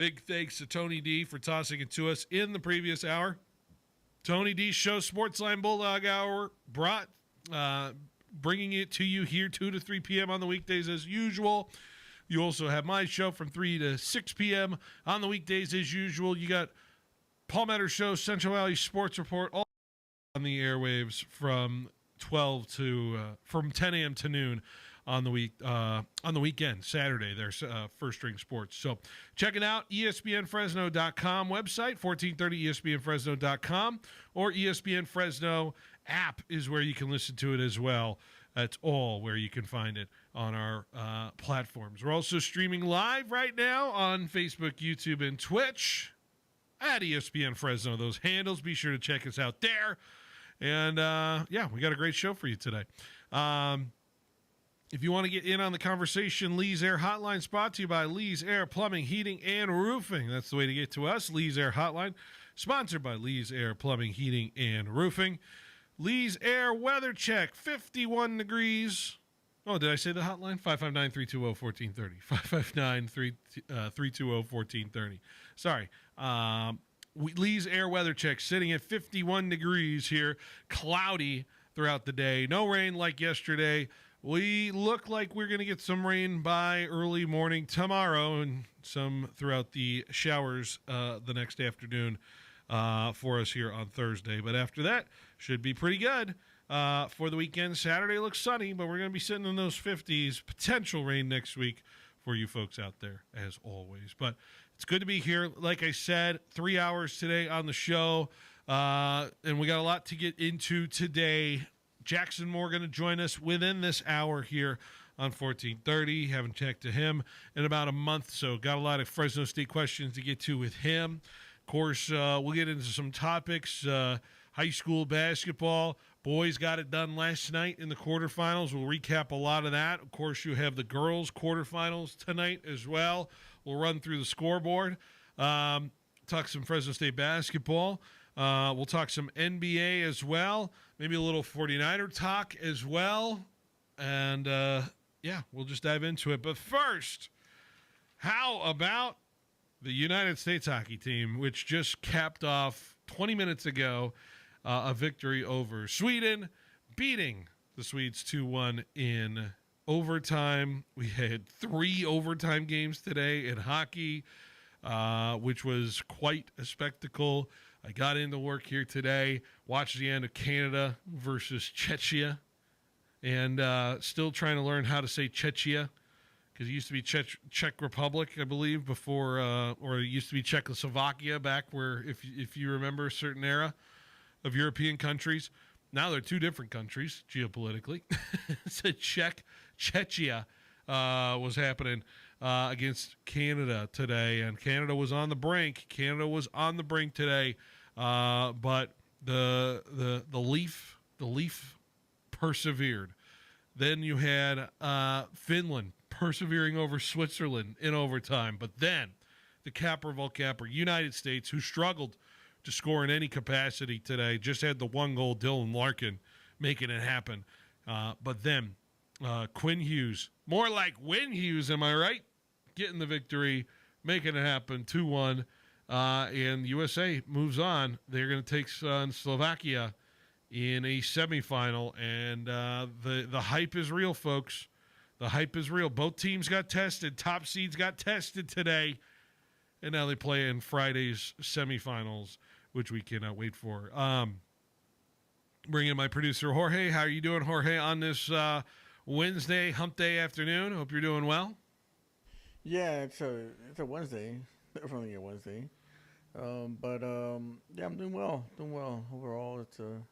Big thanks to Tony D for tossing it to us in the previous hour. Tony D's show, Sportsline Bulldog Hour, bringing it to you here 2 to 3 p.m. on the weekdays as usual. You also have my show from 3 to 6 p.m. on the weekdays as usual. You got Paul Metter Show, Central Valley Sports Report, all on the airwaves from 10 a.m. to noon on the weekend, Saturday. There's First String Sports. So check it out, ESPNFresno.com website, 1430ESPNFresno.com, or ESPN Fresno app is where you can listen to it as well. That's all where you can find it on our platforms. We're also streaming live right now on Facebook, YouTube, and Twitch at ESPN Fresno. Those handles, be sure to check us out there. And, we got a great show for you today. If you want to get in on the conversation, Lee's Air Hotline is brought to you by Lee's Air Plumbing, Heating, and Roofing. That's the way to get to us. Lee's Air Hotline, sponsored by Lee's Air Plumbing, Heating, and Roofing. Lee's Air Weather Check, 51 degrees. Oh, did I say the hotline? 559-320-1430. 559-320-1430. Sorry. Lee's Air Weather Check sitting at 51 degrees here. Cloudy throughout the day. No rain like yesterday. We look like we're going to get some rain by early morning tomorrow and some throughout the showers the next afternoon for us here on Thursday. But after that, should be pretty good for the weekend. Saturday looks sunny, but we're going to be sitting in those 50s. Potential rain next week for you folks out there, as always. But it's good to be here. Like I said, 3 hours today on the show, and we got a lot to get into today. Jackson Moore going to join us within this hour here on 1430. Haven't checked to him in about a month, so got a lot of Fresno State questions to get to with him. Of course, we'll get into some topics. High school basketball. Boys got it done last night in the quarterfinals. We'll recap a lot of that. Of course, you have the girls' quarterfinals tonight as well. We'll run through the scoreboard. Talk some Fresno State basketball. We'll talk some NBA as well. Maybe a little 49er talk as well. And, we'll just dive into it. But first, how about the United States hockey team, which just capped off 20 minutes ago a victory over Sweden, beating the Swedes 2-1 in overtime. We had 3 overtime games today in hockey, which was quite a spectacle. I got into work here today, watched the end of Canada versus Czechia, and still trying to learn how to say Czechia, because it used to be Czech Republic, I believe, before, or it used to be Czechoslovakia back where, if you remember a certain era of European countries. Now they're 2 different countries, geopolitically. So Czechia was happening against Canada today, and Canada was on the brink. Today, but the Leaf persevered. Then you had Finland persevering over Switzerland in overtime, but then the capper of all capper, United States, who struggled to score in any capacity today, just had the 1 goal, Dylan Larkin, making it happen. But then Quinn Hughes, more like Win Hughes, am I right? Getting the victory, making it happen, 2-1. And USA moves on. They're going to take on Slovakia in a semifinal. And the hype is real, folks. The hype is real. Both teams got tested. Top seeds got tested today. And now they play in Friday's semifinals, which we cannot wait for. Bring in my producer, Jorge. How are you doing, Jorge, on this Wednesday, hump day afternoon? Hope you're doing well. Yeah, it's a Wednesday. Definitely a Wednesday. I'm doing well. Overall, it's a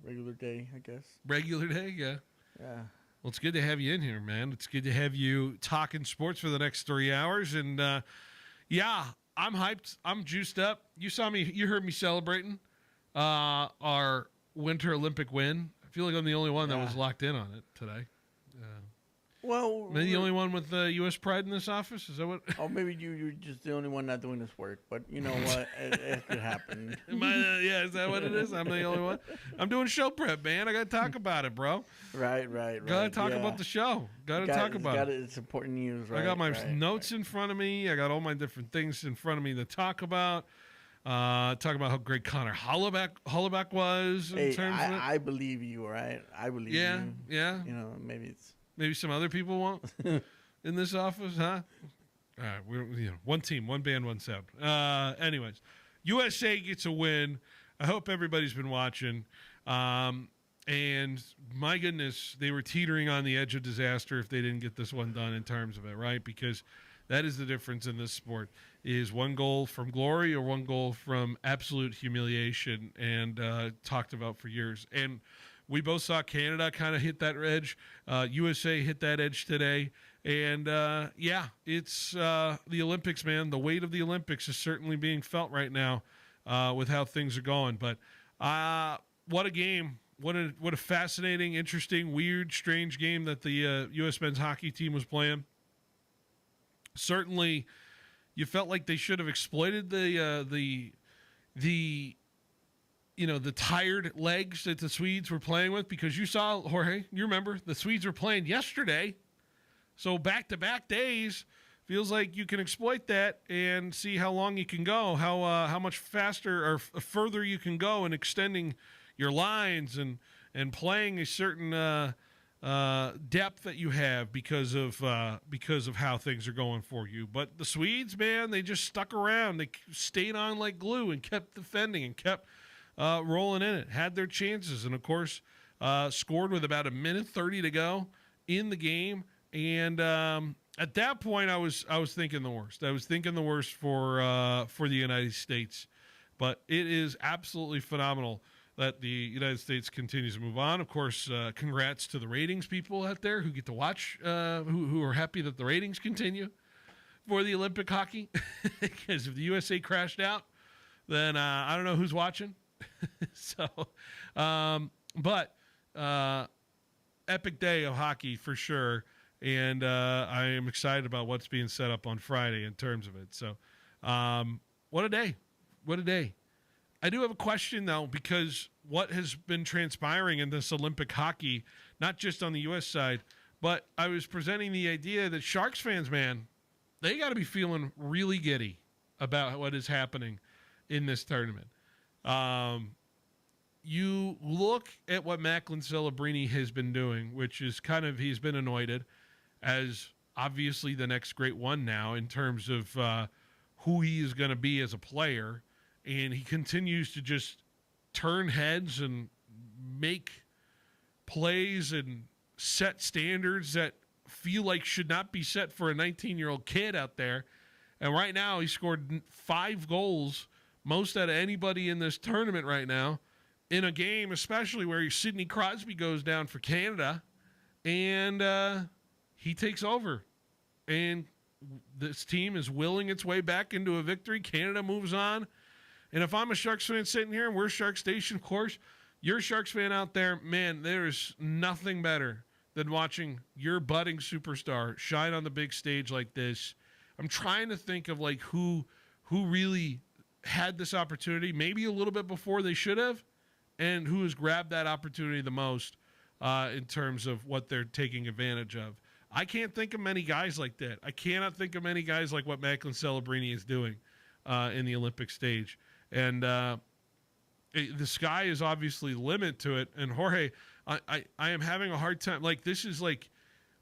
regular day, I guess. Regular day, yeah. Yeah. Well, it's good to have you in here, man. It's good to have you talking sports for the next 3 hours. And, I'm hyped. I'm juiced up. You heard me celebrating our Winter Olympic win. I feel like I'm the only one that was locked in on it today. Well, Am I the only one with U.S. pride in this office? Is that what? oh, maybe you're just the only one not doing this work. But you know what? It could happen. Am I, yeah, is that what it is? I'm the only one. I'm doing show prep, man. I got to talk about it, bro. Right. Got to talk yeah. about the show. Got to talk about it. It's important news, right? I got my notes in front of me. I got all my different things in front of me to talk about. Talk about how great Connor Hollaback was in Hey, terms of it. I believe you, right? I believe you. Yeah. You know, maybe it's. Maybe some other people won't in this office, huh? All right, we're one team, one band, one sound. Anyways, USA gets a win. I hope everybody's been watching. And my goodness, they were teetering on the edge of disaster if they didn't get this one done in terms of it, right? Because that is the difference in this sport: is one goal from glory or one goal from absolute humiliation, and talked about for years. And we both saw Canada kind of hit that edge. USA hit that edge today. And, it's the Olympics, man. The weight of the Olympics is certainly being felt right now with how things are going. But what a game. What a fascinating, interesting, weird, strange game that the U.S. men's hockey team was playing. Certainly, you felt like they should have exploited the tired legs that the Swedes were playing with, because you saw, Jorge, you remember, the Swedes were playing yesterday. So back-to-back days, feels like you can exploit that and see how long you can go, how much faster or further you can go in extending your lines and playing a certain depth that you have because of how things are going for you. But the Swedes, man, they just stuck around. They stayed on like glue and kept defending and kept rolling in it, had their chances, and of course scored with about 1:30 to go in the game. And at that point, I was thinking the worst. I was thinking the worst for the United States. But it is absolutely phenomenal that the United States continues to move on. Of course, congrats to the ratings people out there who get to watch, who are happy that the ratings continue for the Olympic hockey. Because if the USA crashed out, then I don't know who's watching. Epic day of hockey for sure. And I am excited about what's being set up on Friday in terms of it. So what a day. What a day. I do have a question, though, because what has been transpiring in this Olympic hockey, not just on the U.S. side, but I was presenting the idea that Sharks fans, man, they got to be feeling really giddy about what is happening in this tournament. You look at what Macklin Celebrini has been doing, which is he's been anointed as obviously the next great one now in terms of who he is going to be as a player. And he continues to just turn heads and make plays and set standards that feel like should not be set for a 19-year-old kid out there. And right now he scored 5 goals, most out of anybody in this tournament right now, in a game especially where Sidney Crosby goes down for Canada, and he takes over. And this team is willing its way back into a victory. Canada moves on. And if I'm a Sharks fan sitting here, and we're Shark Station, of course, you're a Sharks fan out there, man, there is nothing better than watching your budding superstar shine on the big stage like this. I'm trying to think of like who really had this opportunity, maybe a little bit before they should have, and who has grabbed that opportunity the most in terms of what they're taking advantage of. I can't think of many guys like that. I cannot think of many guys like what Macklin Celebrini is doing in the Olympic stage. And the sky is obviously the limit to it. And Jorge, I am having a hard time. Like, this is like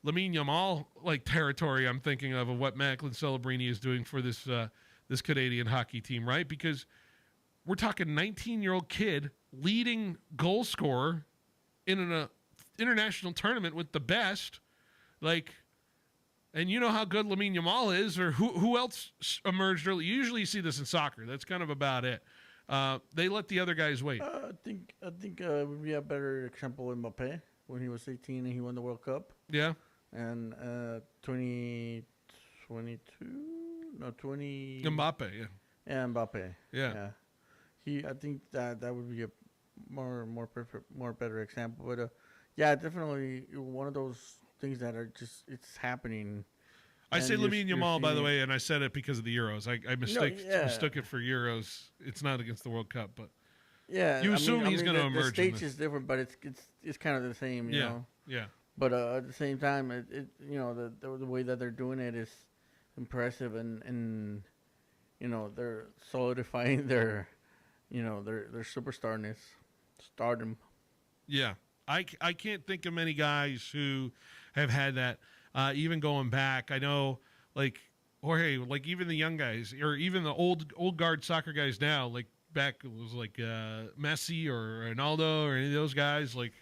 Lamine Yamal like territory I'm thinking of what Macklin Celebrini is doing for this this Canadian hockey team, right? Because we're talking 19-year-old kid leading goal scorer in an international tournament with the best. Like, and you know how good Lamine Yamal is, or who else emerged early. Usually you see this in soccer. That's kind of about it. They let the other guys wait. I think we have a better example in Mbappé when he was 18 and he won the World Cup. Yeah. And 20. Mbappe, yeah. Yeah, Mbappé. Yeah. I think that would be a more perfect, more better example. But yeah, definitely one of those things that are just it's happening. I say And you're Lamine Yamal, by the seeing it. way, and I said it because of the Euros. I mistook it for Euros. It's not against the World Cup, but Yeah, you assume he's going to the emerge in stage this. is different, but it's kind of the same, you Yeah, know. yeah, But at the same time, the way that they're doing it is impressive, and they're solidifying their superstarness, stardom. yeah. I can't think of many guys who have had that. Even going back, I know like Jorge, like even the young guys, or even the old guard soccer guys now, like back it was like Messi or Ronaldo or any of those guys, like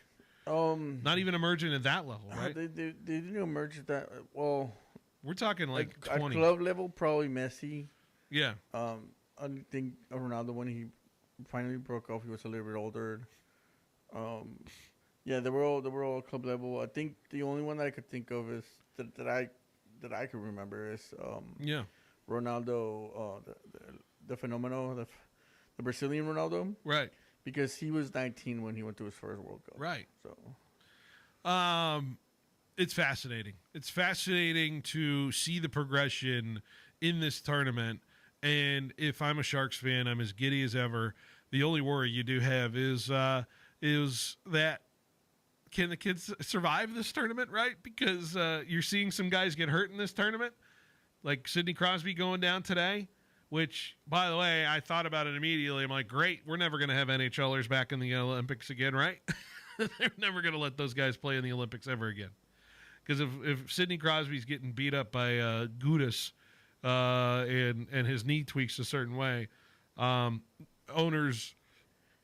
not even emerging at that level, right? They didn't emerge at that well. We're talking like At 20. club level, probably Messi. Yeah, I think Ronaldo when he finally broke off, he was a little bit older. Yeah, they were all club level. I think the only one that I could think of is that I can remember is yeah, Ronaldo, the phenomenal, the Brazilian Ronaldo, right, because he was 19 when he went to his first World Cup. right. So It's fascinating. It's fascinating to see the progression in this tournament. And if I'm a Sharks fan, I'm as giddy as ever. The only worry you do have is that can the kids survive this tournament, right? Because you're seeing some guys get hurt in this tournament, like Sidney Crosby going down today. Which, by the way, I thought about it immediately. I'm like, great, we're never going to have NHLers back in the Olympics again, right? They're never going to let those guys play in the Olympics ever again. Because if Sidney Crosby's getting beat up by Gudas and his knee tweaks a certain way, owners,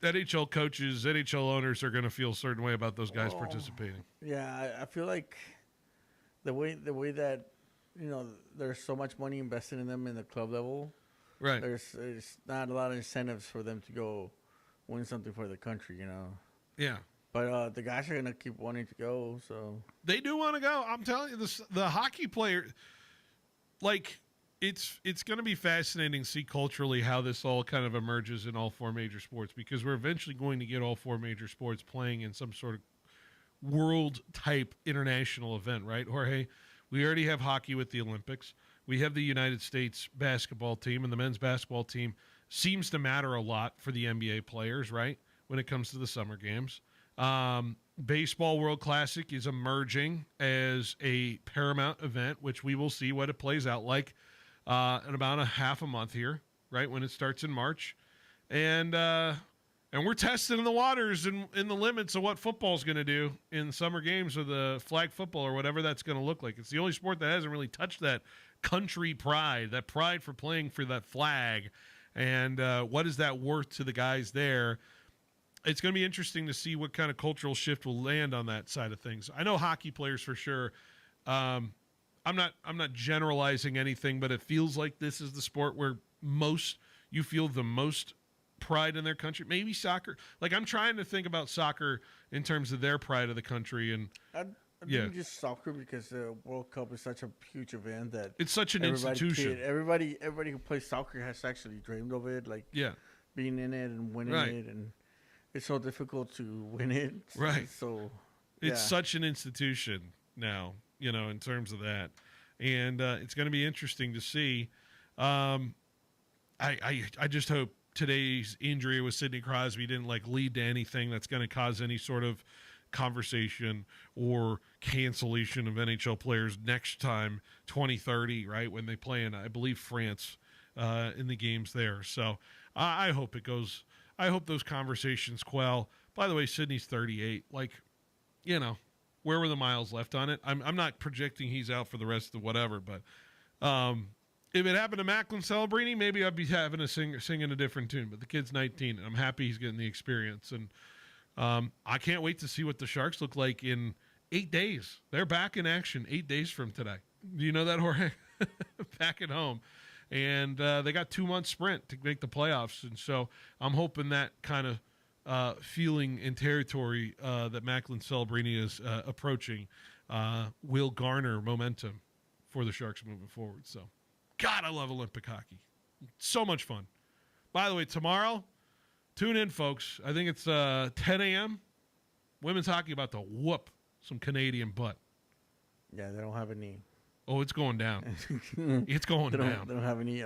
NHL coaches, NHL owners are going to feel a certain way about those guys participating. yeah, I feel like the way that there's so much money invested in them in the club level. Right. There's not a lot of incentives for them to go win something for the country, Yeah. But the guys are gonna keep wanting to go, so They do want to go. I'm telling you, the hockey player, like, it's going to be fascinating to see culturally how this all kind of emerges in all four major sports, because we're eventually going to get all four major sports playing in some sort of world-type international event, right, Jorge? We already have hockey with the Olympics. We have the United States basketball team, and the men's basketball team seems to matter a lot for the NBA players, right, when it comes to the summer games. Baseball World Classic is emerging as a paramount event, which we will see what it plays out like in about a half a month here, right, when it starts in March. And we're testing the waters in the limits of what football's going to do in summer games, or the flag football, or whatever that's going to look like. It's the only sport that hasn't really touched that country pride, that pride for playing for that flag. And what is that worth to the guys there? It's going to be interesting to see what kind of cultural shift will land on that side of things. I know hockey players for sure. I'm not generalizing anything, but it feels like this is the sport where you feel the most pride in their country. Maybe soccer. Like, I'm trying to think about soccer in terms of their pride of the country, and I think just soccer, because the World Cup is such a huge event that it's such an institution. Everybody who plays soccer has actually dreamed of it, like being in it and winning it, and it's so difficult to win it. Right. So it's such an institution now, in terms of that. And it's going to be interesting to see. I just hope today's injury with Sidney Crosby didn't lead to anything that's going to cause any sort of conversation or cancellation of NHL players next time, 2030, right, when they play in, I believe, France in the games there. So I hope it goes. I hope those conversations quell. By the way, Sidney's 38. Where were the miles left on it? I'm not projecting he's out for the rest of whatever, but if it happened to Macklin Celebrini, maybe I'd be having a singing a different tune. But the kid's 19, and I'm happy he's getting the experience. And I can't wait to see what the Sharks look like in 8 days. They're back in action 8 days from today. Do you know that, Jorge? Back at home. And they got 2 months sprint to make the playoffs. And so I'm hoping that kind of feeling and territory that Macklin Celebrini is approaching will garner momentum for the Sharks moving forward. So, God, I love Olympic hockey. So much fun. By the way, tomorrow, tune in, folks. I think it's 10 a.m. Women's hockey about to whoop some Canadian butt. Yeah, they don't have any. Oh, it's going down. they It's going down. don't have any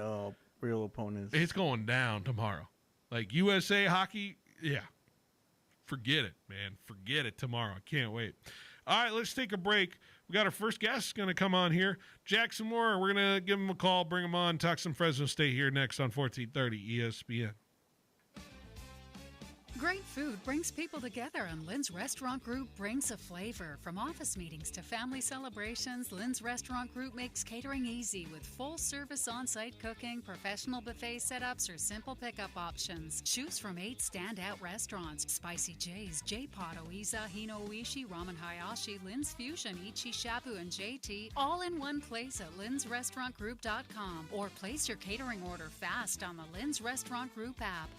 real opponents. It's going down tomorrow. Like USA hockey, yeah. Forget it, man. Forget it tomorrow. I can't wait. All right, let's take a break. We got our first guest going to come on here, Jackson Moore. We're going to give him a call, bring him on, talk some Fresno State here next on 1430 ESPN. Great food brings people together, and Lynn's Restaurant Group brings a flavor. From office meetings to family celebrations, Lynn's Restaurant Group makes catering easy with full-service on-site cooking, professional buffet setups, or simple pickup options. Choose from 8 standout restaurants: Spicy J's, J-Pot, Oiza, Hino Oishi, Ramen Hayashi, Lynn's Fusion, Ichi Shabu, and JT, all in one place at lynn'srestaurantgroup.com, or place your catering order fast on the Lynn's Restaurant Group app.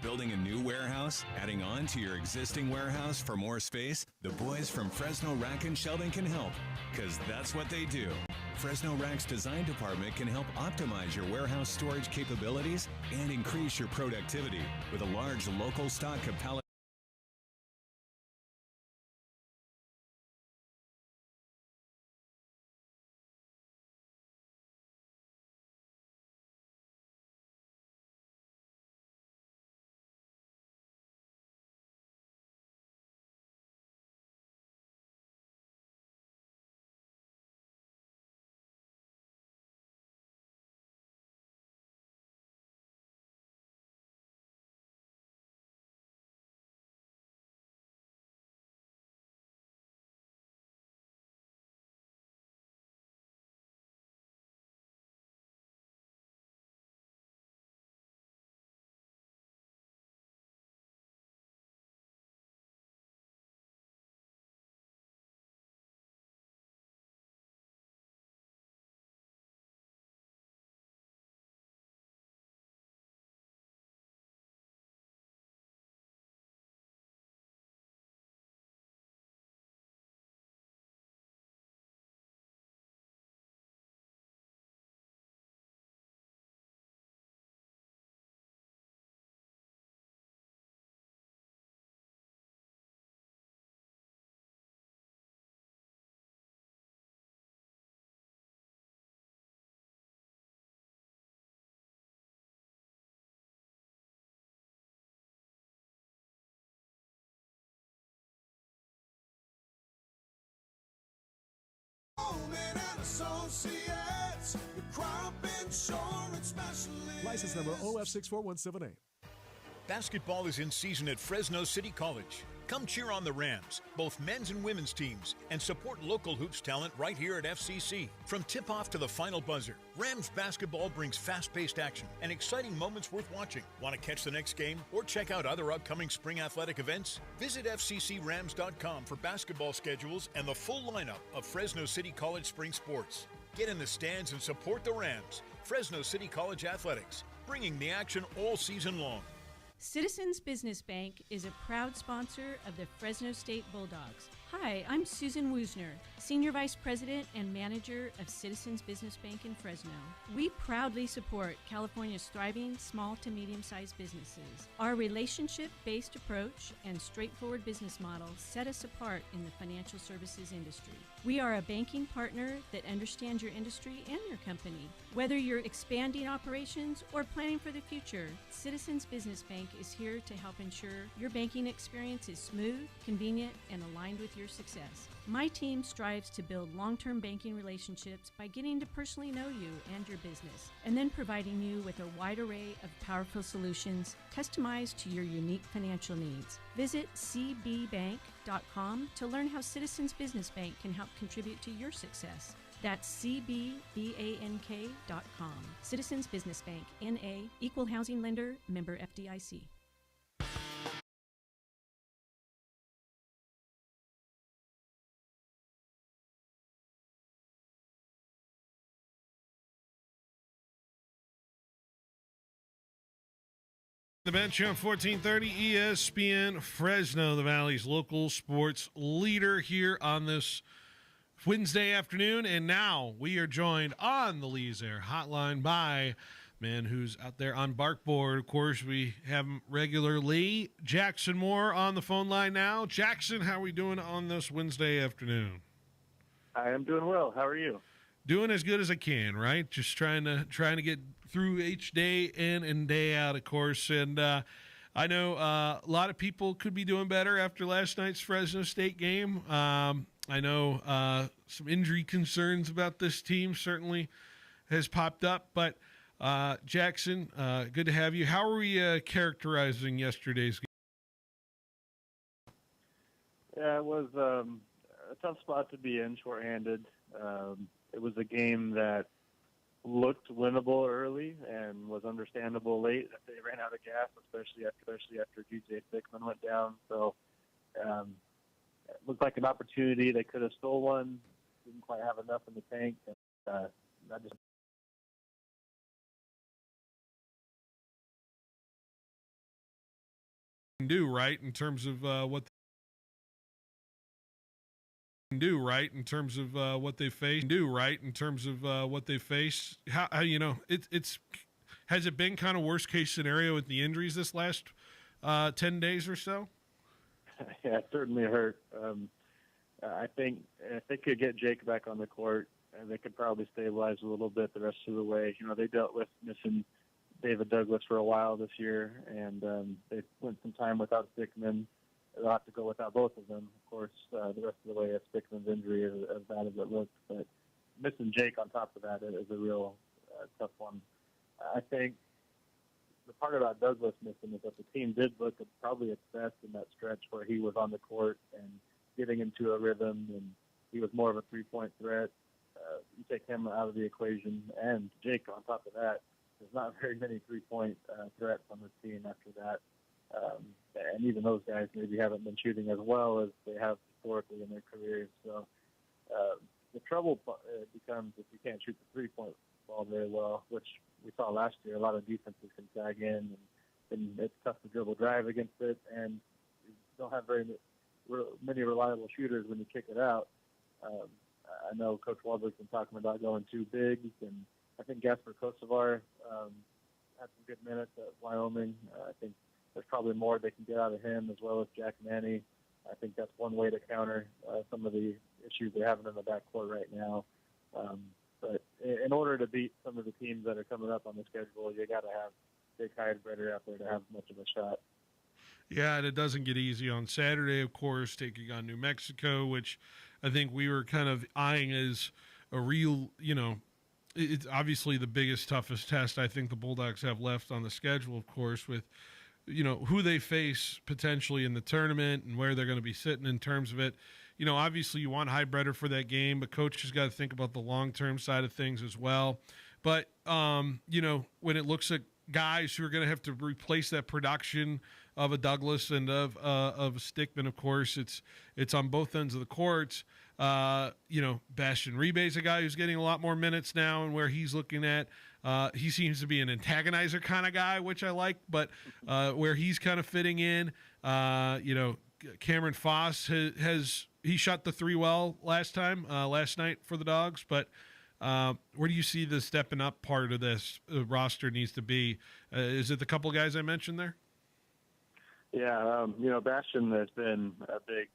Building a new warehouse? Adding on to your existing warehouse for more space? The boys from Fresno Rack and Sheldon can help, because that's what they do. Fresno Rack's design department can help optimize your warehouse storage capabilities and increase your productivity with a large local stock of pallet. License number OF64178. Basketball is in season at Fresno City College. Come cheer on the Rams, both men's and women's teams, and support local hoops talent right here at FCC. From tip-off to the final buzzer, Rams basketball brings fast-paced action and exciting moments worth watching. Want to catch the next game or check out other upcoming spring athletic events? Visit FCCRams.com for basketball schedules and the full lineup of Fresno City College spring sports. Get in the stands and support the Rams. Fresno City College Athletics, bringing the action all season long. Citizens Business Bank is a proud sponsor of the Fresno State Bulldogs. Hi, I'm Susan Woosner, Senior Vice President and Manager of Citizens Business Bank in Fresno. We proudly support California's thriving small to medium-sized businesses. Our relationship-based approach and straightforward business model set us apart in the financial services industry. We are a banking partner that understands your industry and your company. Whether you're expanding operations or planning for the future, Citizens Business Bank is here to help ensure your banking experience is smooth, convenient, and aligned with your success. My team strives to build long-term banking relationships by getting to personally know you and your business, and then providing you with a wide array of powerful solutions customized to your unique financial needs. Visit cbbank.com to learn how Citizens Business Bank can help contribute to your success. That's cbbank.com. Citizens Business Bank, N.A., Equal Housing Lender, member FDIC. The bench here on 1430 ESPN Fresno, the Valley's local sports leader here on this Wednesday afternoon. And now we are joined on the Lee's Air hotline by man who's out there on Barkboard. Of course, we have him regularly. Jackson Moore on the phone line now. Jackson, how are we doing on this Wednesday afternoon? I am doing well. How are you? Doing as good as I can, right? Just trying to get through each day in and day out, of course. And I know a lot of people could be doing better after last night's Fresno State game. I know some injury concerns about this team certainly has popped up. But, Jackson, good to have you. How are we characterizing yesterday's game? Yeah, it was a tough spot to be in, shorthanded. It was a game that looked winnable early and was understandable late. They ran out of gas, especially after DJ Fickman went down. So it looked like an opportunity. They could have stole one. Didn't quite have enough in the tank. And, that just do right in terms of what do right in terms of what they face. Do right in terms of what they face. How you know it's has it been kind of worst case scenario with the injuries this last 10 days or so? Yeah, it certainly hurt. I think if they could get Jake back on the court, they could probably stabilize a little bit the rest of the way. You know, they dealt with missing David Douglas for a while this year, and they went some time without Stickman. They'll have to go without both of them, of course, the rest of the way if Stickman's injury is as bad as it looked. But missing Jake on top of that is a real tough one. I think the part about Douglas missing is that the team did look probably its best in that stretch where he was on the court and getting into a rhythm, and he was more of a three-point threat. You take him out of the equation, and Jake on top of that, there's not very many three-point threats on this team after that. And even those guys maybe haven't been shooting as well as they have historically in their careers. So the trouble becomes if you can't shoot the three-point ball very well, which we saw last year. A lot of defenses can sag in, and it's tough to dribble drive against it, and you don't have very many reliable shooters when you kick it out. I know Coach Wahlberg's been talking about going two bigs, and I think Gasper Kosovar had some good minutes at Wyoming. I think there's probably more they can get out of him, as well as Jack Manny. I think that's one way to counter some of the issues they're having in the backcourt right now. But in order to beat some of the teams that are coming up on the schedule, you got to have Jake Heidbreder out there to have much of a shot. Yeah, and it doesn't get easy on Saturday, of course, taking on New Mexico, which I think we were kind of eyeing as a real, it's obviously the biggest, toughest test I think the Bulldogs have left on the schedule, of course, with, who they face potentially in the tournament and where they're going to be sitting in terms of it. Obviously you want Heidbreder for that game, but coach has got to think about the long-term side of things as well. But, when it looks at guys who are going to have to replace that production of a Douglas and of a Stickman, of course, it's on both ends of the courts. Bastian Rebe's a guy who's getting a lot more minutes now, and where he's looking at, he seems to be an antagonizer kind of guy, which I like, but where he's kind of fitting in, Cameron Foss he shot the three well last night for the Dogs, but where do you see the stepping up part of this roster needs to be? Is it the couple guys I mentioned there? Yeah, Bastian has been a big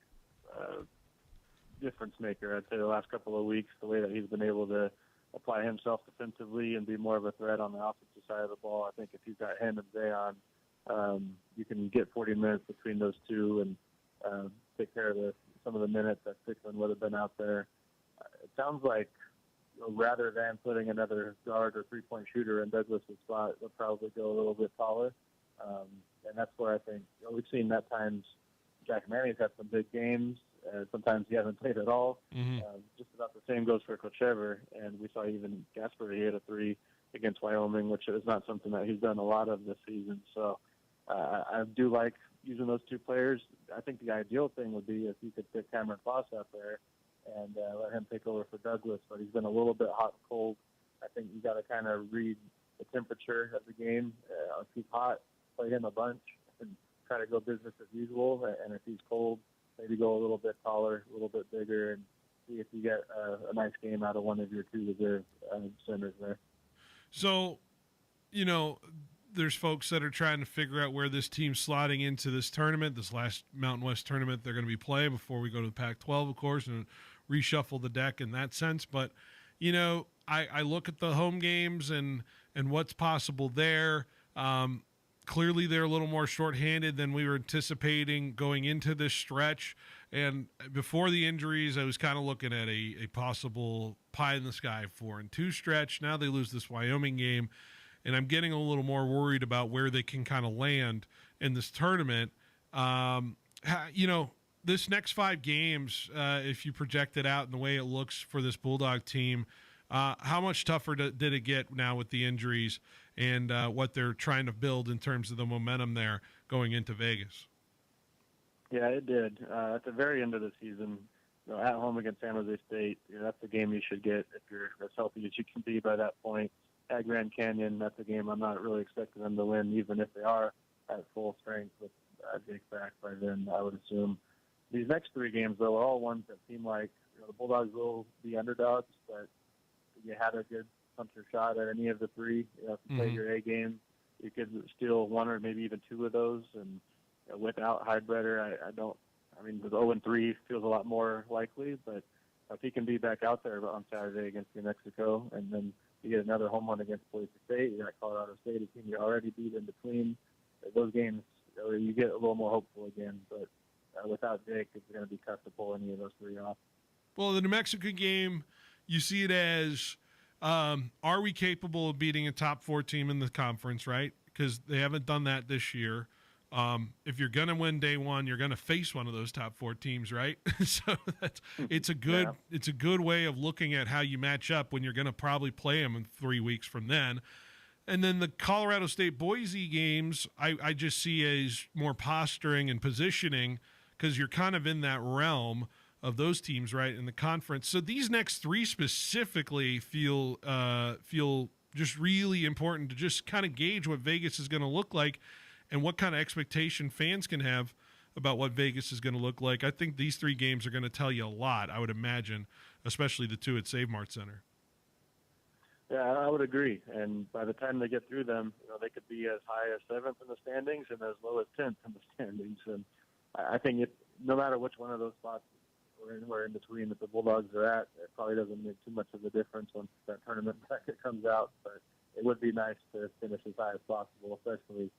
difference maker, I'd say, the last couple of weeks, the way that he's been able to apply himself defensively and be more of a threat on the offensive side of the ball. I think if you've got him and Zayon, you can get 40 minutes between those two and take care of some of the minutes that Stickman would have been out there. It sounds like rather than putting another guard or three-point shooter in Douglas' spot, they'll probably go a little bit taller. And that's where I think we've seen that times Jack Manny's had some big games. Sometimes he hasn't played at all. Mm-hmm. Just about the same goes for Coach Ever. And we saw even Gasper, he hit a three against Wyoming, which is not something that he's done a lot of this season. So I do like using those two players. I think the ideal thing would be if you could pick Cameron Foss out there and let him take over for Douglas. But he's been a little bit hot and cold. I think you got to kind of read the temperature of the game. If he's hot, play him a bunch and try to go business as usual. And if he's cold, maybe go a little bit taller, a little bit bigger, and see if you get a nice game out of one of your two reserve centers there. So, you know, there's folks that are trying to figure out where this team's slotting into this tournament, this last Mountain West tournament they're going to be playing before we go to the Pac-12, of course, and reshuffle the deck in that sense. But, you know, I look at the home games and what's possible there. Clearly, they're a little more shorthanded than we were anticipating going into this stretch. And before the injuries, I was kind of looking at a possible pie in the sky 4-2 stretch. Now they lose this Wyoming game, and I'm getting a little more worried about where they can kind of land in this tournament. You know, this next 5 games, if you project it out in the way it looks for this Bulldog team, how much tougher did it get now with the injuries and what they're trying to build in terms of the momentum there going into Vegas? Yeah, it did. At the very end of the season, you know, at home against San Jose State, you know, that's the game you should get if you're as healthy as you can be by that point. At Grand Canyon, that's a game I'm not really expecting them to win, even if they are at full strength with Jake back by then, I would assume. These next 3 games, though, are all ones that seem like, you know, the Bulldogs will be underdogs, but you had a good puncher shot at any of the 3. You know, if you play your A game, you could steal 1 or maybe even 2 of those. And you know, without Heidbreder, I mean, with 0-3 feels a lot more likely, but if he can be back out there on Saturday against New Mexico, and then you get another home one against Boise State, you got Colorado State, a team you already beat in between those games, you get a little more hopeful again. But without Jake, it's going to be tough to pull any of those 3 off. Well, the New Mexico game, you see it as, are we capable of beating a top 4 team in the conference, right? Because they haven't done that this year. If you're going to win day 1, you're going to face one of those top 4 teams, right? So it's a good way of looking at how you match up when you're going to probably play them in 3 weeks from then. And then the Colorado State Boise games, I just see as more posturing and positioning, because you're kind of in that realm of those teams, right, in the conference. So these next 3 specifically feel just really important to just kind of gauge what Vegas is going to look like and what kind of expectation fans can have about what Vegas is going to look like. I think these 3 games are going to tell you a lot, I would imagine, especially the 2 at Save Mart Center. Yeah, I would agree. And by the time they get through them, you know, they could be as high as 7th in the standings and as low as 10th in the standings. And I think no matter which one of those spots we're in between that the Bulldogs are at, it probably doesn't make too much of a difference once that tournament bracket comes out. But it would be nice to finish as high as possible, especially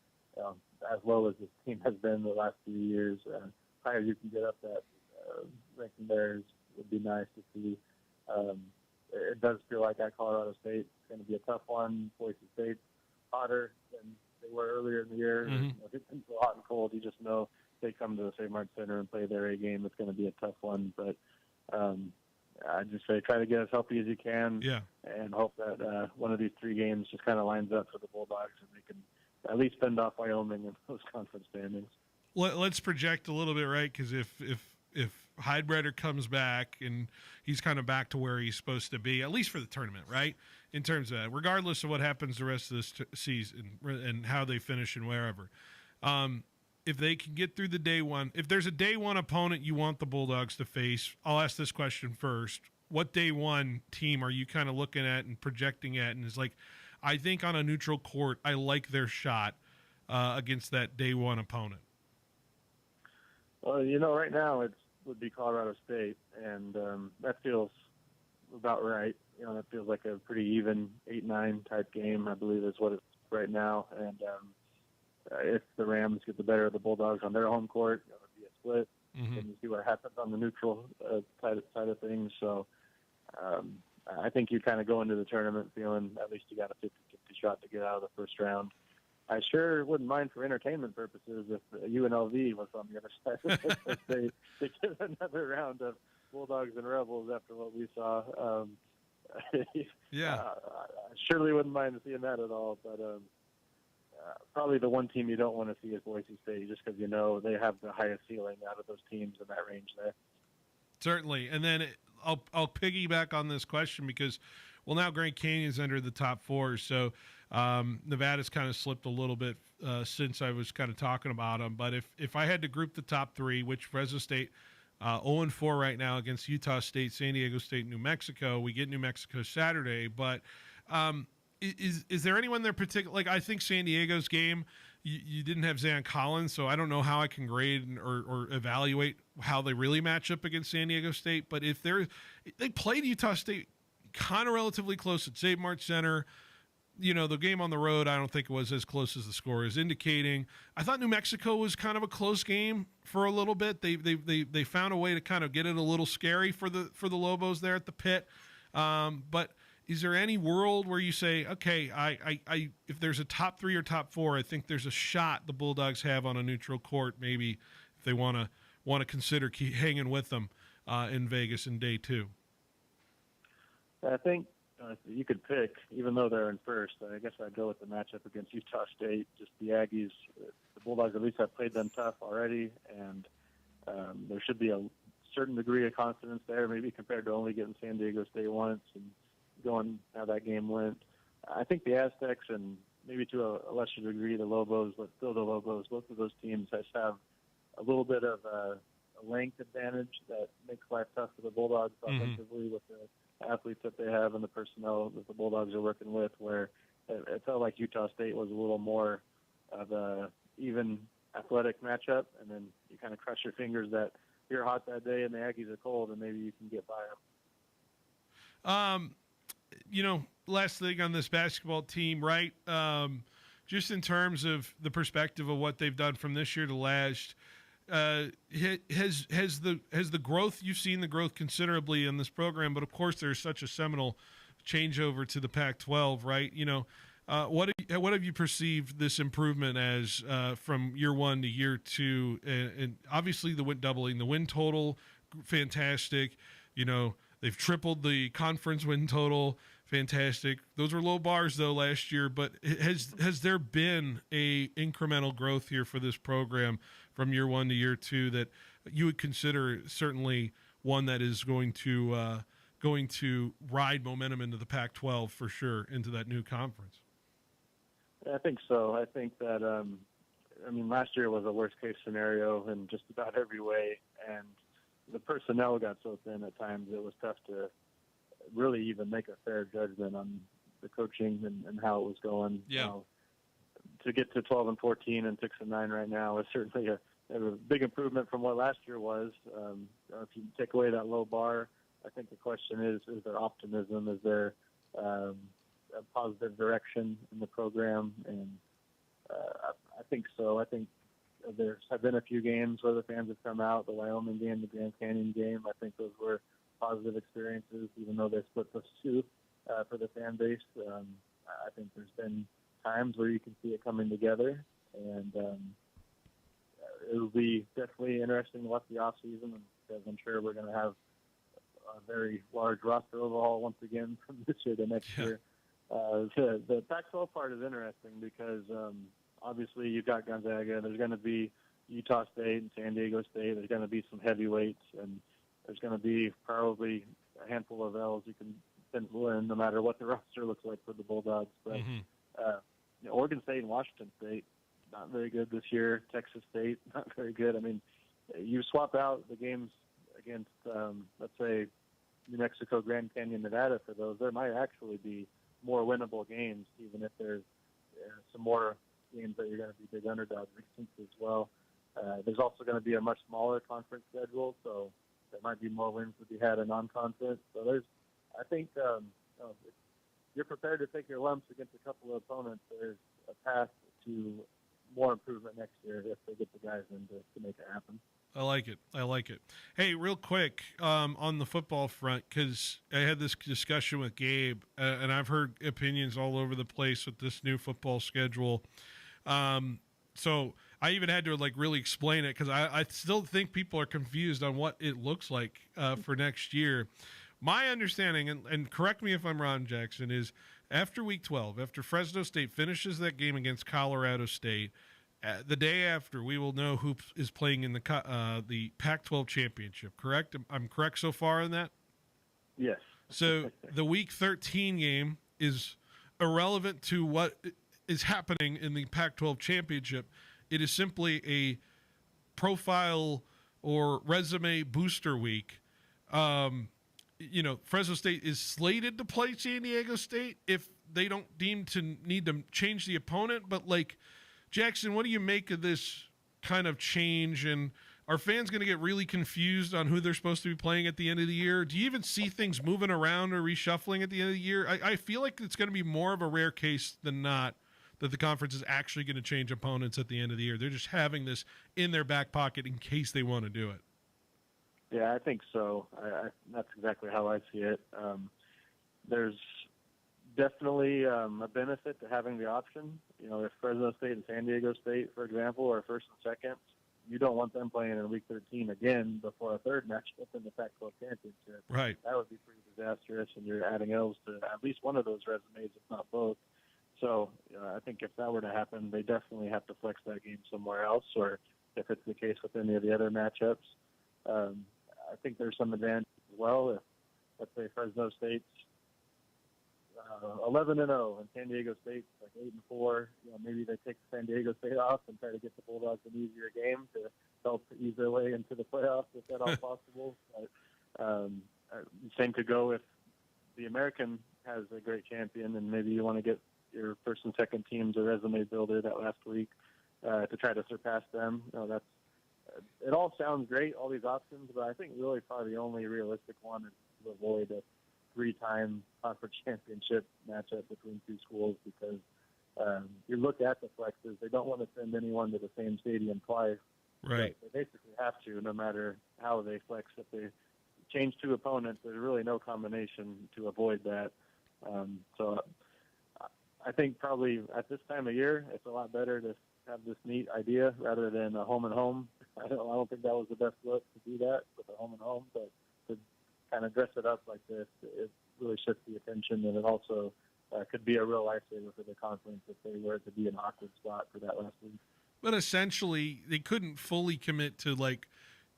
as low as this team has been the last few years. Higher you can get up that ranking there would be nice to see. It does feel like at Colorado State it's going to be a tough one. Boise State hotter than they were earlier in the year. Mm-hmm. You know, it's been so hot and cold. You just know if they come to the St. Martin Center and play their A game, it's going to be a tough one. But I just say try to get as healthy as you can, and hope that one of these 3 games just kind of lines up for the Bulldogs and they can at least fend off Wyoming in those conference standings. Let's project a little bit, right? Because if Heidbreder comes back and he's kind of back to where he's supposed to be, at least for the tournament, right? In terms of that, regardless of what happens the rest of this season and how they finish and wherever. If they can get through the day 1, if there's a day 1 opponent you want the Bulldogs to face, I'll ask this question first. What day 1 team are you kind of looking at and projecting at? And it's like, I think on a neutral court, I like their shot against that day 1 opponent. Well, you know, right now it would be Colorado State, and that feels about right. You know, that feels like a pretty even 8-9 type game, I believe is what it's right now. And if the Rams get the better of the Bulldogs on their home court, it would be a split. Mm-hmm. And you see what happens on the neutral side of things. So I think you kind of go into the tournament feeling at least you got a 50-50 shot to get out of the first round. I sure wouldn't mind for entertainment purposes if UNLV was on the other side. If they get another round of Bulldogs and Rebels after what we saw. I surely wouldn't mind seeing that at all. But probably the one team you don't want to see is Boise State, just because you know they have the highest ceiling out of those teams in that range there. Certainly. And then I'll piggyback on this question because, well, now Grand Canyon's under the top 4, so Nevada's kind of slipped a little bit since I was kind of talking about them. But if I had to group the top 3, which Fresno State 0-4 right now against Utah State, San Diego State, New Mexico. We get New Mexico Saturday, but is there anyone there particular? Like, I think San Diego's game, you didn't have Zan Collins, so I don't know how I can grade or evaluate how they really match up against San Diego State. But if they played Utah State kind of relatively close at Save Mart Center. The game on the road, I don't think it was as close as the score is indicating. I thought New Mexico was kind of a close game for a little bit. They found a way to kind of get it a little scary for the Lobos there at the pit. But is there any world where you say, okay, I if there's a top 3 or top 4, I think there's a shot the Bulldogs have on a neutral court, maybe if they want to consider hanging with them in Vegas in day 2? I think you could pick, even though they're in first. I guess I'd go with the matchup against Utah State. Just the Aggies, the Bulldogs at least have played them tough already, and there should be a certain degree of confidence there, maybe compared to only getting San Diego State once and going how that game went. I think the Aztecs and maybe to a lesser degree the Lobos, but still the Lobos, both of those teams have a little bit of a length advantage that makes life tough for the Bulldogs offensively with the athletes that they have and the personnel that the Bulldogs are working with, where it felt like Utah State was a little more of a even athletic matchup, and then you kind of cross your fingers that you're hot that day and the Aggies are cold, and maybe you can get by them. Last thing on this basketball team, right? Just in terms of the perspective of what they've done from this year to last, has the growth, you've seen the growth considerably in this program, but of course there's such a seminal changeover to the Pac-12, right? What have you perceived this improvement as from year 1 to year 2? And obviously the doubling the win total, fantastic. They've tripled the conference win total, fantastic. Those were low bars though last year, but has there been a incremental growth here for this program from year 1 to year 2 that you would consider certainly one that is going to ride momentum into the Pac-12 for sure, into that new conference? I think so. I think that, last year was a worst case scenario in just about every way, and the personnel got so thin at times it was tough to really even make a fair judgment on the coaching and how it was going. Yeah. To get to 12-14 and 6-9 right now is certainly a big improvement from what last year was. If you take away that low bar, I think the question is there optimism? Is there a positive direction in the program? And I think so. I think there have been a few games where the fans have come out, the Wyoming game, the Grand Canyon game. I think those were positive experiences, even though they split those two for the fan base. I think there's been times where you can see it coming together, and it'll be definitely interesting to watch the off season, because I'm sure we're going to have a very large roster overhaul once again from this year to next year. The Pac-12 part is interesting because obviously you've got Gonzaga. There's going to be Utah State and San Diego State. There's going to be some heavyweights, and there's going to be probably a handful of L's you can win no matter what the roster looks like for the Bulldogs. But Oregon State and Washington State, not very good this year. Texas State, not very good. I mean, you swap out the games against, let's say, New Mexico, Grand Canyon, Nevada for those, there might actually be more winnable games, even if there's some more games that you're going to be big underdogs against as well. There's also going to be a much smaller conference schedule, so there might be more wins to be had in non-conference. So I think if you're prepared to take your lumps against a couple of opponents, there's a path to more improvement next year if they get the guys in to make it happen. I like it. Hey, real quick, on the football front, because I had this discussion with Gabe, and I've heard opinions all over the place with this new football schedule. So I even had to really explain it, because I still think people are confused on what it looks like for next year. My understanding, and correct me if I'm wrong, Jackson, is after Week 12, after Fresno State finishes that game against Colorado State, the day after, we will know who is playing in the Pac-12 championship, correct? I'm correct so far in that? Yes. So the Week 13 game is irrelevant to what is happening in the Pac-12 championship. It is simply a profile or resume booster week. Fresno State is slated to play San Diego State if they don't deem to need to change the opponent. But like, Jackson, what do you make of this kind of change? And are fans going to get really confused on who they're supposed to be playing at the end of the year? Do you even see things moving around or reshuffling at the end of the year? I feel like it's going to be more of a rare case than not that the conference is actually going to change opponents at the end of the year. They're just having this in their back pocket in case they want to do it. Yeah, I think so. That's exactly how I see it. There's definitely a benefit to having the option. You know, if Fresno State and San Diego State, for example, are first and second, you don't want them playing in Week 13 again before a third matchup in the Pac-12 championship. Right. That would be pretty disastrous, and you're adding L's to at least one of those resumes, if not both. So I think if that were to happen, they definitely have to flex that game somewhere else, or if it's the case with any of the other matchups. I think there's some advantage as well. If, let's say, Fresno State's 11-0 and San Diego State's like 8-4, maybe they take San Diego State off and try to get the Bulldogs an easier game to help ease their way into the playoffs, if at all possible. But, same could go if the American has a great champion, and maybe you want to get your first and second teams a resume builder that last week to try to surpass them. It all sounds great, all these options, but I think really probably the only realistic one is to avoid a 3-time conference championship matchup between two schools, because you look at the flexes, they don't want to send anyone to the same stadium twice. Right. They basically have to, no matter how they flex. If they change two opponents, there's really no combination to avoid that. So I think probably at this time of year, it's a lot better to have this neat idea rather than a home and home. I don't think that was the best look to do that with a home and home, but to kind of dress it up like this, it really shifts the attention, and it also could be a real lifesaver for the conference if they were to be an awkward spot for that last week. But essentially, they couldn't fully commit to, like,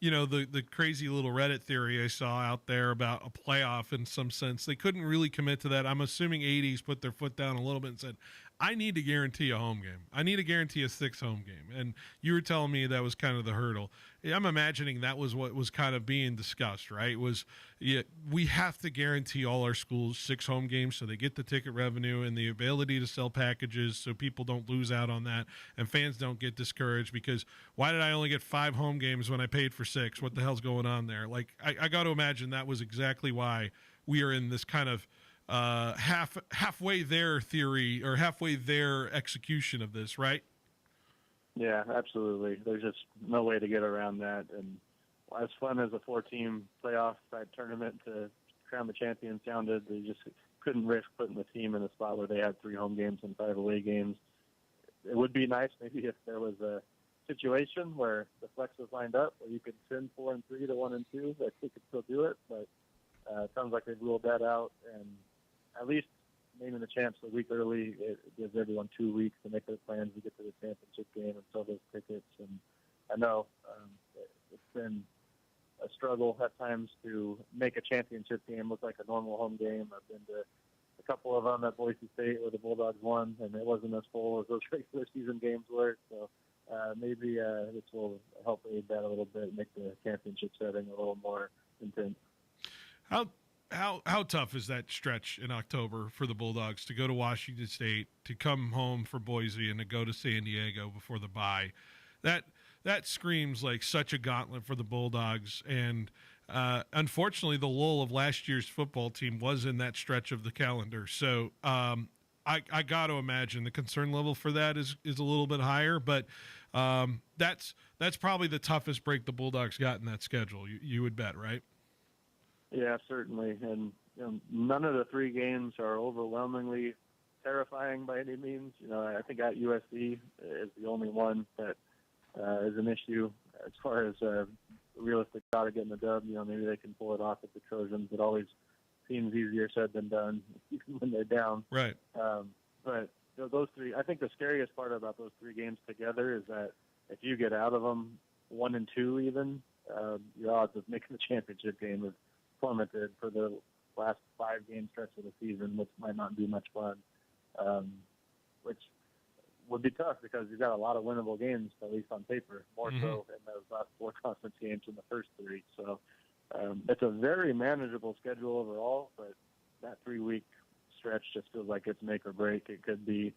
the crazy little Reddit theory I saw out there about a playoff in some sense. They couldn't really commit to that. I'm assuming 80s put their foot down a little bit and said, I need to guarantee a home game. I need to guarantee a 6 home game. And you were telling me that was kind of the hurdle. I'm imagining that was what was kind of being discussed, right? We have to guarantee all our schools 6 home games so they get the ticket revenue and the ability to sell packages so people don't lose out on that and fans don't get discouraged because why did I only get 5 home games when I paid for 6? What the hell's going on there? Like, I got to imagine that was exactly why we are in this kind of halfway there theory or halfway there execution of this, right? Yeah, absolutely. There's just no way to get around that. And as fun as a 4-team playoff type tournament to crown the champion sounded, they just couldn't risk putting the team in a spot where they had 3 home games and 5 away games. It would be nice maybe if there was a situation where the flex was lined up where you could send 4 and 3 to 1 and 2. I think could still do it, but it sounds like they've ruled that out. And at least naming the champs a week early, it gives everyone 2 weeks to make their plans to get to the championship game and sell those tickets. And I know it's been a struggle at times to make a championship game look like a normal home game. I've been to a couple of them at Boise State where the Bulldogs won, and it wasn't as full as those regular season games were. So maybe this will help aid that a little bit, make the championship setting a little more intense. How tough is that stretch in October for the Bulldogs to go to Washington State, to come home for Boise, and to go to San Diego before the bye? That screams like such a gauntlet for the Bulldogs. And unfortunately, the lull of last year's football team was in that stretch of the calendar. So I got to imagine the concern level for that is a little bit higher. But that's probably the toughest break the Bulldogs got in that schedule. You would bet, right? Yeah, certainly. And none of the 3 games are overwhelmingly terrifying by any means. I think at USC is the only one that is an issue as far as realistic shot of getting the dub. Maybe they can pull it off at the Trojans. It always seems easier said than done, even when they're down. Right. But those 3, I think the scariest part about those 3 games together is that if you get out of them 1 and 2 even, your odds of making the championship game is plummeted for the last 5-game stretch of the season, which might not be much fun, which would be tough because you've got a lot of winnable games, at least on paper, more so in those last 4 conference games in the first 3. So it's a very manageable schedule overall, but that 3-week stretch just feels like it's make or break. It could be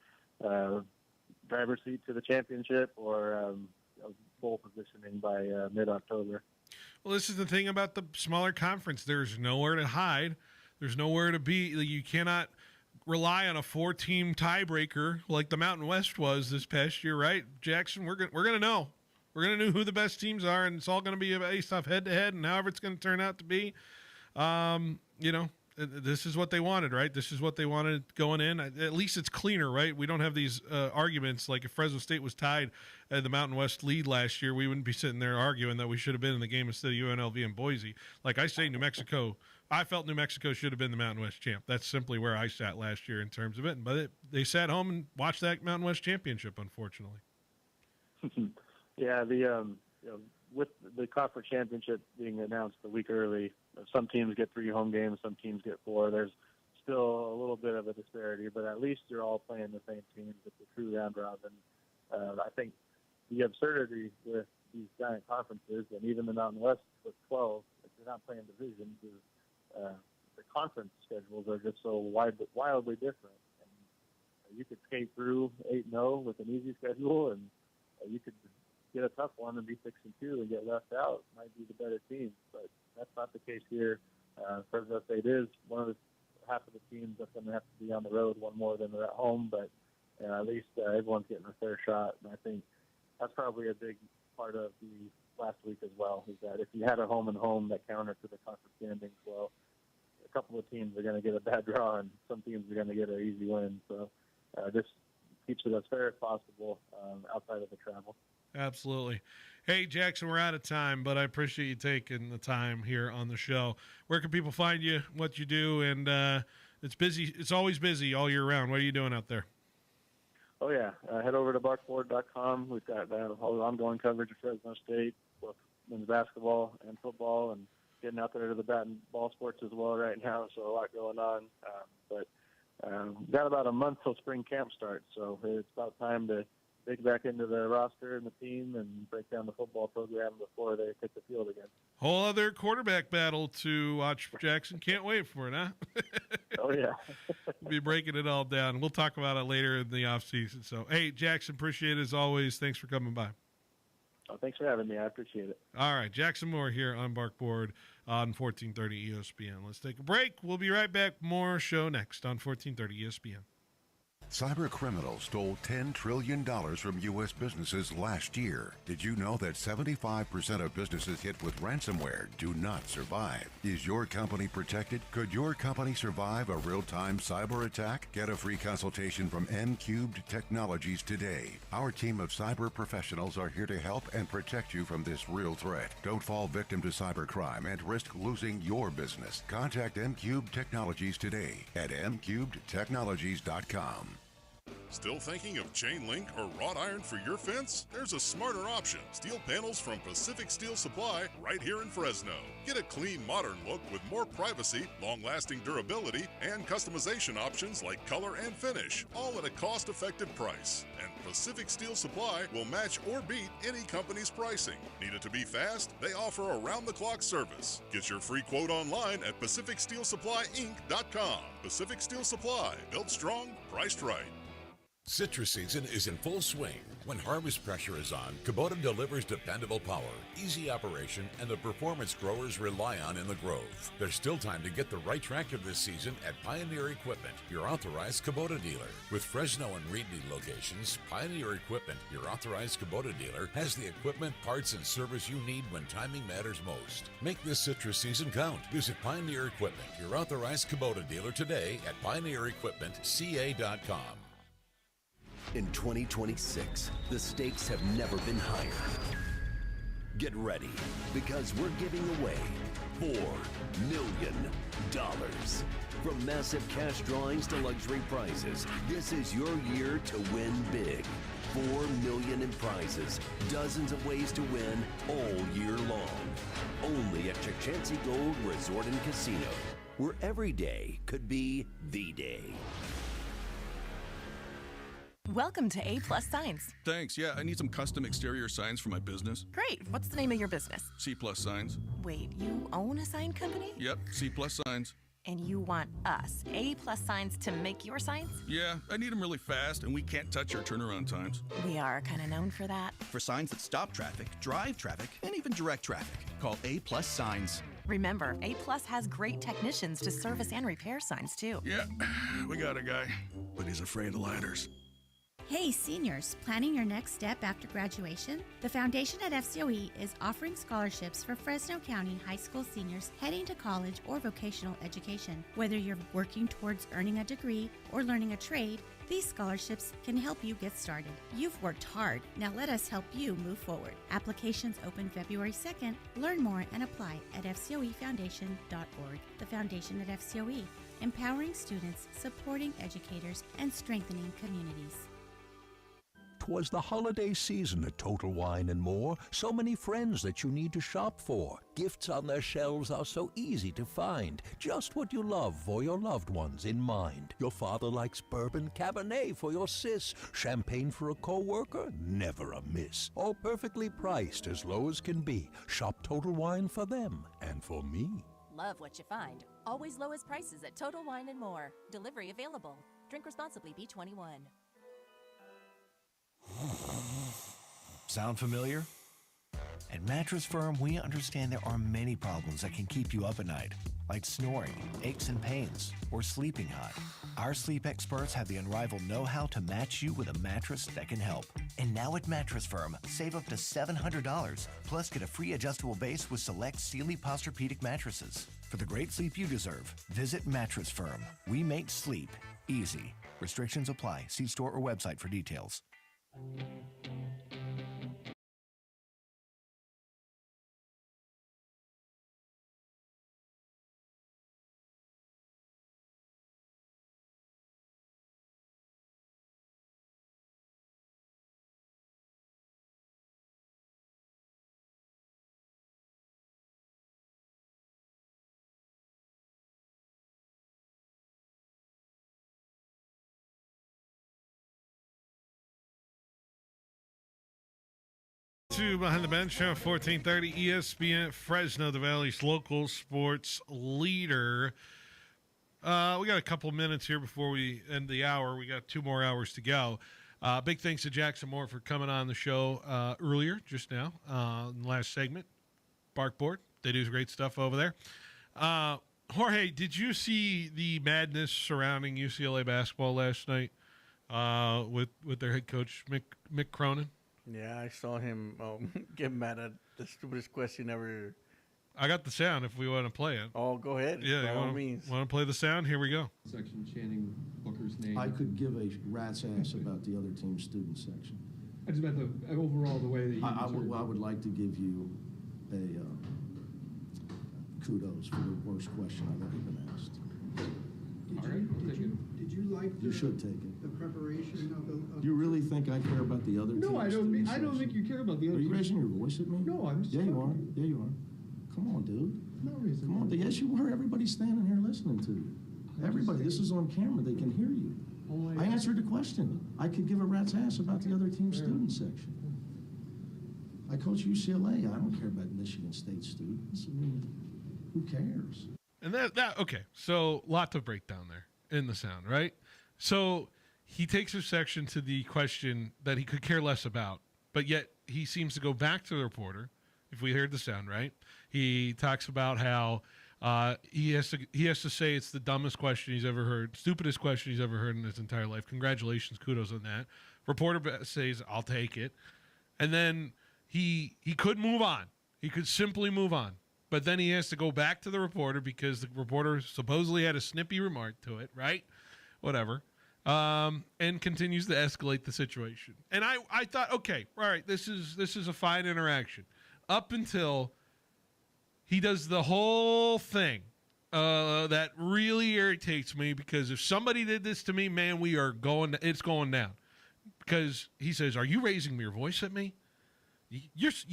driver's seat to the championship or bowl positioning by mid-October. Well, this is the thing about the smaller conference. There's nowhere to hide. There's nowhere to be. You cannot rely on a 4-team tiebreaker like the Mountain West was this past year, right, Jackson? We're gonna know. We're gonna know who the best teams are, and it's all gonna be based off head-to-head, and however it's gonna turn out to be. This is what they wanted, right? This is what they wanted going in. At least it's cleaner, right? We don't have these arguments. Like if Fresno State was tied at the Mountain West lead last year, we wouldn't be sitting there arguing that we should have been in the game instead of UNLV and Boise. Like I say, New Mexico, I felt New Mexico should have been the Mountain West champ. That's simply where I sat last year in terms of it. But they sat home and watched that Mountain West championship, unfortunately. Yeah, with the conference championship being announced a week early, some teams get 3 home games, some teams get 4. There's still a little bit of a disparity, but at least you're all playing the same teams. It's a true round robin. I think the absurdity with these giant conferences, and even the Mountain West with 12, if you're not playing divisions, is the conference schedules are just so wildly different. And you could skate through 8-0 with an easy schedule, and you could get a tough one and be 6-2 and get left out. Might be the better team, but that's not the case here. Fresno State is one of the half of the teams that's going to have to be on the road one more than they're at home, but at least everyone's getting a fair shot. And I think that's probably a big part of the last week as well, is that if you had a home and home that counter to the conference standings, well, a couple of teams are going to get a bad draw and some teams are going to get an easy win. So this keeps it as fair as possible outside of the travel. Absolutely. Hey, Jackson, we're out of time, but I appreciate you taking the time here on the show. Where can people find you, what you do? And it's busy. It's always busy all year round. What are you doing out there? Oh, yeah. Head over to barkboard.com. We've got all the ongoing coverage of Fresno State, both men's basketball and football, and getting out there to the bat and ball sports as well right now, so a lot going on. But got about a month till spring camp starts, so it's about time to dig back into the roster and the team and break down the football program before they hit the field again. Whole other quarterback battle to watch, Jackson. Can't wait for it, huh? Oh, yeah. We'll be breaking it all down. We'll talk about it later in the offseason. So, hey, Jackson, appreciate it as always. Thanks for coming by. Oh, thanks for having me. I appreciate it. All right, Jackson Moore here on Barkboard on 1430 ESPN. Let's take a break. We'll be right back. More show next on 1430 ESPN. Cyber criminals stole $10 trillion from U.S. businesses last year. Did you know that 75% of businesses hit with ransomware do not survive? Is your company protected? Could your company survive a real-time cyber attack? Get a free consultation from M-Cubed Technologies today. Our team of cyber professionals are here to help and protect you from this real threat. Don't fall victim to cybercrime and risk losing your business. Contact M-Cubed Technologies today at mcubedtechnologies.com. Still thinking of chain link or wrought iron for your fence? There's a smarter option. Steel panels from Pacific Steel Supply right here in Fresno. Get a clean, modern look with more privacy, long-lasting durability, and customization options like color and finish, all at a cost-effective price. And Pacific Steel Supply will match or beat any company's pricing. Need it to be fast? They offer around-the-clock service. Get your free quote online at PacificSteelSupplyInc.com. Pacific Steel Supply, built strong, priced right. Citrus season is in full swing. When harvest pressure is on, Kubota delivers dependable power, easy operation, and the performance growers rely on in the Grove. There's still time to get the right tractor this season at Pioneer Equipment, your authorized Kubota dealer. With Fresno and Reedley locations, Pioneer Equipment, your authorized Kubota dealer, has the equipment, parts, and service you need when timing matters most. Make this citrus season count. Visit Pioneer Equipment, your authorized Kubota dealer today at pioneerequipmentca.com. In 2026, the stakes have never been higher. Get ready, because we're giving away $4 million. From massive cash drawings to luxury prizes, this is your year to win big. $4 million in prizes, dozens of ways to win all year long. Only at Chukchansi Gold Resort and Casino, where every day could be the day. Welcome to A+ Signs. Thanks. Yeah, I need some custom exterior signs for my business. Great. What's the name of your business? C+ Signs. Wait, you own a sign company? Yep, C+ Signs. And you want us, A+ Signs, to make your signs? Yeah, I need them really fast, and we can't touch our turnaround times. We are kind of known for that. For signs that stop traffic, drive traffic, and even direct traffic, call A+ Signs. Remember, A+ has great technicians to service and repair signs, too. Yeah, we got a guy, but he's afraid of ladders. Hey seniors, planning your next step after graduation? The Foundation at FCOE is offering scholarships for Fresno County high school seniors heading to college or vocational education. Whether you're working towards earning a degree or learning a trade, these scholarships can help you get started. You've worked hard, now let us help you move forward. Applications open February 2nd. Learn more and apply at fcoefoundation.org. The Foundation at FCOE, empowering students, supporting educators, and strengthening communities. 'Twas the holiday season at Total Wine & More. So many friends that you need to shop for. Gifts on their shelves are so easy to find. Just what you love for your loved ones in mind. Your father likes bourbon Cabernet for your sis. Champagne for a co-worker? Never a miss. All perfectly priced, as low as can be. Shop Total Wine for them and for me. Love what you find. Always lowest prices at Total Wine & More. Delivery available. Drink responsibly. B21. Sound familiar? At Mattress Firm, we understand there are many problems that can keep you up at night, like snoring, aches and pains, or sleeping hot. Our sleep experts have the unrivaled know-how to match you with a mattress that can help. And now at Mattress Firm, save up to $700, plus get a free adjustable base with select Sealy Posturepedic mattresses. For the great sleep you deserve, visit Mattress Firm. We make sleep easy. Restrictions apply. See store or website for details. Behind the Bench, show 1430 ESPN Fresno, the Valley's local sports leader. We got a couple minutes here before we end the hour. We got 2 more hours to go. Big thanks to Jackson Moore for coming on the show earlier, just now, in the last segment. Barkboard, they do great stuff over there. Jorge, did you see the madness surrounding UCLA basketball last night with their head coach, Mick Cronin? Yeah, I saw him get mad at the stupidest question ever. I got the sound if we want to play it. Oh, go ahead. Yeah, by all means. Want to play the sound? Here we go. Section chanting Booker's name. I could give a rat's ass about the other team's student section. I just meant the overall the way that you. I would like to give you a kudos for the worst question I've ever been asked. Did you like? You should take it. The preparation of the. Do you really think I care about the other? No, I don't. I don't think you care about the other. Are you raising your voice at me? No, I'm just. Yeah, you are. Yeah, you are. Come on, dude. No reason. Come on. Yes, you are. Everybody's standing here listening to you. Everybody. This is on camera. They can hear you. I answered the question. I could give a rat's ass about the other team's student section. I coach UCLA. I don't care about Michigan State students. I mean, who cares? And that okay. So lot to break down there in the sound, right? So he takes a section to the question that he could care less about, but yet he seems to go back to the reporter. If we heard the sound right, he talks about how he has to say it's the dumbest question he's ever heard, stupidest question he's ever heard in his entire life. Congratulations, kudos on that. Reporter says, "I'll take it," and then he could move on. He could simply move on. But then he has to go back to the reporter because the reporter supposedly had a snippy remark to it, right? Whatever. And continues to escalate the situation. And I thought, okay, all right, this is a fine interaction. Up until he does the whole thing that really irritates me, because if somebody did this to me, man, it's going down. Because he says, "Are you raising your voice at me?" Yes,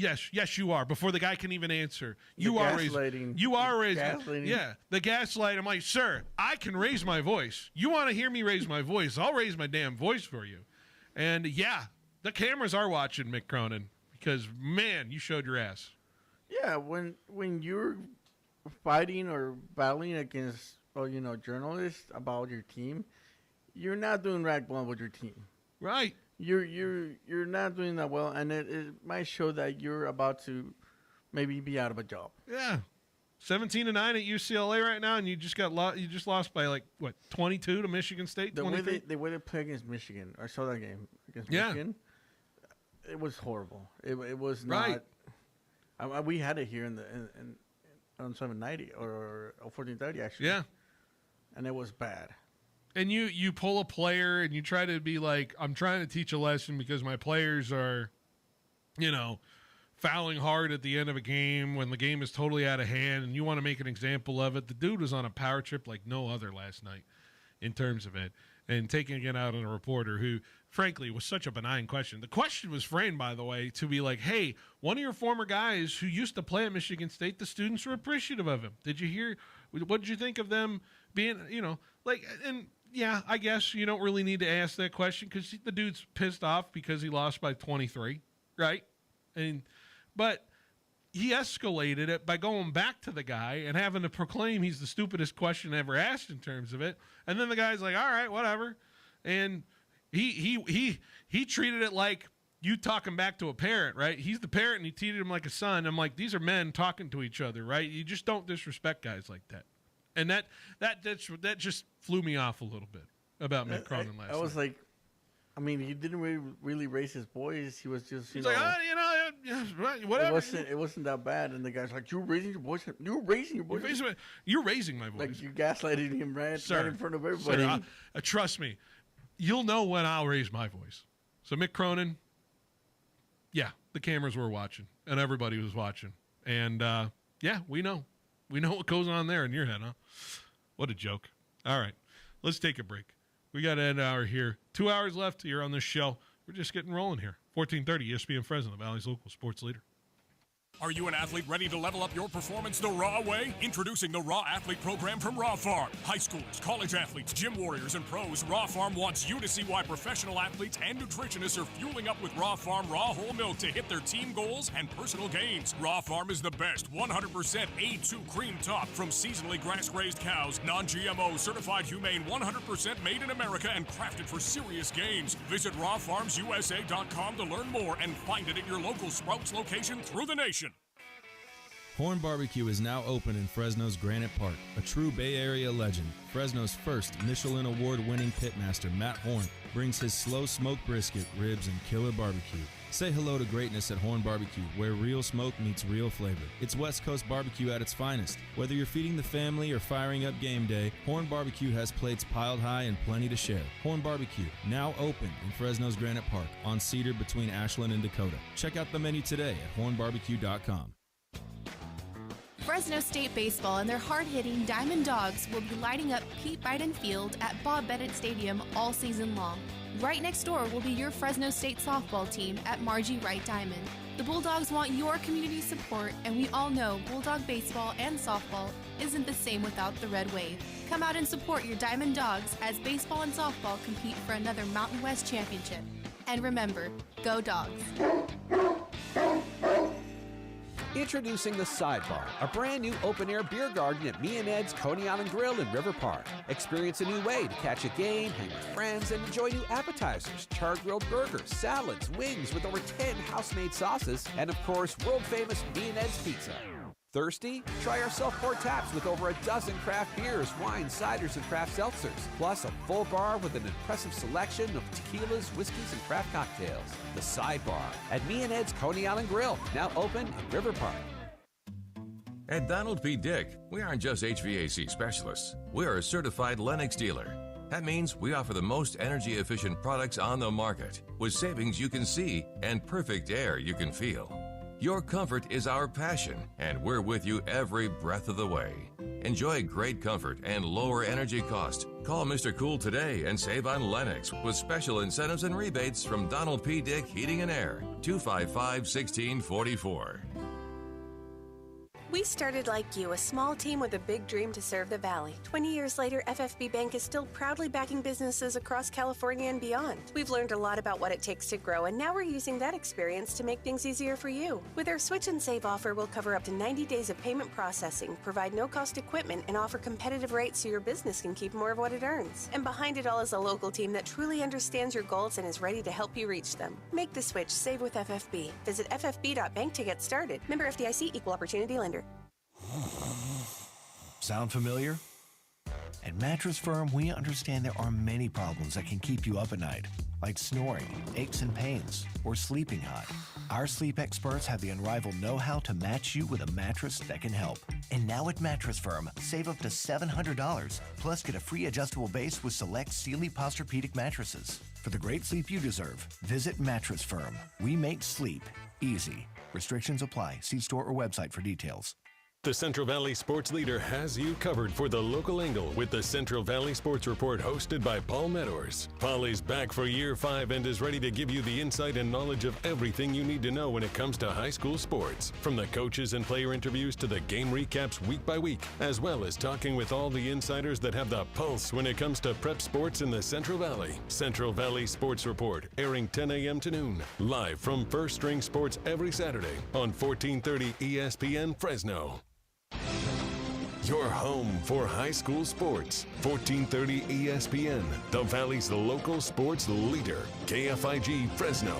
you are. Before the guy can even answer, you are raising. Yeah, the gaslight. I'm like, sir, I can raise my voice. You want to hear me raise my voice? I'll raise my damn voice for you. And yeah, the cameras are watching, Mick Cronin, because man, you showed your ass. Yeah, when you're fighting or battling against or journalists about your team, you're not doing right well with your team. Right. You're not doing that well, and it might show that you're about to maybe be out of a job. Yeah. 17-9 at UCLA right now, and you just lost by 22 to Michigan State. The way they play against Michigan, I saw that game against Michigan. It was horrible. It was not. Right. We had it here on 790 or 1430 actually. Yeah, and it was bad. And you pull a player and you try to be like, I'm trying to teach a lesson because my players are, fouling hard at the end of a game when the game is totally out of hand, and you want to make an example of it. The dude was on a power trip like no other last night in terms of it, and taking it out on a reporter who, frankly, was such a benign question. The question was framed, by the way, to be like, hey, one of your former guys who used to play at Michigan State, the students were appreciative of him. Did you hear? What did you think of them being, and yeah, I guess you don't really need to ask that question because the dude's pissed off because he lost by 23, right? But he escalated it by going back to the guy and having to proclaim he's the stupidest question ever asked in terms of it. And then the guy's like, all right, whatever. And he treated it like you talking back to a parent, right? He's the parent and he treated him like a son. I'm like, these are men talking to each other, right? You just don't disrespect guys like that. And that just flew me off a little bit about Mick Cronin last night. I was like, I mean, he didn't really raise his voice. He was just, He's like, whatever. It wasn't that bad. And the guy's like, you're raising your voice. You're raising your voice. You're raising my voice. Like you gaslighting him right in front of everybody. Sir, trust me, you'll know when I'll raise my voice. So Mick Cronin, yeah, the cameras were watching and everybody was watching. And yeah, we know. We know what goes on there in your head, huh? What a joke. All right, let's take a break. We got an hour here. 2 hours left here on this show. We're just getting rolling here. 1430 ESPN Fresno, the Valley's local sports leader. Are you an athlete ready to level up your performance the raw way? Introducing the Raw Athlete Program from Raw Farm. High schoolers, college athletes, gym warriors, and pros, Raw Farm wants you to see why professional athletes and nutritionists are fueling up with Raw Farm raw whole milk to hit their team goals and personal gains. Raw Farm is the best 100% A2 cream top from seasonally grass-grazed cows, non-GMO, certified humane, 100% made in America, and crafted for serious gains. Visit rawfarmsusa.com to learn more and find it at your local Sprouts location through the nation. Horn Barbecue is now open in Fresno's Granite Park. A true Bay Area legend, Fresno's first Michelin Award-winning pitmaster, Matt Horn, brings his slow-smoked brisket, ribs, and killer barbecue. Say hello to greatness at Horn Barbecue, where real smoke meets real flavor. It's West Coast barbecue at its finest. Whether you're feeding the family or firing up game day, Horn Barbecue has plates piled high and plenty to share. Horn Barbecue, now open in Fresno's Granite Park, on Cedar between Ashland and Dakota. Check out the menu today at hornbarbecue.com. Fresno State Baseball and their hard-hitting Diamond Dogs will be lighting up Pete Biden Field at Bob Bennett Stadium all season long. Right next door will be your Fresno State softball team at Margie Wright Diamond. The Bulldogs want your community support, and we all know Bulldog baseball and softball isn't the same without the Red Wave. Come out and support your Diamond Dogs as baseball and softball compete for another Mountain West championship. And remember, go Dogs. Introducing The Sidebar, a brand new open-air beer garden at Me and Ed's Coney Island Grill in River Park. Experience a new way to catch a game, hang with friends, and enjoy new appetizers, char-grilled burgers, salads, wings with over 10 house-made sauces, and of course, world-famous Me and Ed's pizza. Thirsty? Try our self-poured taps with over a dozen craft beers, wines, ciders, and craft seltzers. Plus a full bar with an impressive selection of tequilas, whiskeys, and craft cocktails. The Sidebar at Me and Ed's Coney Island Grill, now open in River Park. At Donald P. Dick, we aren't just HVAC specialists. We are a certified Lennox dealer. That means we offer the most energy-efficient products on the market, with savings you can see and perfect air you can feel. Your comfort is our passion, and we're with you every breath of the way. Enjoy great comfort and lower energy cost. Call Mr. Cool today and save on Lennox with special incentives and rebates from Donald P. Dick Heating and Air, 255-1644. We started like you, a small team with a big dream to serve the Valley. 20 years later, FFB Bank is still proudly backing businesses across California and beyond. We've learned a lot about what it takes to grow, and now we're using that experience to make things easier for you. With our Switch and Save offer, we'll cover up to 90 days of payment processing, provide no-cost equipment, and offer competitive rates so your business can keep more of what it earns. And behind it all is a local team that truly understands your goals and is ready to help you reach them. Make the switch, save with FFB. Visit ffb.bank to get started. Member FDIC, Equal Opportunity Lender. Sound familiar? At Mattress Firm, we understand there are many problems that can keep you up at night, like snoring, aches and pains, or sleeping hot. Our sleep experts have the unrivaled know-how to match you with a mattress that can help. And now at Mattress Firm, save up to $700, plus get a free adjustable base with select Sealy Posturepedic mattresses. For the great sleep you deserve, visit Mattress Firm. We make sleep easy. Restrictions apply. See store or website for details. The Central Valley Sports Leader has you covered for the local angle with the Central Valley Sports Report hosted by Paul Meadors. Paul is back for year 5 and is ready to give you the insight and knowledge of everything you need to know when it comes to high school sports. From the coaches and player interviews to the game recaps week by week, as well as talking with all the insiders that have the pulse when it comes to prep sports in the Central Valley. Central Valley Sports Report, airing 10 a.m. to noon. Live from First String Sports every Saturday on 1430 ESPN Fresno. Your home for high school sports. 1430 ESPN, the Valley's local sports leader. KFIG Fresno.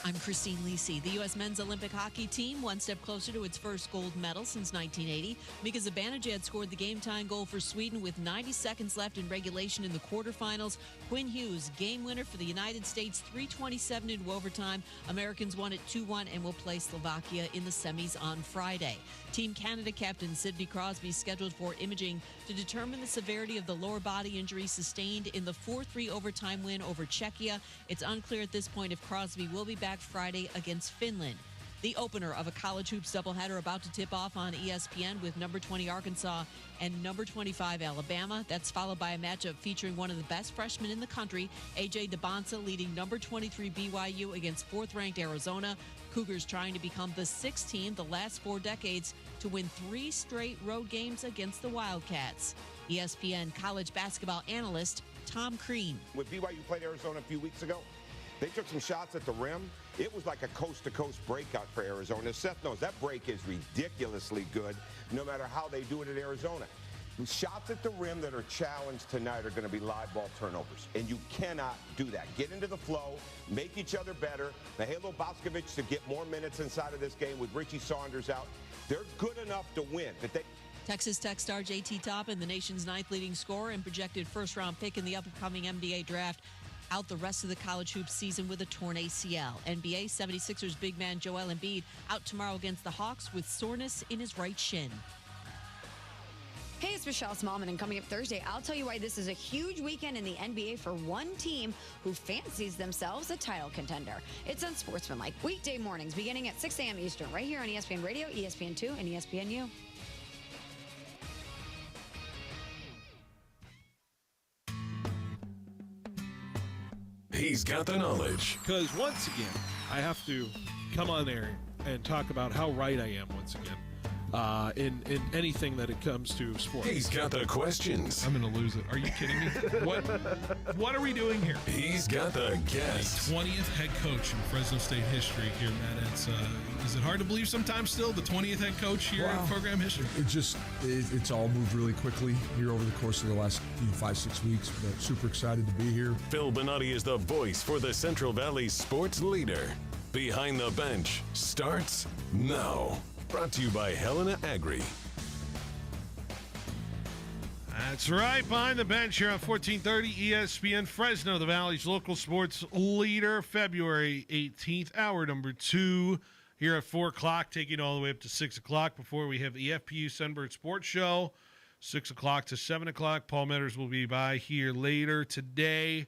I'm Christine Lisi. The U.S. men's Olympic hockey team one step closer to its first gold medal since 1980. Mika Zibanejad scored the game-tying goal for Sweden with 90 seconds left in regulation in the quarterfinals. Quinn Hughes, game winner for the United States, 3:27 into overtime. Americans won it 2-1 and will play Slovakia in the semis on Friday. Team Canada captain Sidney Crosby scheduled for imaging to determine the severity of the lower body injury sustained in the 4-3 overtime win over Czechia. It's unclear at this point if Crosby will be back Friday against Finland. The opener of a college hoops doubleheader about to tip off on ESPN with number 20 Arkansas and number 25 Alabama. That's followed by a matchup featuring one of the best freshmen in the country, A.J. DeBonsa, leading number 23 BYU against 4th-ranked Arizona. Cougars trying to become the 6th team the last 4 decades to win 3 straight road games against the Wildcats. ESPN college basketball analyst Tom Crean. When BYU played Arizona a few weeks ago, they took some shots at the rim. It was like a coast-to-coast breakout for Arizona. Seth knows that break is ridiculously good, no matter how they do it at Arizona. The shots at the rim that are challenged tonight are going to be live ball turnovers, and you cannot do that. Get into the flow, make each other better. Mihajlo Boskovic to get more minutes inside of this game with Richie Saunders out. They're good enough to win, but they... Texas Tech star JT Toppin, the nation's 9th leading scorer and projected first-round pick in the upcoming NBA draft, out the rest of the college hoops season with a torn ACL. NBA 76ers big man Joel Embiid out tomorrow against the Hawks with soreness in his right shin. Hey, it's Michelle Smallman, and coming up Thursday, I'll tell you why this is a huge weekend in the NBA for one team who fancies themselves a title contender. It's Unsportsmanlike, weekday mornings beginning at 6 a.m. Eastern, right here on ESPN Radio, ESPN2, and ESPNU. He's got the knowledge. Because once again, I have to come on there and talk about how right I am once again in anything that it comes to sports. He's got the questions. I'm going to lose it. Are you kidding me? What are we doing here? He's got the guests. 20th head coach in Fresno State history here, Matt. Is it hard to believe sometimes still the 20th head coach here in program history? It's all moved really quickly here over the course of the last 5-6 weeks. But super excited to be here. Phil Bonatti is the voice for the Central Valley sports leader. Behind the Bench starts now. Brought to you by Helena Agri. That's right. Behind the Bench here on 1430 ESPN Fresno, the Valley's local sports leader. February 18th, hour number 2 here at 4 o'clock, taking all the way up to 6 o'clock before we have the FPU Sunbird Sports Show. 6 o'clock to 7 o'clock. Paul Meadors will be by here later today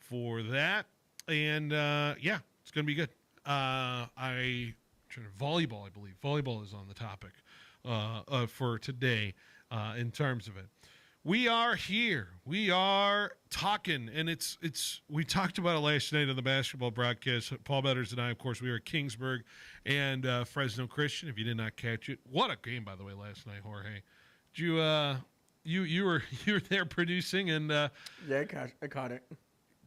for that. And, yeah, it's going to be good. Volleyball, I believe. Volleyball is on the topic for today in terms of it. We are here. We are talking, and it's. We talked about it last night on the basketball broadcast. Paul Betters and I, of course, we were at Kingsburg and Fresno Christian. If you did not catch it, what a game, by the way, last night, Jorge. Did you were there producing and yeah, I caught it.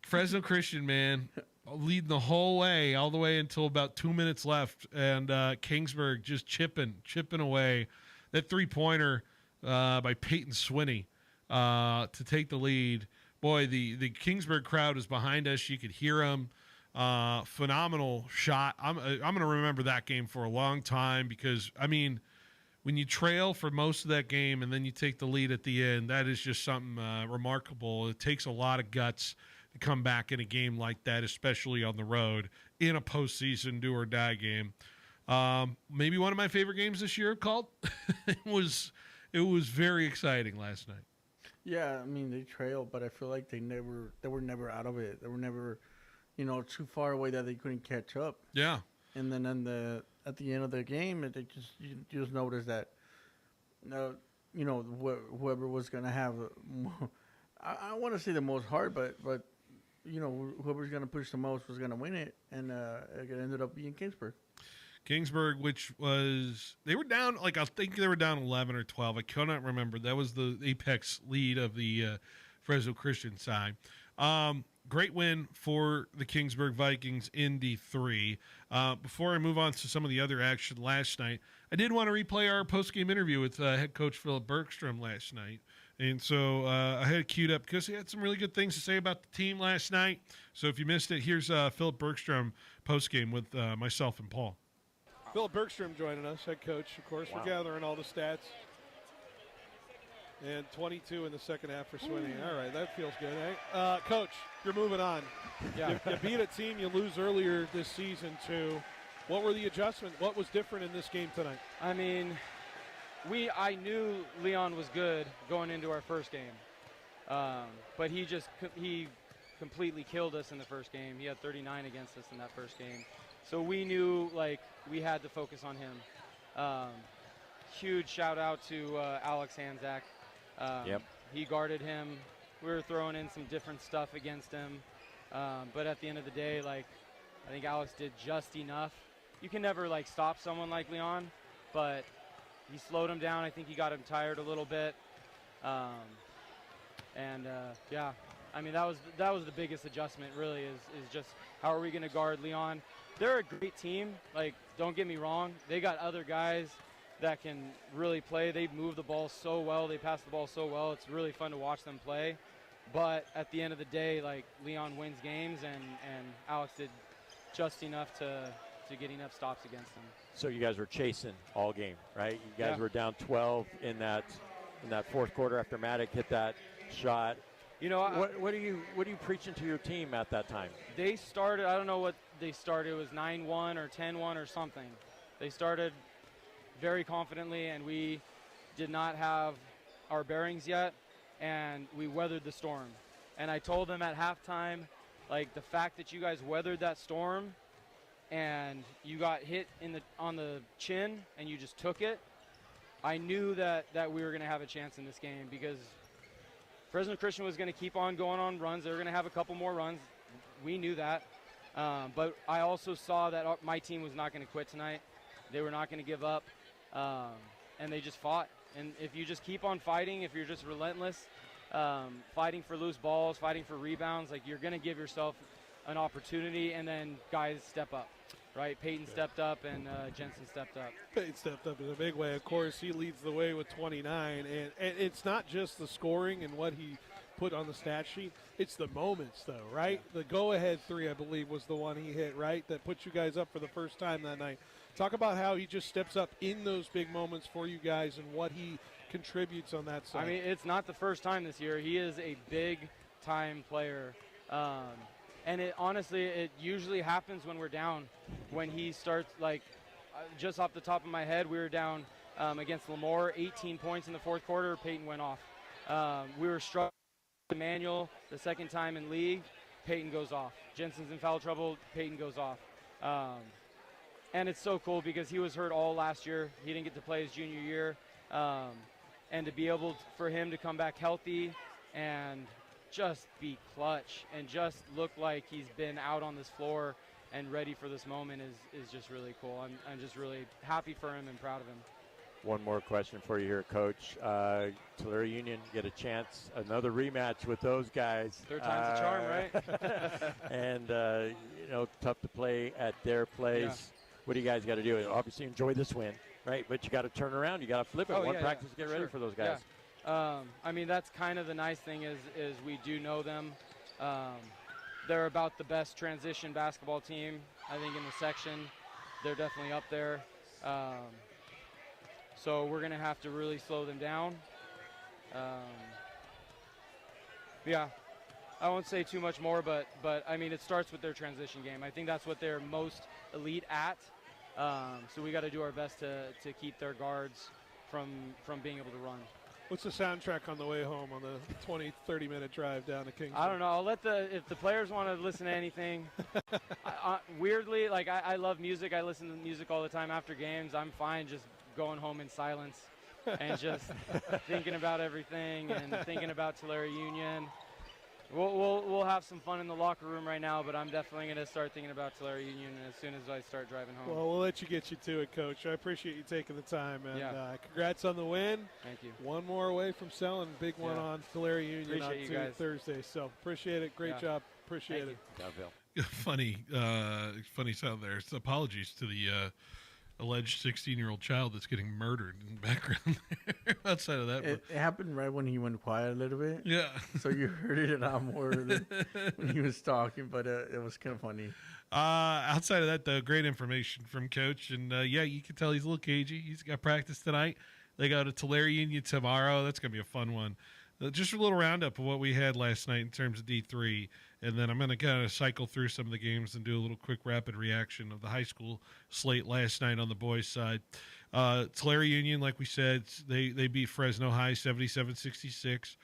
Fresno Christian, man, leading the whole way, all the way until about 2 minutes left, and Kingsburg just chipping away. That 3-pointer by Peyton Swinney to take the lead. Boy, the Kingsburg crowd is behind us. You could hear them. Phenomenal shot. I'm going to remember that game for a long time because, I mean, when you trail for most of that game and then you take the lead at the end, that is just something remarkable. It takes a lot of guts to come back in a game like that, especially on the road in a postseason do-or-die game. Maybe one of my favorite games this year called. It was very exciting last night. Yeah, I mean, they trailed, but I feel like they were never out of it. They were never, too far away that they couldn't catch up. Yeah. And then at the end of the game, you just noticed that, whoever was gonna have, I want to say the most heart, but whoever's gonna push the most was gonna win it, and it ended up being Kingsburg. Kingsburg, which was they were down, I think they were down 11 or 12. I cannot remember. That was the apex lead of the Fresno Christian side. Great win for the Kingsburg Vikings in D3. Before I move on to some of the other action last night, I did want to replay our post-game interview with head coach Philip Bergstrom last night. And so I had it queued up because he had some really good things to say about the team last night. So if you missed it, here's Philip Bergstrom post-game with myself and Paul. Philip Bergstrom joining us, head coach. Of course, We're gathering all the stats. And 22 in the second half for Swinney. All right, that feels good, eh? Coach, you're moving on. Yeah. You beat a team you lose earlier this season, too. What were the adjustments? What was different in this game tonight? I mean, I knew Leon was good going into our first game. But he completely killed us in the first game. He had 39 against us in that first game. So we knew, we had to focus on him. Huge shout-out to Alex Hanzak. Yep. He guarded him. We were throwing in some different stuff against him. But at the end of the day, I think Alex did just enough. You can never, stop someone like Leon, but he slowed him down. I think he got him tired a little bit. Yeah, I mean, that was the biggest adjustment, really, is just how are we going to guard Leon. They're a great team. Don't get me wrong. They got other guys that can really play. They move the ball so well. They pass the ball so well. It's really fun to watch them play. But at the end of the day, Leon wins games, and Alex did just enough to get enough stops against them. So you guys were chasing all game, right? You guys were down 12 in that fourth quarter after Maddock hit that shot. What are you preaching to your team at that time? They started, I don't know what they started. It was 9-1 or 10-1 or something. They started very confidently, and we did not have our bearings yet, and we weathered the storm. And I told them at halftime, the fact that you guys weathered that storm and you got hit on the chin and you just took it, I knew that we were going to have a chance in this game, because Fresno Christian was going to keep on going on runs. They were going to have a couple more runs. We knew that. But I also saw that my team was not going to quit tonight. They were not going to give up. And they just fought. And if you just keep on fighting, if you're just relentless, fighting for loose balls, fighting for rebounds, you're going to give yourself an opportunity, and then guys step up, right? Peyton stepped up, and Jensen stepped up. Peyton stepped up in a big way. Of course, he leads the way with 29. And it's not just the scoring and what he put on the stat sheet. It's the moments, though, right? The go-ahead three, I believe, was the one he hit, right, that put you guys up for the first time that night. Talk about how he just steps up in those big moments for you guys and what he contributes on that side. I mean, it's not the first time this year. He is a big-time player. And honestly, it usually happens when we're down. When he starts, just off the top of my head, we were down against Lemoore, 18 points in the fourth quarter. Peyton went off. We were struggling with Emmanuel the second time in league. Peyton goes off. Jensen's in foul trouble. Peyton goes off. And it's so cool because he was hurt all last year. He didn't get to play his junior year. and to be able for him to come back healthy and just be clutch and just look like he's been out on this floor and ready for this moment is just really cool. I'm just really happy for him and proud of him. One more question for you here, Coach. Tulare Union get a chance, another rematch with those guys. Third time's a charm, right? And, tough to play at their place. Yeah. What do you guys got to do? Obviously enjoy this win, right? But you got to turn around. You got to flip it. One practice to get ready for those guys. Yeah. I mean, that's kind of the nice thing is we do know them. They're about the best transition basketball team, I think, in the section. They're definitely up there. So we're going to have to really slow them down. Yeah, I won't say too much more, but I mean, it starts with their transition game. I think that's what they're most elite at. So we got to do our best to keep their guards from being able to run. What's the soundtrack on the way home on the 20-30-minute drive down to Kingston? I don't know. I'll let if the players want to listen to anything. Weirdly, like I love music. I listen to music all the time after games. I'm fine just going home in silence and just thinking about everything and thinking about Tulare Union. We'll have some fun in the locker room right now, but I'm definitely going to start thinking about Tulare Union as soon as I start driving home. Well, we'll let you get you to it, Coach. I appreciate you taking the time, and congrats on the win. Thank you. One more away from selling. Big one on Tulare Union on Thursday. So appreciate it. Great job. Appreciate it. Funny sound there. So apologies to the alleged 16-year-old child that's getting murdered in the background there. Outside of that, it happened right when he went quiet a little bit. Yeah. So you heard it a lot more than when he was talking, but it was kind of funny. Outside of that, though, great information from Coach. And, you can tell he's a little cagey. He's got practice tonight. They go to Tulare Union tomorrow. That's going to be a fun one. Just a little roundup of what we had last night in terms of D3. And then I'm going to kind of cycle through some of the games and do a little quick rapid reaction of the high school slate last night on the boys' side. Tulare Union, like we said, they beat Fresno High 77-66.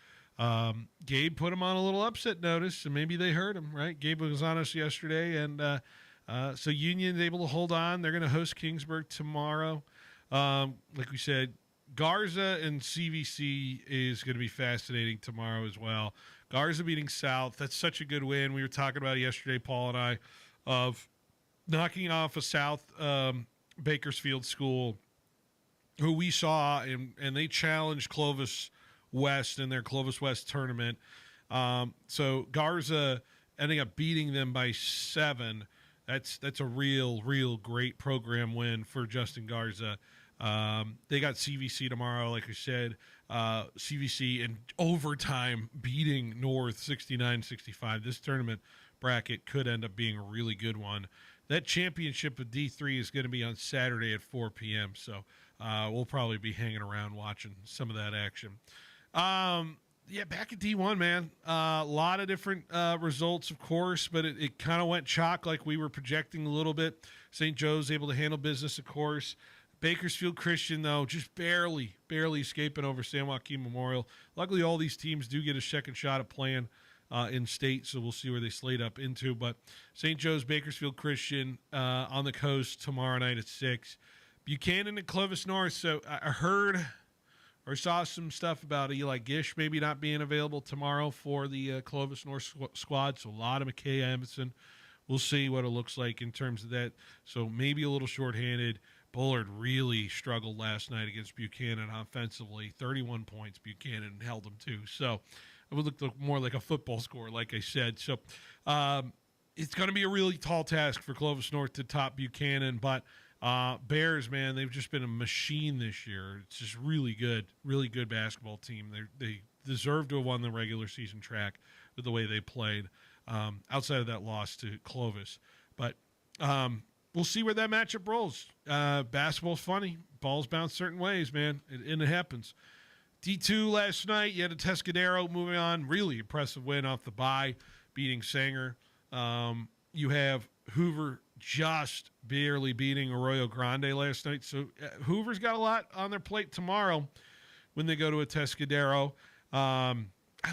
Gabe put them on a little upset notice, and maybe they heard him, right? Gabe was on us yesterday, and so Union's able to hold on. They're going to host Kingsburg tomorrow. Like we said, Garza and CVC is going to be fascinating tomorrow as well. Garza beating South. That's such a good win. We were talking about it yesterday, Paul and I, of knocking off a South Bakersfield school who we saw, and they challenged Clovis West in their Clovis West tournament. So Garza ending up beating them by 7. That's a real great program win for Justin Garza. They got CVC tomorrow, like I said. CVC in overtime beating North 69-65. This tournament bracket could end up being a really good one. That championship of D3 is going to be on Saturday at 4 p.m., so we'll probably be hanging around watching some of that action. Back at D1, man. A lot of different results, of course, but it kind of went chalk like we were projecting a little bit. St. Joe's able to handle business, of course. Bakersfield Christian, though, just barely escaping over San Joaquin Memorial. Luckily, all these teams do get a second shot at playing in state, so we'll see where they slate up into. But St. Joe's, Bakersfield Christian on the coast tomorrow night at 6. Buchanan and Clovis North. So I heard or saw some stuff about Eli Gish maybe not being available tomorrow for the Clovis North squad. So a lot of McKay Emerson. We'll see what it looks like in terms of that. So maybe a little shorthanded. Bullard really struggled last night against Buchanan offensively. 31 points. Buchanan held them to. So it would look more like a football score, like I said. So it's going to be a really tall task for Clovis North to top Buchanan. But Bears, man, they've just been a machine this year. It's just really good basketball team. They deserve to have won the regular season track with the way they played outside of that loss to Clovis. But we'll see where that matchup rolls. Basketball's funny. Balls bounce certain ways, man, and it happens. D2 last night, you had a Tescadero moving on. Really impressive win off the bye, beating Sanger. You have Hoover just barely beating Arroyo Grande last night. So Hoover's got a lot on their plate tomorrow when they go to a Tescadero. I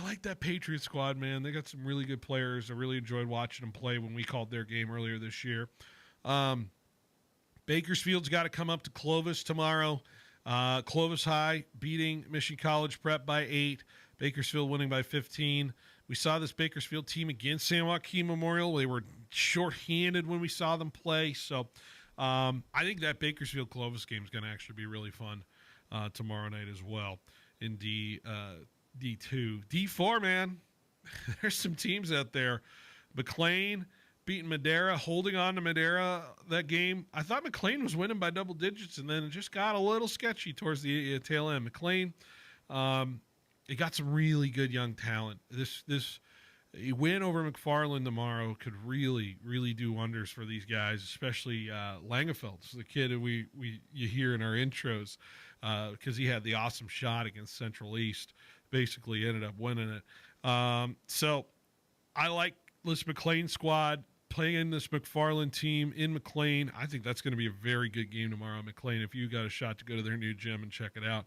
like that Patriot squad, man. They got some really good players. I really enjoyed watching them play when we called their game earlier this year. Bakersfield's got to come up to Clovis tomorrow. Clovis High beating Mission College Prep by 8. Bakersfield winning by 15. We saw this Bakersfield team against San Joaquin Memorial. They were shorthanded when we saw them play. So I think that Bakersfield-Clovis game is going to actually be really fun tomorrow night as well in D2. D4, man, there's some teams out there. McLean beating Madera, holding on to Madera that game. I thought McLean was winning by double digits, and then it just got a little sketchy towards the tail end. McLean, it got some really good young talent. This a win over McFarland tomorrow could really, really do wonders for these guys, especially Langefeld's the kid who you hear in our intros because he had the awesome shot against Central East. Basically ended up winning it. So I like this McLean squad playing this McFarland team in McLean. I think that's going to be a very good game tomorrow, McLean, if you got a shot to go to their new gym and check it out.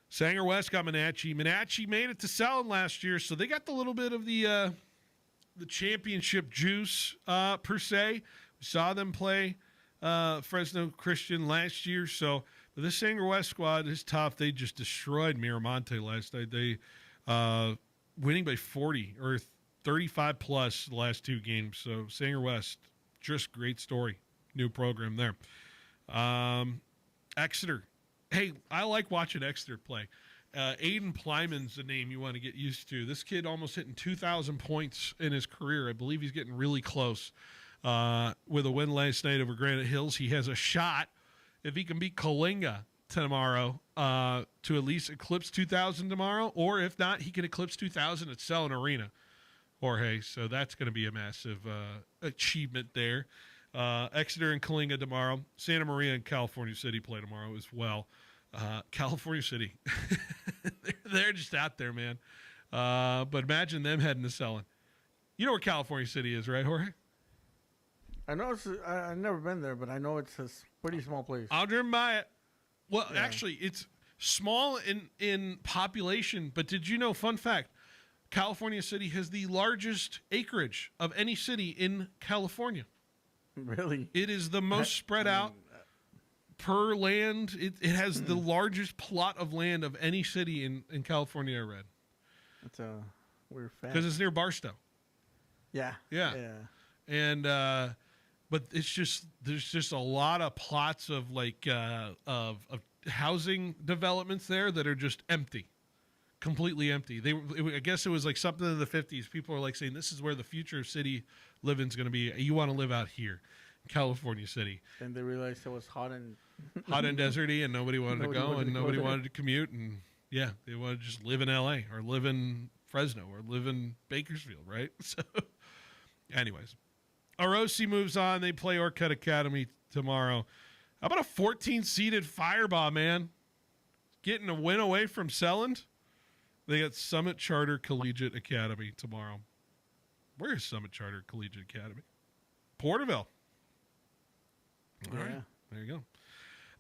Sanger West got Menachie. Menachie made it to Selland last year, so they got the little bit of the championship juice, per se. We saw them play Fresno Christian last year, so but this Sanger West squad is tough. They just destroyed Miramonte last night. They winning by 40 or 35 plus the last two games. So Sanger West, just great story. New program there. Exeter. Hey, I like watching Exeter play. Aiden Plyman's the name you want to get used to. This kid almost hitting 2,000 points in his career. I believe he's getting really close with a win last night over Granite Hills. He has a shot, if he can beat Coalinga tomorrow, to at least eclipse 2,000 tomorrow. Or if not, he can eclipse 2,000 at Selland Arena. Jorge, so that's going to be a massive achievement there. Exeter and Coalinga tomorrow. Santa Maria and California City play tomorrow as well. California City, they're just out there, man. But imagine them heading to Selland. You know where California City is, right, Jorge? I know I've never been there, but I know it's a pretty small place. I've driven by it. Well, actually, it's small in population, but did you know, fun fact, California City has the largest acreage of any city in California. Really? It is the most spread out per land. It has the largest plot of land of any city in California, I read. That's a weird fact. Because it's near Barstow. Yeah. And but it's just there's just a lot of plots of like of housing developments there that are just empty. Completely empty. I guess it was like something in the 50s. People are like saying this is where the future of city living is going to be. You want to live out here, in California City. And they realized it was hot and deserty, and nobody wanted to go, and nobody wanted to commute, and yeah, they wanted to just live in LA or live in Fresno or live in Bakersfield, right? So, anyways, Orosi moves on. They play Orcutt Academy tomorrow. How about a 14-seeded Firebaugh, man? Getting a win away from Selland. They got Summit Charter Collegiate Academy tomorrow. Where is Summit Charter Collegiate Academy? Porterville. All right. There you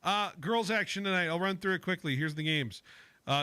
go. Girls action tonight. I'll run through it quickly. Here's the games.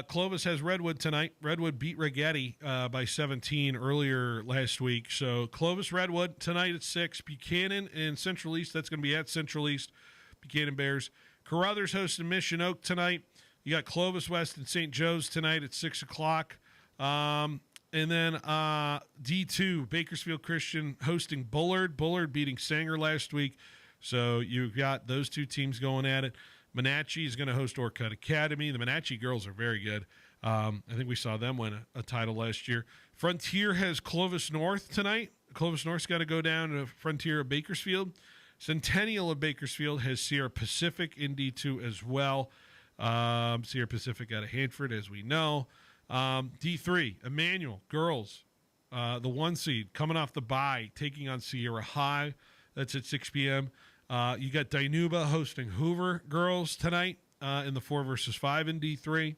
Clovis has Redwood tonight. Redwood beat Ragetti by 17 earlier last week. So Clovis Redwood tonight at 6. Buchanan and Central East. That's going to be at Central East. Buchanan Bears. Carruthers hosting Mission Oak tonight. You got Clovis West and St. Joe's tonight at 6 o'clock. And then D2, Bakersfield Christian hosting Bullard. Bullard beating Sanger last week. So you've got those two teams going at it. Menachie is going to host Orcutt Academy. The Menachie girls are very good. I think we saw them win a title last year. Frontier has Clovis North tonight. Clovis North's got to go down to Frontier of Bakersfield. Centennial of Bakersfield has Sierra Pacific in D2 as well. Sierra Pacific out of Hanford, as we know. D3, Emmanuel, girls, the 1 seed, coming off the bye, taking on Sierra High. That's at 6 p.m. You got Dinuba hosting Hoover girls tonight in the 4 versus 5 in D3.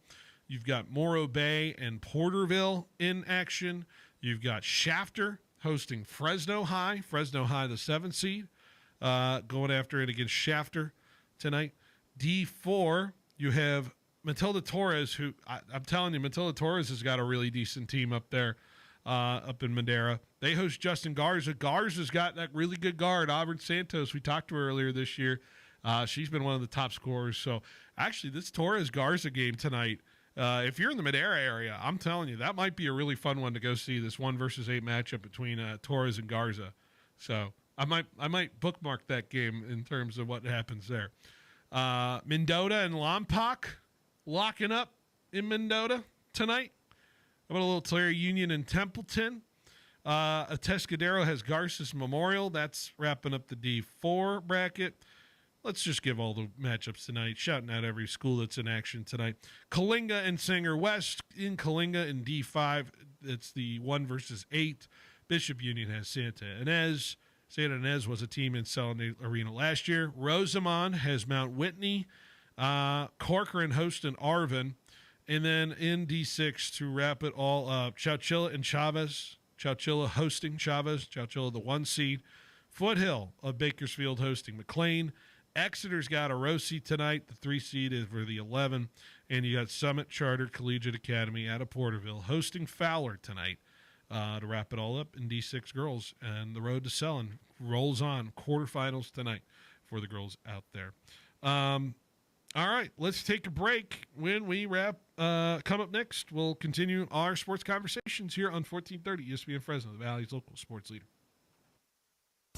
You've got Morro Bay and Porterville in action. You've got Shafter hosting Fresno High. Fresno High, the 7 seed, going after it against Shafter tonight. D4, you have Matilda Torres, who I'm telling you, Matilda Torres has got a really decent team up there, up in Madera. They host Justin Garza. Garza's got that really good guard, Auburn Santos. We talked to her earlier this year. She's been one of the top scorers. So actually, this Torres Garza game tonight, if you're in the Madera area, I'm telling you, that might be a really fun one to go see, this 1-versus-8 matchup between Torres and Garza. So I might bookmark that game in terms of what happens there. Mendota and Lompoc locking up in Mendota tonight. How about a little Tulare Union and Templeton? Atascadero has Garces Memorial. That's wrapping up the D4 bracket. Let's just give all the matchups tonight, shouting out every school that's in action tonight. Coalinga and Sanger West in Coalinga in D5. It's the 1-versus-8. Bishop Union has Santa Ynez. Santa Ynez was a team in Selene Arena last year. Rosamond has Mount Whitney. Corcoran hosting Arvin. And then in D6 to wrap it all up, Chowchilla and Chavez. Chowchilla hosting Chavez. Chowchilla the 1 seed. Foothill of Bakersfield hosting McLean. Exeter's got a Rossi tonight. The 3 seed is for the 11. And you got Summit Charter Collegiate Academy out of Porterville hosting Fowler tonight to wrap it all up in D6 girls. And the road to Selland rolls on. Quarterfinals tonight for the girls out there. All right, let's take a break. When we wrap, come up next, we'll continue our sports conversations here on 1430 ESPN Fresno, the Valley's local sports leader.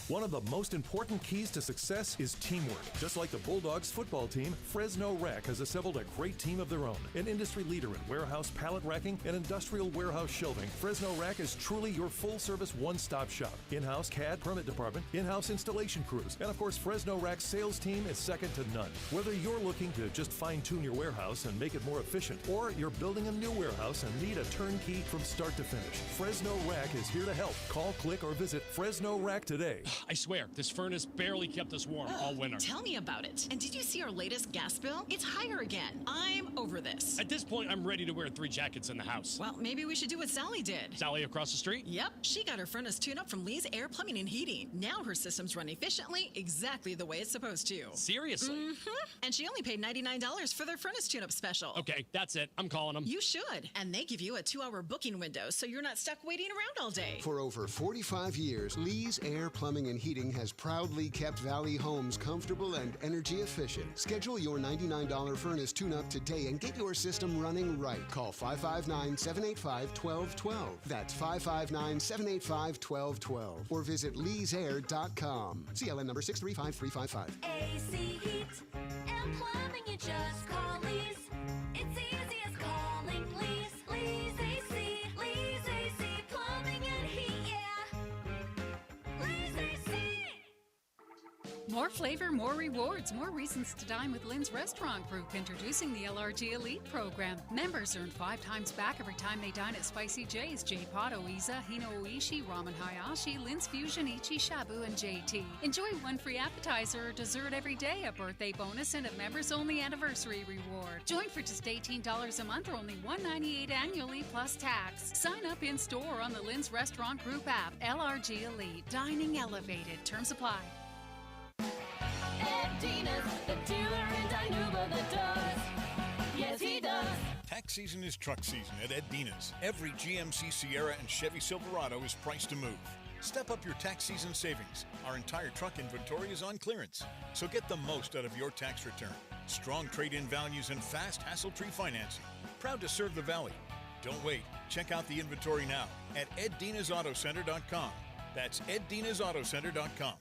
One of the most important keys to success is teamwork. Just like the Bulldogs football team, Fresno Rack has assembled a great team of their own. An industry leader in warehouse pallet racking and industrial warehouse shelving, Fresno Rack is truly your full-service one-stop shop. In-house CAD permit department, in-house installation crews, and of course Fresno Rack's sales team is second to none. Whether you're looking to just fine-tune your warehouse and make it more efficient, or you're building a new warehouse and need a turnkey from start to finish, Fresno Rack is here to help. Call, click, or visit Fresno Rack today. I swear, this furnace barely kept us warm all winter. Tell me about it. And did you see our latest gas bill? It's higher again. I'm over this. At this point, I'm ready to wear 3 jackets in the house. Well, maybe we should do what Sally did. Sally across the street? Yep. She got her furnace tuned up from Lee's Air Plumbing and Heating. Now her systems run efficiently, exactly the way it's supposed to. Seriously? Mm-hmm. And she only paid $99 for their furnace tune-up special. Okay, that's it. I'm calling them. You should. And they give you a 2-hour booking window, so you're not stuck waiting around all day. For over 45 years, Lee's Air Plumbing and Heating has proudly kept Valley homes comfortable and energy efficient. Schedule your $99 furnace tune-up today and get your system running right. Call 559-785-1212. That's 559-785-1212. Or visit leesair.com. CLN number 635355. AC, heat, and plumbing, you just call Lee's. It's easy as calling Lee's. Lee's AC, Lee's AC, plumbing and heat, yeah. Lee's AC. More flavor, more rewards, more reasons to dine with Lynn's Restaurant Group. Introducing the LRG Elite Program. Members earn 5 times back every time they dine at Spicy J's, J-Pot, Oiza, Hino Oishi, Ramen Hayashi, Lynn's Fusion, Ichi, Shabu, and JT. Enjoy one free appetizer or dessert every day, a birthday bonus, and a members-only anniversary reward. Join for just $18 a month or only $198 annually plus tax. Sign up in-store or on the Lynn's Restaurant Group app. LRG Elite. Dining elevated. Terms apply. Ed Dinas, the dealer in Dinuba that does. Yes, he does. Tax season is truck season at Ed Dinas. Every GMC Sierra and Chevy Silverado is priced to move. Step up your tax season savings. Our entire truck inventory is on clearance. So get the most out of your tax return. Strong trade-in values and fast, hassle-free financing. Proud to serve the Valley. Don't wait. Check out the inventory now at eddinasautocenter.com. That's eddinasautocenter.com.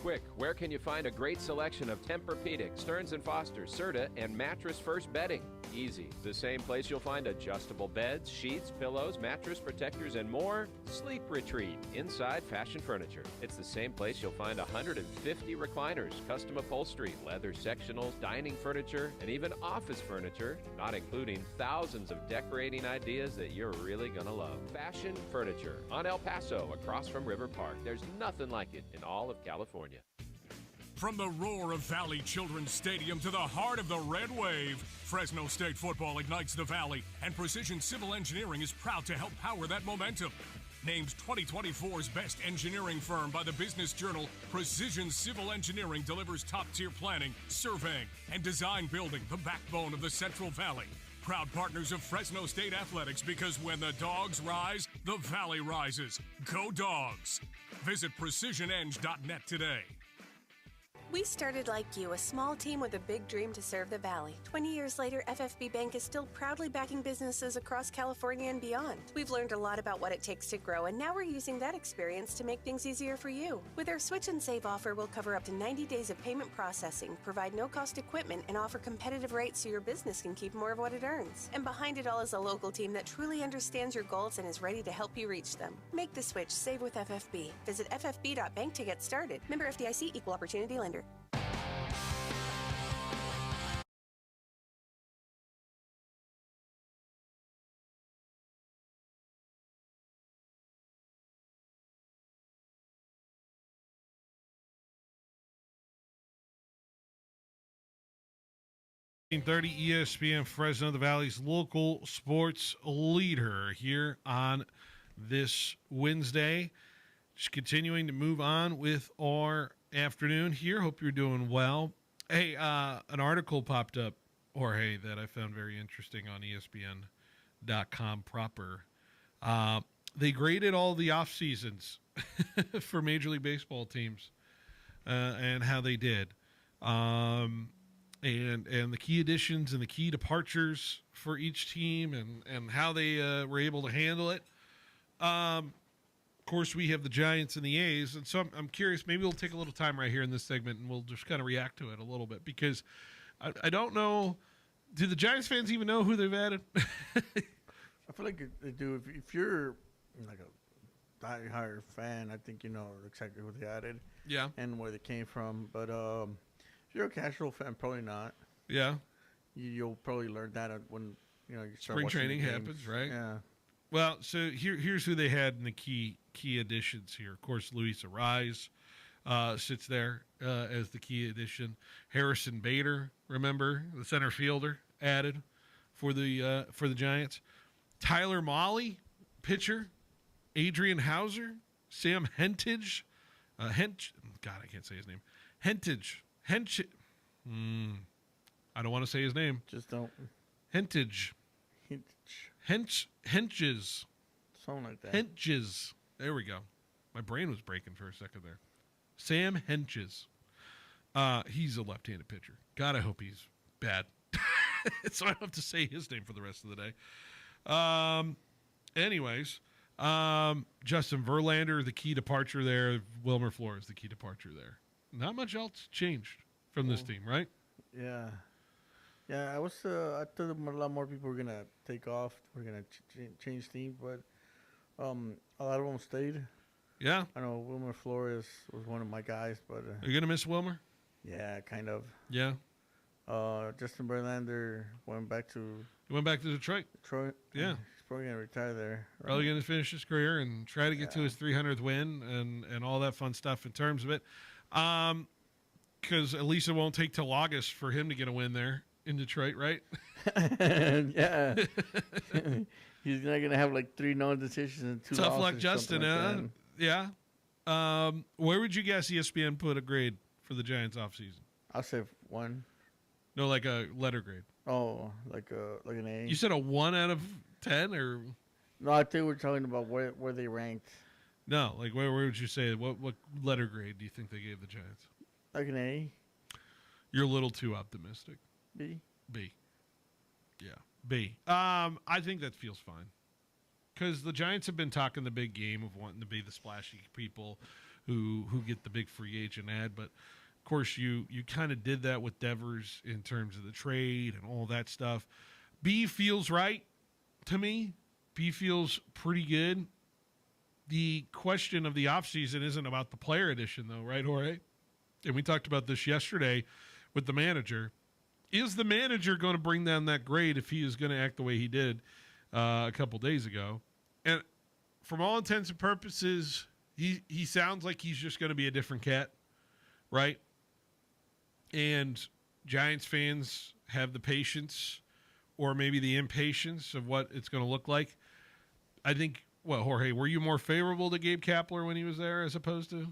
Quick, where can you find a great selection of Tempur-Pedic, Stearns & Foster, Serta, and Mattress First bedding? Easy. The same place you'll find adjustable beds, sheets, pillows, mattress protectors, and more. Sleep Retreat, inside fashion furniture. It's the same place you'll find 150 recliners, custom upholstery, leather sectionals, dining furniture, and even office furniture, not including thousands of decorating ideas that you're really gonna love. Fashion Furniture on El Paso, across from River Park. There's nothing like it in all of California. From the roar of Valley Children's Stadium to the heart of the Red Wave, Fresno State football ignites the Valley, and Precision Civil Engineering is proud to help power that momentum. Named 2024's best engineering firm by the Business Journal, Precision Civil Engineering delivers top-tier planning, surveying, and design building, the backbone of the Central Valley. Proud partners of Fresno State Athletics, because when the dogs rise, the Valley rises. Go Dogs! Visit precisioneng.net today. We started like you, a small team with a big dream to serve the Valley. 20 years later, FFB Bank is still proudly backing businesses across California and beyond. We've learned a lot about what it takes to grow, and now we're using that experience to make things easier for you. With our Switch and Save offer, we'll cover up to 90 days of payment processing, provide no-cost equipment, and offer competitive rates so your business can keep more of what it earns. And behind it all is a local team that truly understands your goals and is ready to help you reach them. Make the switch, save with FFB. Visit ffb.bank to get started. Member FDIC, Equal Opportunity Lender. 30 ESPN Fresno, the Valley's local sports leader here on this Wednesday. Just continuing to move on with our afternoon here. Hope you're doing well. Hey, an article popped up, Jorge, that I found very interesting on ESPN.com proper. They graded all the off seasons for Major League Baseball teams and how they did. And the key additions and the key departures for each team and how they were able to handle it. Of course, we have the Giants and the A's, and so I'm curious. Maybe we'll take a little time right here in this segment, and we'll just kind of react to it a little bit because I don't know. Do the Giants fans even know who they've added? I feel like they do. If you're like a diehard fan, I think you know exactly who they added. Yeah. And where they came from, but if you're a casual fan, probably not. Yeah. You'll probably learn that when you start Spring watching training the games. happens, right? Yeah. Well, so here's who they had in the key additions here. Of course, Luis Arise sits there as the key addition. Harrison Bader, remember the center fielder, added for the Giants. Tyler Mahle, pitcher. Adrian Hauser, Sam Hentage, God, I can't say his name. Hentage. I don't want to say his name. Just don't. Hentage. Henches. Something like that. Henches. There we go. My brain was breaking for a second there. Sam Henches. He's a left-handed pitcher. God, I hope he's bad. So I don't have to say his name for the rest of the day. Anyways, Justin Verlander, the key departure there. Wilmer Flores, the key departure there. Not much else changed from this team, right? Yeah. Yeah, I thought a lot more people were going to take off. We're going to change teams, but a lot of them stayed. Yeah. I know Wilmer Flores was one of my guys, but... Are you going to miss Wilmer? Yeah, kind of. Yeah. Justin Verlander went back to... He went back to Detroit. Yeah. He's probably going to retire there. Right? Probably going to finish his career and try to get to his 300th win and all that fun stuff in terms of it. Because at least it won't take till August for him to get a win there in Detroit, right? Yeah. He's not going to have like 3 non-decisions and 2 Tough losses, luck, Justin. like Yeah. Where would you guess ESPN put a grade for the Giants offseason? I'll say 1. No, like a letter grade. Oh, like an A. You said a 1 out of 10, or no? I think we're talking about where they ranked. No, like where would you say what letter grade do you think they gave the Giants? Like an A. You're a little too optimistic. B. Yeah, B. I think that feels fine because the Giants have been talking the big game of wanting to be the splashy people who get the big free agent ad, but of course you kind of did that with Devers in terms of the trade and all that stuff. B feels right to me. B feels pretty good. The question of the offseason isn't about the player addition, though, right, Jorge? And we talked about this yesterday with the manager. Is the manager going to bring down that grade if he is going to act the way he did a couple days ago? And from all intents and purposes, he sounds like he's just going to be a different cat, right? And Giants fans have the patience or maybe the impatience of what it's going to look like. I think, well, Jorge, were you more favorable to Gabe Kapler when he was there as opposed to?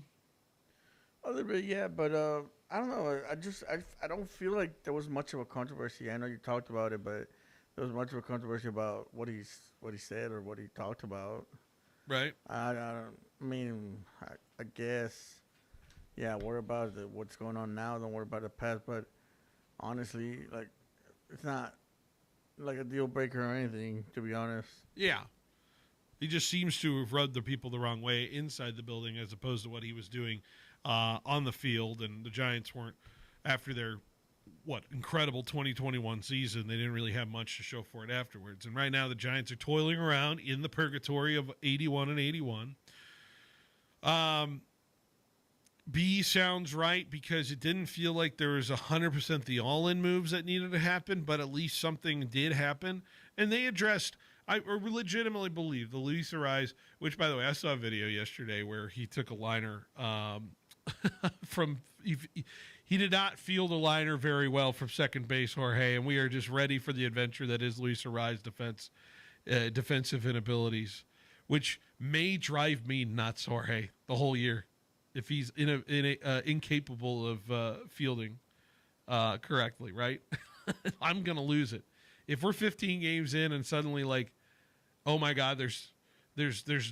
A little bit, yeah, but I don't know. I don't feel like there was much of a controversy. I know you talked about it, but there was much of a controversy about what he said or what he talked about. Right. I mean, I guess, worry about what's going on now. Don't worry about the past. But honestly, like, it's not like a deal breaker or anything, to be honest. Yeah. He just seems to have rubbed the people the wrong way inside the building as opposed to what he was doing on the field. And the Giants weren't, after their, incredible 2021 season, they didn't really have much to show for it afterwards. And right now the Giants are toiling around in the purgatory of 81 and 81. B sounds right because it didn't feel like there was 100% the all-in moves that needed to happen, but at least something did happen. And they addressed, I legitimately believe, the Luis Ariz, which, by the way, I saw a video yesterday where he took a liner he did not field a liner very well from second base, Jorge, and we are just ready for the adventure that is Luis Ariz defensive inabilities, which may drive me nuts, Jorge, the whole year. If he's incapable of fielding correctly, right? I'm gonna lose it. If we're 15 games in and suddenly, like, oh my God, there's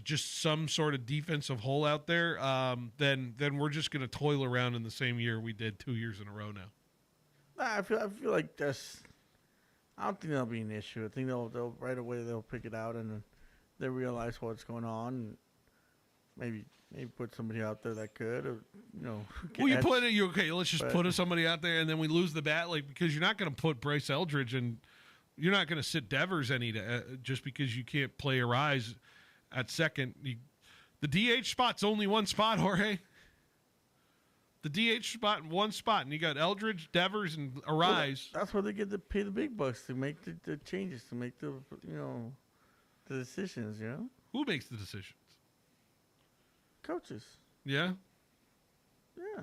just some sort of defensive hole out there, then we're just gonna toil around in the same year we did 2 years in a row now. I feel like that's. I don't think that'll be an issue. I think they'll right away they'll pick it out and they realize what's going on. And maybe put somebody out there that could, or Well, you put it. Okay, let's just put somebody out there, and then we lose the bat, like, because you're not going to put Bryce Eldridge and you're not going to sit Devers just because you can't play Ariz at second. The DH spot's only one spot, Jorge. The DH spot in one spot, and you got Eldridge, Devers, and Ariz. Well, that's where they get to pay the big bucks to make the changes, to make the decisions. Who makes the decisions? Coaches. Yeah. Yeah.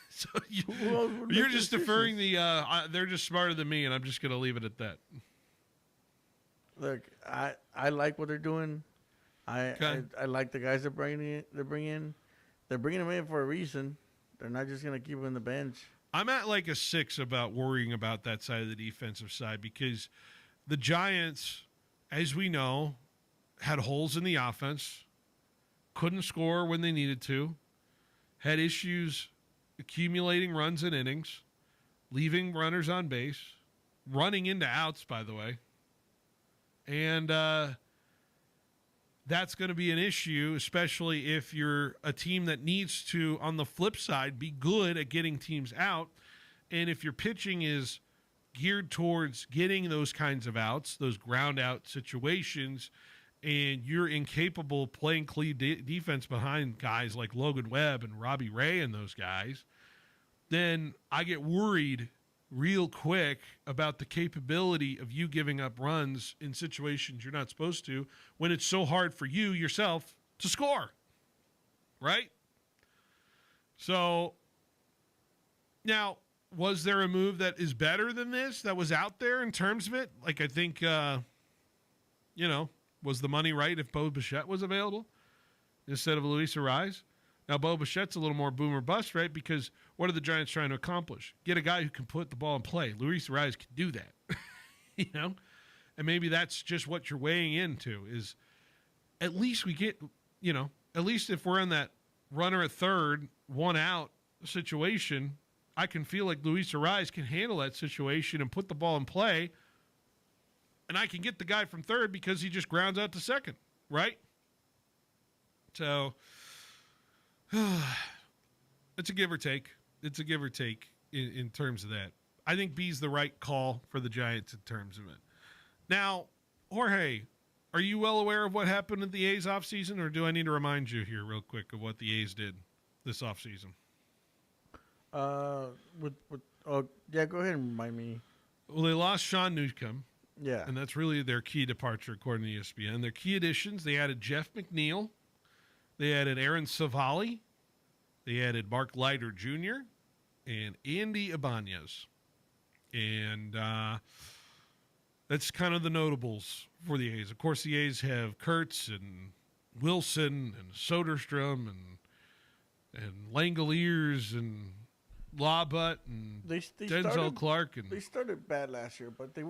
So you're just deferring they're just smarter than me, and I'm just going to leave it at that. Look, I like what they're doing. I like the guys they're bringing in. They're bringing them in for a reason. They're not just going to keep them on the bench. I'm at like a 6 about worrying about that side of the defensive side because the Giants, as we know, had holes in the offense, couldn't score when they needed to, had issues accumulating runs and innings, leaving runners on base, running into outs, by the way. And that's going to be an issue, especially if you're a team that needs to, on the flip side, be good at getting teams out. And if your pitching is geared towards getting those kinds of outs, those ground out situations, and you're incapable of playing clean defense behind guys like Logan Webb and Robbie Ray and those guys, then I get worried real quick about the capability of you giving up runs in situations you're not supposed to when it's so hard for you yourself to score, right? So now, was there a move that is better than this that was out there in terms of it? Like, I think, was the money right if Bo Bichette was available instead of Luis Ariz? Now, Bo Bichette's a little more boom or bust, right? Because what are the Giants trying to accomplish? Get a guy who can put the ball in play. Luis Ariz can do that, And maybe that's just what you're weighing into is at least we get, at least if we're in that runner at third, one out situation, I can feel like Luis Ariz can handle that situation and put the ball in play. And I can get the guy from third because he just grounds out to second, right? So it's a give or take. It's a give or take in terms of that. I think B's the right call for the Giants in terms of it. Now, Jorge, are you well aware of what happened at the A's offseason, or do I need to remind you here real quick of what the A's did this offseason? Yeah, go ahead and remind me. Well, they lost Sean Newcomb. Yeah. And that's really their key departure, according to ESPN. Their key additions, they added Jeff McNeil. They added Aaron Savali. They added Mark Leiter Jr. and Andy Ibanez. And that's kind of the notables for the A's. Of course, the A's have Kurtz and Wilson and Soderstrom and Langoliers and Lawbutt and Denzel Clark. And they started bad last year, but they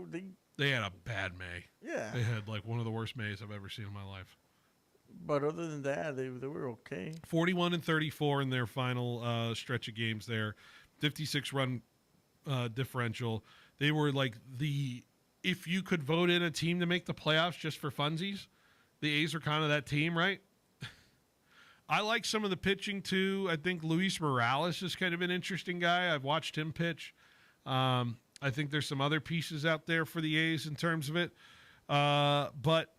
had a bad May. Yeah. They had like one of the worst Mays I've ever seen in my life. But other than that, they were okay. 41-34 in their final stretch of games there. 56 run differential. They were like if you could vote in a team to make the playoffs just for funsies, the A's are kind of that team, right? I like some of the pitching too. I think Luis Morales is kind of an interesting guy. I've watched him pitch. I think there's some other pieces out there for the A's in terms of it. But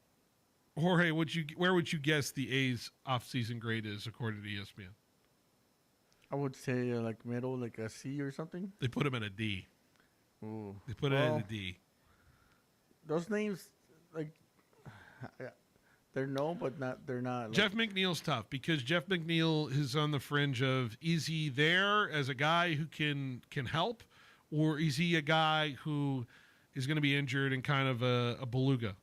Jorge, where would you guess the A's offseason grade is according to ESPN? I would say like middle, like a C or something. They put him in a D. Ooh. They put it in a D. Those names, like, they're known, but they're not. Like, Jeff McNeil's tough because Jeff McNeil is on the fringe of, is he there as a guy who can help, or is he a guy who is going to be injured and kind of a beluga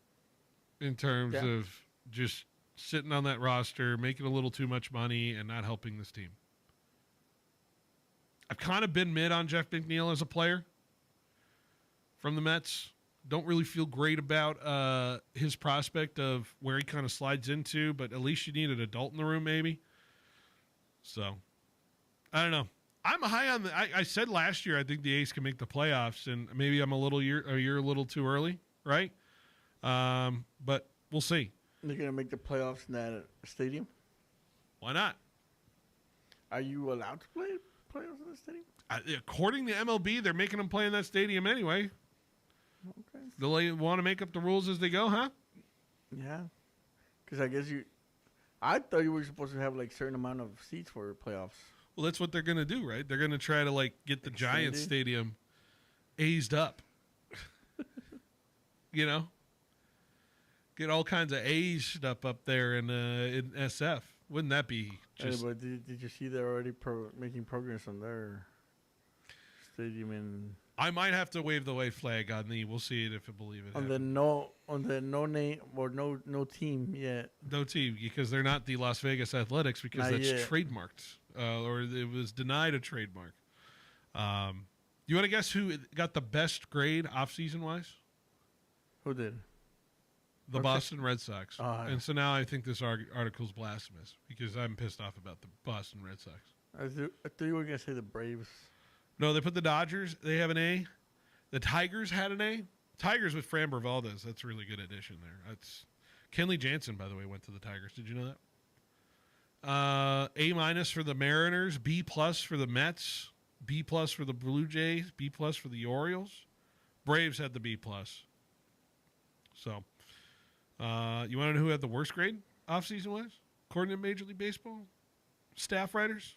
in terms of just sitting on that roster, making a little too much money and not helping this team? I've kind of been mid on Jeff McNeil as a player from the Mets. Don't really feel great about his prospect of where he kind of slides into, but at least you need an adult in the room, maybe. So, I don't know. I'm high on I said last year I think the A's can make the playoffs, and maybe I'm a year a little too early, right? But we'll see. They're gonna make the playoffs in that stadium. Why not? Are you allowed to play playoffs in the stadium? According to MLB, they're making them play in that stadium anyway. Okay. Do they want to make up the rules as they go, huh? Yeah. Because I guess I thought you were supposed to have like certain amount of seats for playoffs. Well, that's what they're going to do, right? They're going to try to like get the Giants stadium A'd up. You know? Get all kinds of A's stuff up there in SF. Wouldn't that be just... Hey, but did you see they're already making progress on their stadium in... I might have to wave the white flag on we'll see it if I believe it. On the no name or no team yet. No team, because they're not the Las Vegas Athletics, because Not that's yet. trademarked. Or it was denied a trademark. You want to guess who got the best grade offseason wise? Who did? The Okay. Boston Red Sox. Ah. And so now I think this article's blasphemous because I'm pissed off about the Boston Red Sox. I thought you were going to say the Braves. No, they put the Dodgers. They have an A. The Tigers had an A. Tigers with Framber Valdez. That's a really good addition there. That's Kenley Jansen, by the way, went to the Tigers. Did you know that? A- for the Mariners. B+ for the Mets. B+ for the Blue Jays. B+ for the Orioles. Braves had the B+. So, you want to know who had the worst grade offseason wise? According to Major League Baseball staff writers?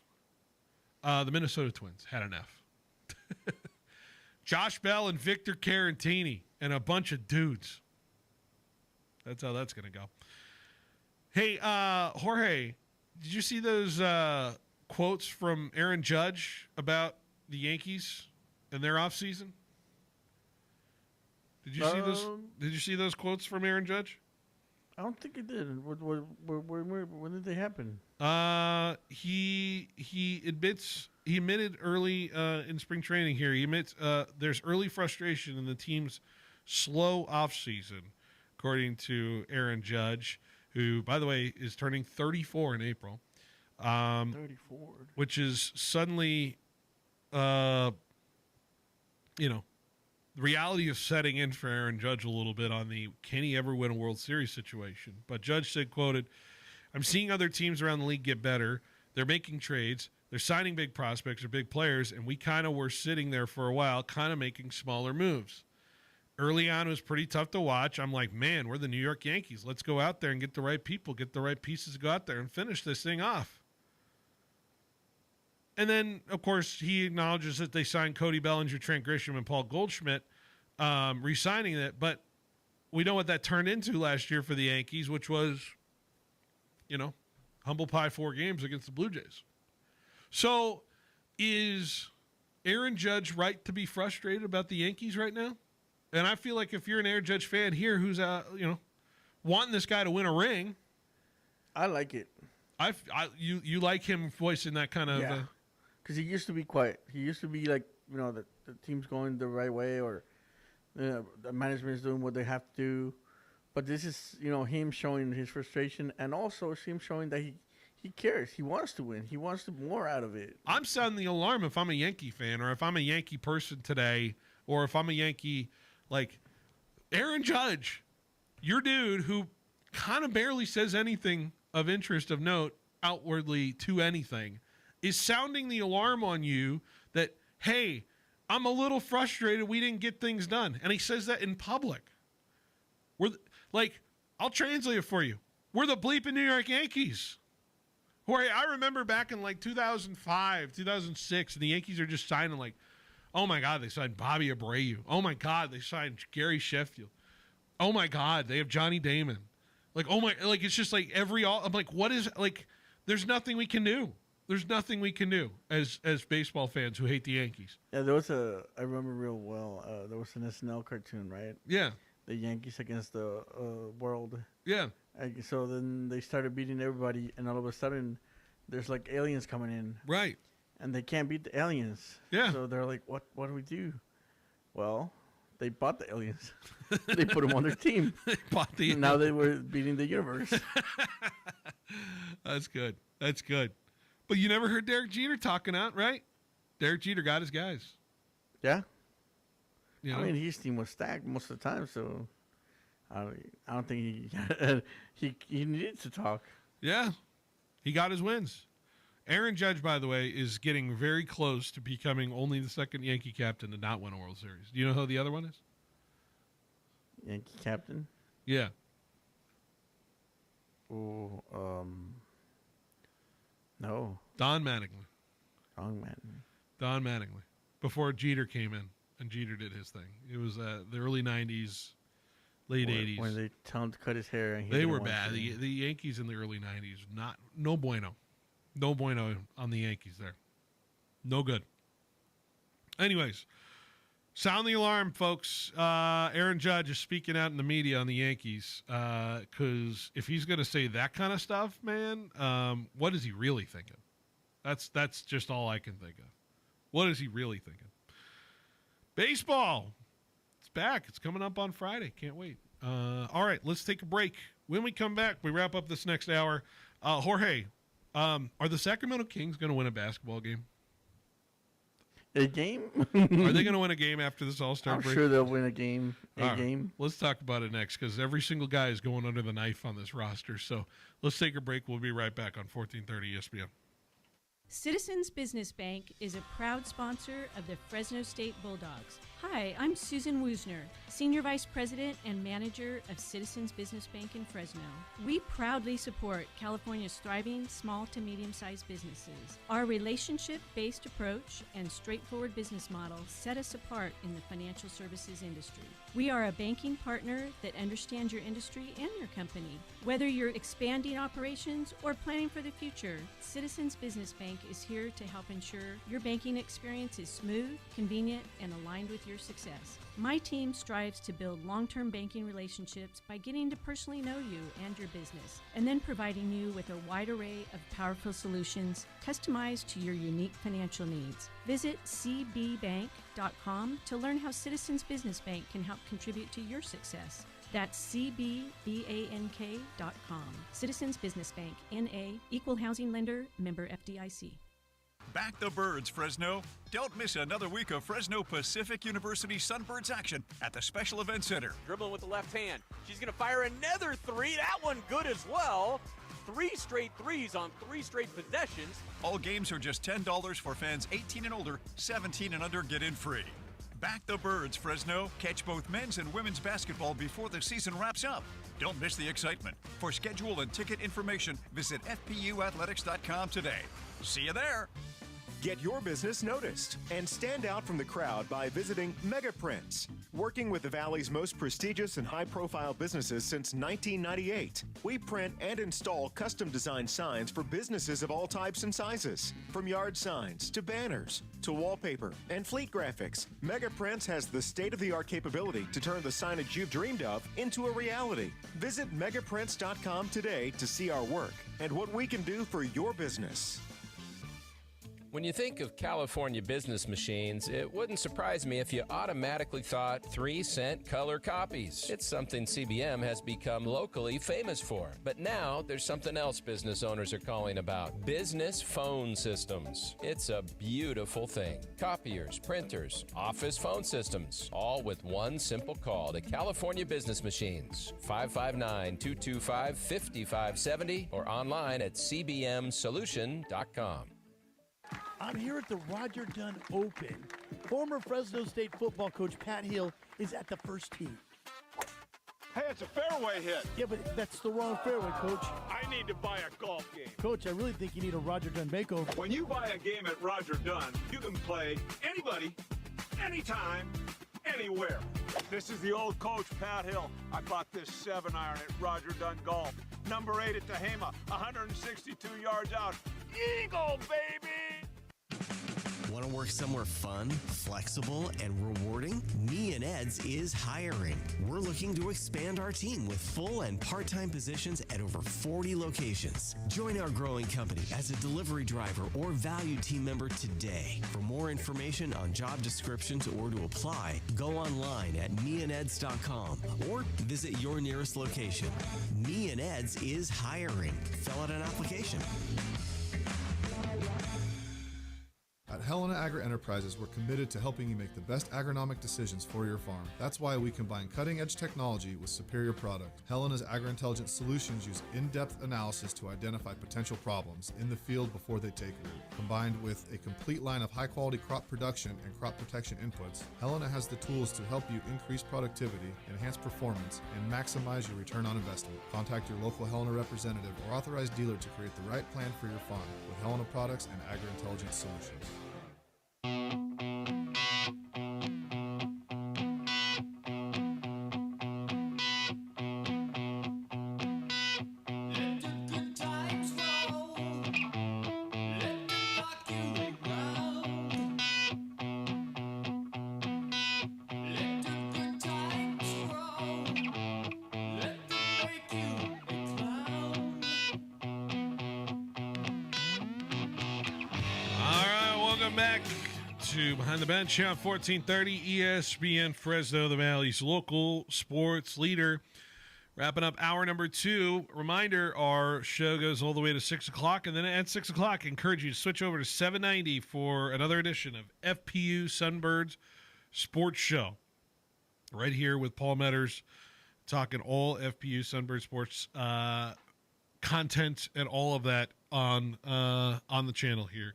The Minnesota Twins had an F. Josh Bell and Victor Caratini and a bunch of dudes. That's how that's going to go. Hey, Jorge, did you see those quotes from Aaron Judge about the Yankees and their offseason? Did you see those? Did you see those quotes from Aaron Judge? I don't think it did. When did they happen? He admitted early in spring training here. He admits there's early frustration in the team's slow offseason, according to Aaron Judge, who, by the way, is turning 34 in April. 34. Which is suddenly, the reality is setting in for Aaron Judge a little bit on the can he ever win a World Series situation. But Judge said, quoted, "I'm seeing other teams around the league get better. They're making trades. They're signing big prospects or big players, and we kind of were sitting there for a while, kind of making smaller moves. Early on, it was pretty tough to watch. I'm like, man, we're the New York Yankees. Let's go out there and get the right people, get the right pieces, go out there and finish this thing off." And then, of course, he acknowledges that they signed Cody Bellinger, Trent Grisham, and Paul Goldschmidt, re-signing it. But we know what that turned into last year for the Yankees, which was, humble pie 4 games against the Blue Jays. So is Aaron Judge right to be frustrated about the Yankees right now? And I feel like if you're an Aaron Judge fan here who's, wanting this guy to win a ring. I like it. You like him voicing that kind of... Yeah. Because he used to be quiet. He used to be like, the team's going the right way, or the management's doing what they have to do. But this is, him showing his frustration, and also him showing that he cares. He wants to win. He wants more out of it. I'm sounding the alarm if I'm a Yankee fan, or if I'm a Yankee person today, or if I'm a Yankee, like Aaron Judge, your dude who kind of barely says anything of interest, of note, outwardly to anything, is sounding the alarm on you that, hey, I'm a little frustrated we didn't get things done. And he says that in public. I'll translate it for you. We're the bleeping New York Yankees. I remember back in 2005, 2006, and the Yankees are just signing oh my God, they signed Bobby Abreu. Oh my God, they signed Gary Sheffield. Oh my God, they have Johnny Damon. It's just I'm like, what is, there's nothing we can do. There's nothing we can do as baseball fans who hate the Yankees. Yeah, I remember real well, there was an SNL cartoon, right? Yeah. The Yankees against the world. Yeah. So then they started beating everybody, and all of a sudden, there's aliens coming in. Right. And they can't beat the aliens. Yeah. So they're like, what do we do? Well, they bought the aliens. They put them on their team. They bought the Now they were beating the universe. That's good. That's good. But you never heard Derek Jeter talking out, right? Derek Jeter got his guys. Yeah. You know? I mean, his team was stacked most of the time, so I don't think he needed to talk. Yeah. He got his wins. Aaron Judge, by the way, is getting very close to becoming only the second Yankee captain to not win a World Series. Do you know who the other one is? Yankee captain? Yeah. Oh, no. Don Mattingly. Don Mattingly. Before Jeter came in and Jeter did his thing. It was the early 90s, late 80s. When they tell him to cut his hair. And they were bad. The Yankees in the early 90s, no bueno. No bueno on the Yankees there. No good. Anyways, sound the alarm, folks. Aaron Judge is speaking out in the media on the Yankees because if he's going to say that kind of stuff, man, what is he really thinking? That's just all I can think of. What is he really thinking? Baseball. It's back. It's coming up on Friday. Can't wait. All right, let's take a break. When we come back, we wrap up this next hour. Jorge, are the Sacramento Kings going to win a basketball game? A game? Are they going to win a game after this All-Star break? I'm sure they'll win a game. Game. Let's talk about it next because every single guy is going under the knife on this roster. So let's take a break. We'll be right back on 1430 ESPN. Citizens Business Bank is a proud sponsor of the Fresno State Bulldogs. Hi, I'm Susan Woosner, Senior Vice President and Manager of Citizens Business Bank in Fresno. We proudly support California's thriving small to medium-sized businesses. Our relationship-based approach and straightforward business model set us apart in the financial services industry. We are a banking partner that understands your industry and your company. Whether you're expanding operations or planning for the future, Citizens Business Bank is here to help ensure your banking experience is smooth, convenient, and aligned with your success. My team strives to build long-term banking relationships by getting to personally know you and your business, and then providing you with a wide array of powerful solutions customized to your unique financial needs. Visit cbbank.com to learn how Citizens Business Bank can help contribute to your success. That's cbbank.com. Citizens Business Bank, N.A., Equal Housing Lender, member FDIC. Back the birds, Fresno. Don't miss another week of Fresno Pacific University Sunbirds action at the Special Event Center. Dribbling with the left hand. She's going to fire another three. That one good as well. 3 straight threes on 3 straight possessions. All games are just $10 for fans 18 and older, 17 and under get in free. Back the birds, Fresno. Catch both men's and women's basketball before the season wraps up. Don't miss the excitement. For schedule and ticket information, visit fpuathletics.com today. See you there. Get your business noticed and stand out from the crowd by visiting MegaPrints. Working with the Valley's most prestigious and high-profile businesses since 1998, we print and install custom-designed signs for businesses of all types and sizes. From yard signs to banners to wallpaper and fleet graphics, MegaPrints has the state-of-the-art capability to turn the signage you've dreamed of into a reality. Visit megaprints.com today to see our work and what we can do for your business. When you think of California business machines, it wouldn't surprise me if you automatically thought 3-cent color copies. It's something CBM has become locally famous for. But now there's something else business owners are calling about: business phone systems. It's a beautiful thing. Copiers, printers, office phone systems, all with one simple call to California business machines. 559-225-5570 or online at cbmsolution.com. I'm here at the Roger Dunn Open. Former Fresno State football coach Pat Hill is at the first tee. Hey, it's a fairway hit. Yeah, but that's the wrong fairway, Coach. I need to buy a golf game. Coach, I really think you need a Roger Dunn makeover. When you buy a game at Roger Dunn, you can play anybody, anytime, anywhere. This is the old coach, Pat Hill. I bought this 7-iron at Roger Dunn Golf. Number 8 at Tehama, 162 yards out. Eagle, baby! Want to work somewhere fun, flexible, and rewarding? Me and Ed's is hiring. We're looking to expand our team with full and part-time positions at over 40 locations. Join our growing company as a delivery driver or value team member today. For more information on job descriptions or to apply, go online at meandeds.com or visit your nearest location. Me and Ed's is hiring. Fill out an application. At Helena Agri Enterprises, we're committed to helping you make the best agronomic decisions for your farm. That's why we combine cutting-edge technology with superior product. Helena's agri-intelligence solutions use in-depth analysis to identify potential problems in the field before they take root. Combined with a complete line of high-quality crop production and crop protection inputs, Helena has the tools to help you increase productivity, enhance performance, and maximize your return on investment. Contact your local Helena representative or authorized dealer to create the right plan for your farm with Helena Products and Agri-Intelligence Solutions. Back to Behind the Bench here on 1430 ESPN Fresno, the Valley's local sports leader. Wrapping up hour number 2. Reminder, our show goes all the way to 6 o'clock, and then at 6 o'clock, I encourage you to switch over to 790 for another edition of FPU Sunbirds Sports Show. Right here with Paul Metters, talking all FPU Sunbird Sports content and all of that on the channel here.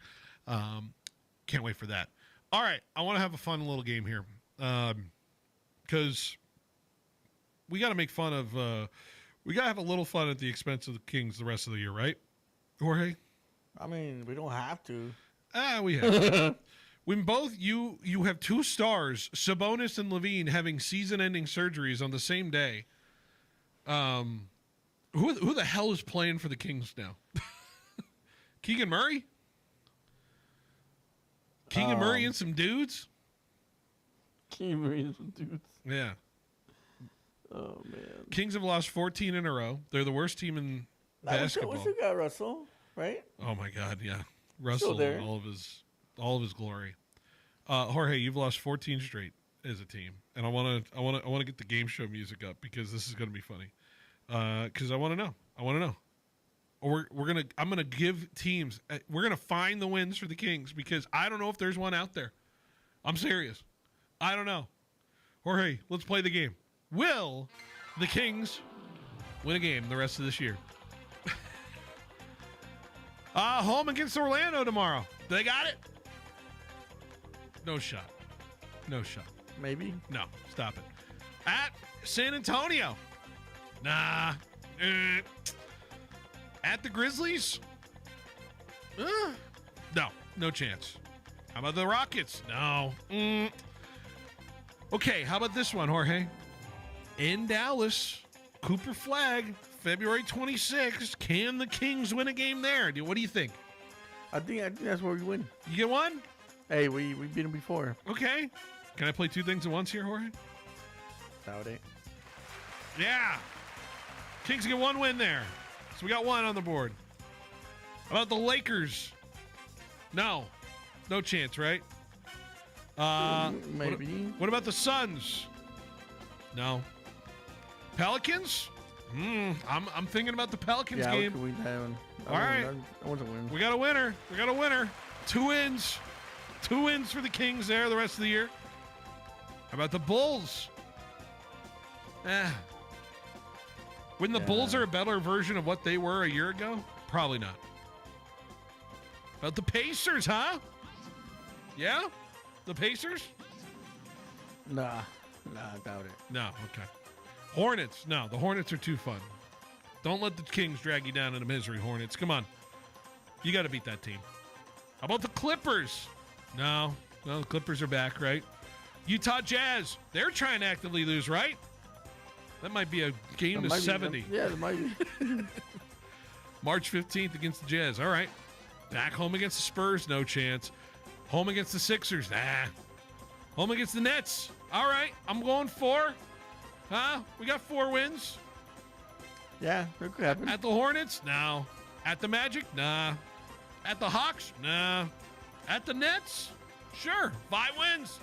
Can't wait for that. All right, I want to have a fun little game here because we got to make fun of we got to have a little fun at the expense of the Kings the rest of the year, right, Jorge? I mean, we don't have to. We have. When both you have 2 stars, Sabonis and Levine, having season-ending surgeries on the same day. Who the hell is playing for the Kings now? Keegan Murray? Keegan Murray and some dudes? Keegan Murray and some dudes. Yeah. Oh, man. Kings have lost 14 in a row. They're the worst team in basketball. We still got Russell, right? Oh, my God, yeah. Russell in all of his glory. Jorge, you've lost 14 straight as a team. And I want to get the game show music up because this is going to be funny. Because I want to know. I'm gonna give teams. We're gonna find the wins for the Kings because I don't know if there's one out there. I'm serious. I don't know. Jorge, let's play the game. Will the Kings win a game the rest of this year? Home against Orlando tomorrow. They got it? No shot. Maybe. No. Stop it. At San Antonio. Nah. At the Grizzlies? No chance. How about the Rockets? No. Okay, how about this one, Jorge? In Dallas, Cooper Flag, February 26th. Can the Kings win a game there? What do you think? I think that's where we win. You get one? Hey, we beat them before. Okay. Can I play 2 things at once here, Jorge? Saturday. Yeah. Kings get 1 win there. So we got 1 on the board. How about the Lakers? No. No chance, right? Maybe. What about the Suns? No. Pelicans? I'm thinking about the Pelicans Yeah, game. we could win that one. All right. That one's a win. We got a winner. 2 wins. 2 wins for the Kings there the rest of the year. How about the Bulls? When the Bulls are a better version of what they were a year ago? Probably not. About the Pacers, huh? Yeah? The Pacers? Nah, I doubt it. No, okay. Hornets? No, the Hornets are too fun. Don't let the Kings drag you down into misery, Hornets. Come on. You got to beat that team. How about the Clippers? No, the Clippers are back, right? Utah Jazz. They're trying to actively lose, right? That might be a game to 70. Yeah, it might be. March 15th against the Jazz. All right. Back home against the Spurs, no chance. Home against the Sixers, nah. Home against the Nets. All right, I'm going 4. Huh? We got 4 wins. Yeah, that could happen. At the Hornets? No. At the Magic? Nah. At the Hawks? Nah. At the Nets? Sure. 5 wins.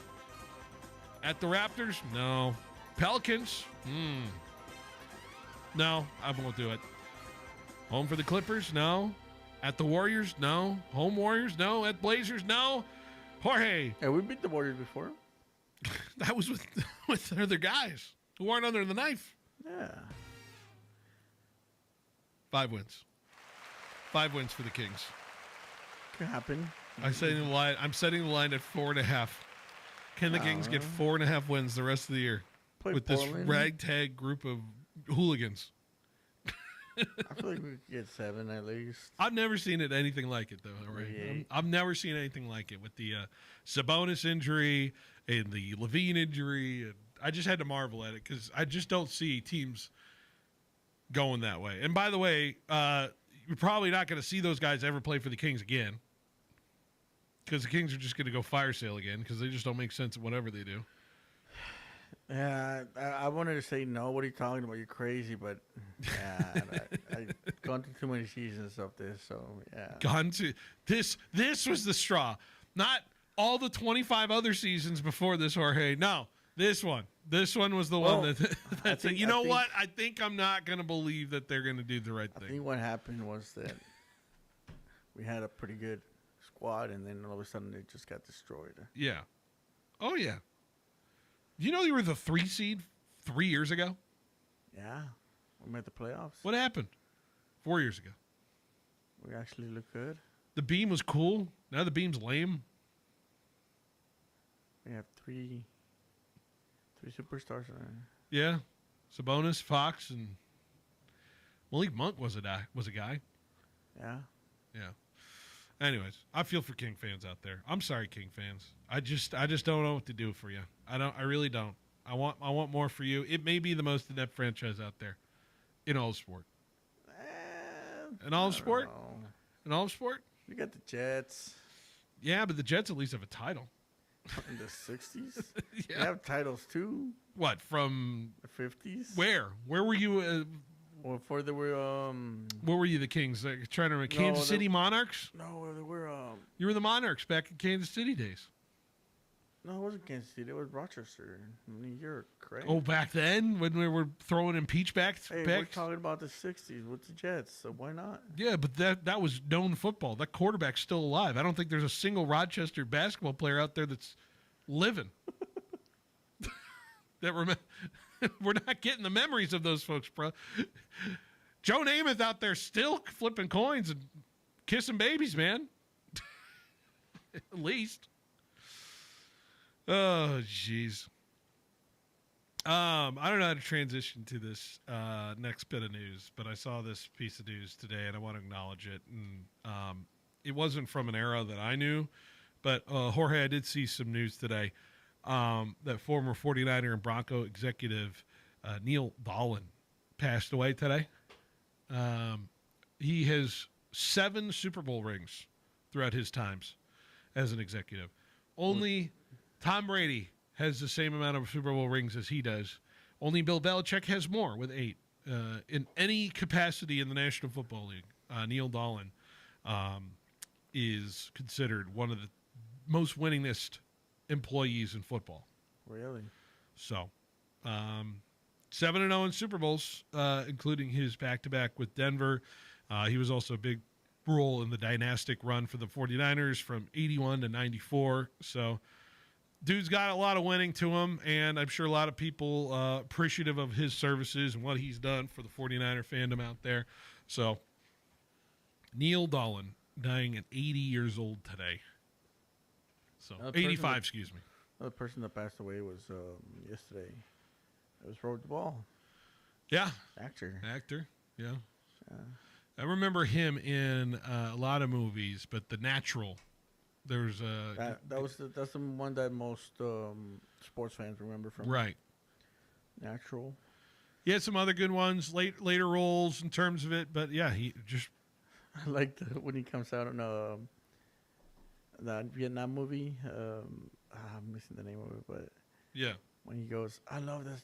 At the Raptors? No. Pelicans? No, I won't do it. Home for the Clippers? No. At the Warriors? No. Home Warriors? No. At Blazers? No. Jorge. Yeah, we beat the Warriors before. That was with other guys who weren't under the knife. Yeah. 5 wins. 5 wins for the Kings. Could happen. I'm setting the line at 4.5. Can the Kings get 4.5 wins the rest of the year with Portland. this ragtag group of hooligans? I feel like we could get 7 at least. I've never seen anything like it, though. Right? I've never seen anything like it with the Sabonis injury and the Levine injury. And I just had to marvel at it because I just don't see teams going that way. And by the way, you're probably not going to see those guys ever play for the Kings again because the Kings are just going to go fire sale again because they just don't make sense at whatever they do. Yeah, I wanted to say no. What are you talking about? You're crazy, but yeah, I've gone through too many seasons of this, so yeah. Gone to this. This was the straw, not all the 25 other seasons before this, Jorge. No, this one. This one was the one that said, you know what? I think I'm not going to believe that they're going to do the right thing. I think what happened was that we had a pretty good squad, and then all of a sudden it just got destroyed. Yeah. Oh, yeah. You know you were the 3 seed 3 years ago? Yeah. We made the playoffs. What happened 4 years ago? We actually look good. The beam was cool. Now the beam's lame. We have three superstars. Yeah. Sabonis, Fox, and Malik Monk was a guy. Yeah. Yeah. Anyways, I feel for King fans out there. I'm sorry, King fans. I just don't know what to do for you. I really don't. I want more for you. It may be the most inept franchise out there in all of sport. In all of sport? In all of sport? You got the Jets. Yeah, but the Jets at least have a title. In the 60s? Yeah. They have titles too. What, from the 50s? Where? Where were you? Well, before they were Where were you, the Kings? Trying to Kansas City Monarchs? No, they were You were the Monarchs back in Kansas City days. No, it wasn't Kansas City. It was Rochester, New York, correct? Oh, back then when we were throwing in peach backs? Hey, we're talking about the 60s with the Jets, so why not? Yeah, but that was known football. That quarterback's still alive. I don't think there's a single Rochester basketball player out there that's living. We're not getting the memories of those folks, bro. Joe Namath out there still flipping coins and kissing babies, man. At least. Oh, jeez. I don't know how to transition to this next bit of news, but I saw this piece of news today, and I want to acknowledge it. And it wasn't from an era that I knew, but Jorge, I did see some news today that former 49er and Bronco executive Neil Dahlin passed away today. He has 7 Super Bowl rings throughout his times as an executive. Only Tom Brady has the same amount of Super Bowl rings as he does. Only Bill Belichick has more with 8. In any capacity in the National Football League, Neil Dahlin is considered one of most winningest employees in football. Really? So, 7-0 in Super Bowls, including his back-to-back with Denver. He was also a big role in the dynastic run for the 49ers from 81 to 94. So, dude's got a lot of winning to him, and I'm sure a lot of people appreciative of his services and what he's done for the 49er fandom out there. So, Neil Dolan dying at 80 years old today. So, 85, excuse me. Another person that passed away was yesterday. It was Robert Duvall. Yeah. Actor, yeah. I remember him in a lot of movies, but The Natural, there's a... That's the one that most sports fans remember from. Right. Natural. He had some other good ones, later roles in terms of it, but yeah, he just... I liked when he comes out in that Vietnam movie. I'm missing the name of it, but... Yeah. When he goes, I love the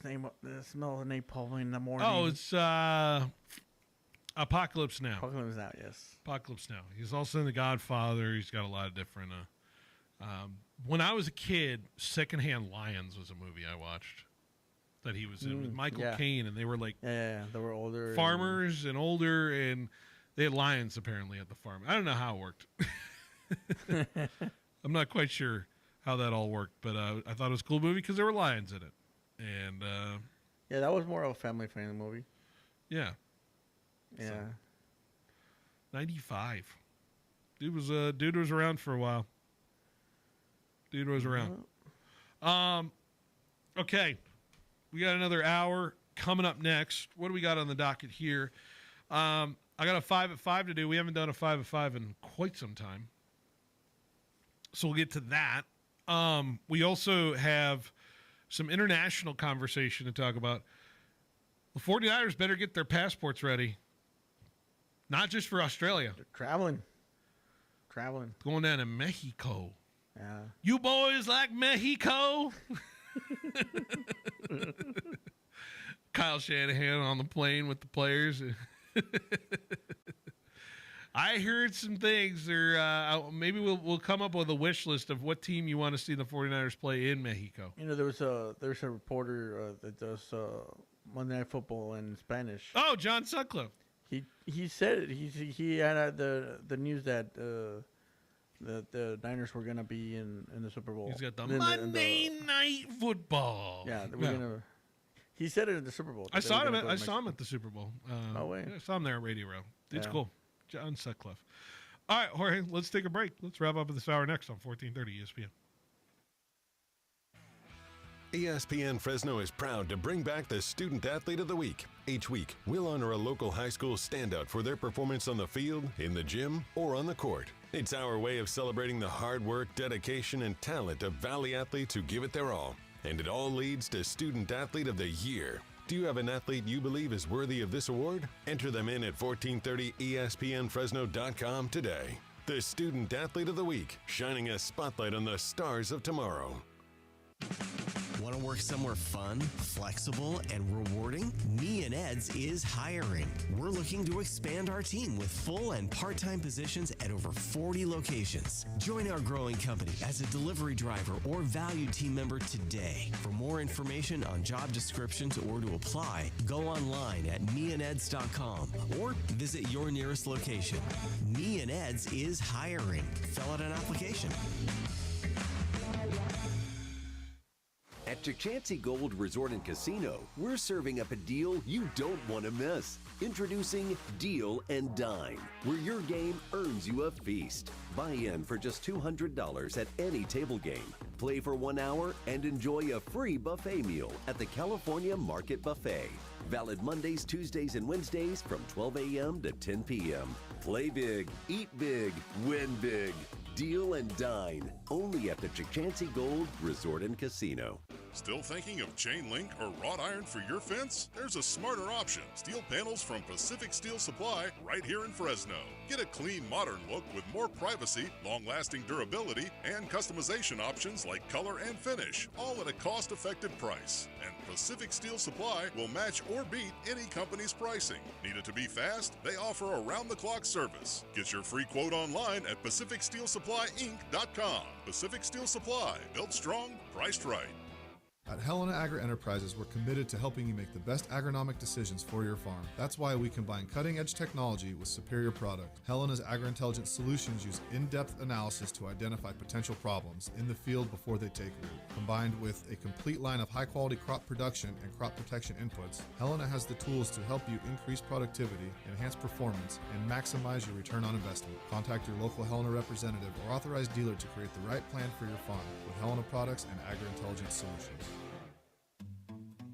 smell of napalm in the morning. Oh, it's Apocalypse Now. Apocalypse Now, yes. Apocalypse Now. He's also in The Godfather. He's got a lot of different... when I was a kid, Secondhand Lions was a movie I watched that he was in with Michael Caine, and they were like... Yeah, they were older. Farmers and older, and they had lions apparently at the farm. I don't know how it worked. I'm not quite sure how that all worked, but I thought it was a cool movie because there were lions in it. And yeah, that was more of a family-friendly movie. Yeah. Yeah. So, 95. Dude was around for a while. Dude was around. Okay. We got another hour coming up next. What do we got on the docket here? I got a 5 at 5 to do. We haven't done a 5 at 5 in quite some time. So we'll get to that. We also have some international conversation to talk about. The 49ers better get their passports ready. Not just for Australia. They're traveling. Going down to Mexico. Yeah. You boys like Mexico? Kyle Shanahan on the plane with the players. I heard some things. Maybe we'll come up with a wish list of what team you want to see the 49ers play in Mexico. You know, there's a reporter that does Monday Night Football in Spanish. Oh, John Sutcliffe. He said it. He had the news that the Niners were gonna be in the Super Bowl. He's got the Monday Night Football. Yeah, we're gonna. He said it in the Super Bowl. I saw him at the Super Bowl. No way. Yeah, I saw him there at Radio Row. It's Yeah. cool. John Sutcliffe. All right, Jorge, let's take a break. Let's wrap up this hour next on 1430 ESPN. ESPN Fresno is proud to bring back the Student Athlete of the Week. Each week, we'll honor a local high school standout for their performance on the field, in the gym, or on the court. It's our way of celebrating the hard work, dedication, and talent of Valley athletes who give it their all. And it all leads to Student Athlete of the Year. Do you have an athlete you believe is worthy of this award? Enter them in at 1430ESPNFresno.com today. The Student Athlete of the Week, shining a spotlight on the stars of tomorrow. Want to work somewhere fun, flexible, and rewarding? Me and Ed's is hiring. We're looking to expand our team with full and part-time positions at over 40 locations. Join our growing company as a delivery driver or valued team member today. For more information on job descriptions or to apply, go online at meandeds.com or visit your nearest location. Me and Ed's is hiring. Fill out an application. At Chichancy Gold Resort and Casino, we're serving up a deal you don't want to miss. Introducing Deal and Dine, where your game earns you a feast. Buy in for just $200 at any table game. Play for 1 hour and enjoy a free buffet meal at the California Market Buffet. Valid Mondays, Tuesdays, and Wednesdays from 12 a.m. to 10 p.m. Play big, eat big, win big. Deal and Dine, only at the Chichancy Gold Resort and Casino. Still thinking of chain link or wrought iron for your fence? There's a smarter option. Steel panels from Pacific Steel Supply right here in Fresno. Get a clean, modern look with more privacy, long-lasting durability, and customization options like color and finish, all at a cost-effective price. And Pacific Steel Supply will match or beat any company's pricing. Need it to be fast? They offer around-the-clock service. Get your free quote online at PacificSteelSupplyInc.com. Pacific Steel Supply, built strong, priced right. At Helena Agri Enterprises, we're committed to helping you make the best agronomic decisions for your farm. That's why we combine cutting-edge technology with superior product. Helena's agri-intelligence solutions use in-depth analysis to identify potential problems in the field before they take root. Combined with a complete line of high-quality crop production and crop protection inputs, Helena has the tools to help you increase productivity, enhance performance, and maximize your return on investment. Contact your local Helena representative or authorized dealer to create the right plan for your farm with Helena products and agri-intelligence solutions.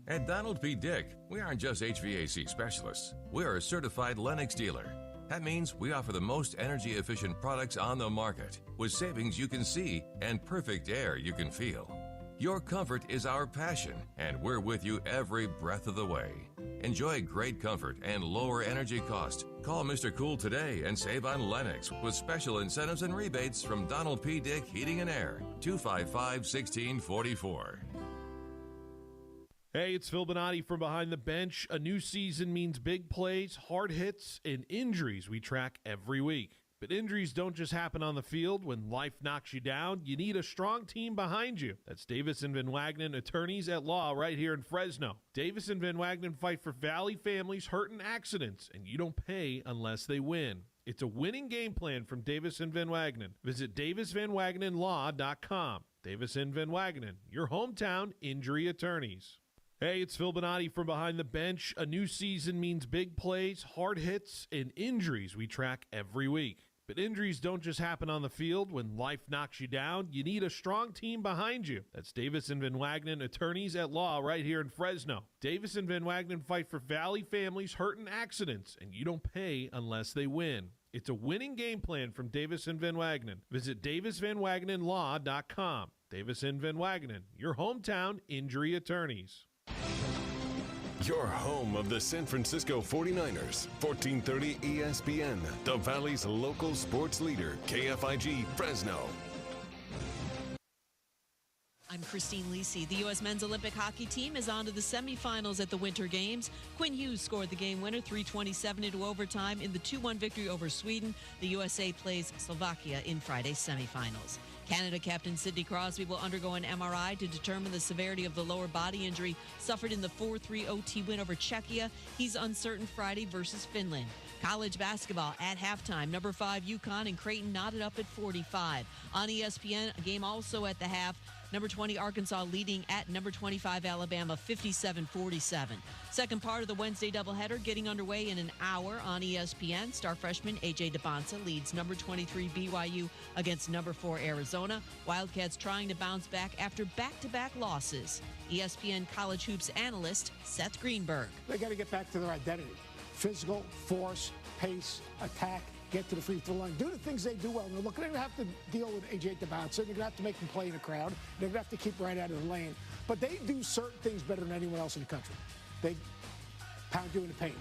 At Donald P. Dick, we aren't just HVAC specialists. We are a certified Lennox dealer. That means we offer the most energy-efficient products on the market, with savings you can see and perfect air you can feel. Your comfort is our passion, and we're with you every breath of the way. Enjoy great comfort and lower energy cost. Call Mr. Cool today and save on Lennox with special incentives and rebates from Donald P. Dick Heating and Air, 255-1644. Hey, it's Phil Bonatti from Behind the Bench. A new season means big plays, hard hits, and injuries we track every week. But injuries don't just happen on the field. When life knocks you down, you need a strong team behind you. That's Davis and Van Wagenen, attorneys at law right here in Fresno. Davis and Van Wagenen fight for Valley families hurt in accidents, and you don't pay unless they win. It's a winning game plan from Davis and Van Wagenen. Visit DavisVanWagenenLaw.com. Davis and Van Wagenen, your hometown injury attorneys. Hey, it's Phil Bonatti from Behind the Bench. A new season means big plays, hard hits, and injuries we track every week. But injuries don't just happen on the field. When life knocks you down, you need a strong team behind you. That's Davis and Van Wagenen, attorneys at law right here in Fresno. Davis and Van Wagenen fight for Valley families hurt in accidents, and you don't pay unless they win. It's a winning game plan from Davis and Van Wagenen. Visit DavisVanWagenenLaw.com. Davis and Van Wagenen, your hometown injury attorneys. Your home of the San Francisco 49ers, 1430 ESPN, the Valley's local sports leader, KFIG Fresno. I'm Christine Lisi. The U.S. men's Olympic hockey team is on to the semifinals at the Winter Games. Quinn Hughes scored the game winner, 3:27 into overtime in the 2-1 victory over Sweden. The USA plays Slovakia in Friday's semifinals. Canada captain Sidney Crosby will undergo an MRI to determine the severity of the lower body injury suffered in the 4-3 OT win over Czechia. He's uncertain Friday versus Finland. College basketball at halftime. Number 5 UConn and Creighton knotted up at 45. On ESPN, a game also at the half. Number 20 Arkansas leading at number 25 Alabama 57-47. Second part of the Wednesday doubleheader getting underway in an hour on ESPN. Star freshman A.J. DeBonsa leads number 23 BYU against number 4 Arizona. Wildcats trying to bounce back after back-to-back losses. ESPN college hoops analyst Seth Greenberg. They got to get back to their identity. Physical, force, pace, attack. Get to the free throw line, do the things they do well. Now, look, they're going to have to deal with A.J. DeBouncer. They're going to have to make him play in a crowd. They're going to have to keep right out of the lane. But they do certain things better than anyone else in the country. They pound you in the paint.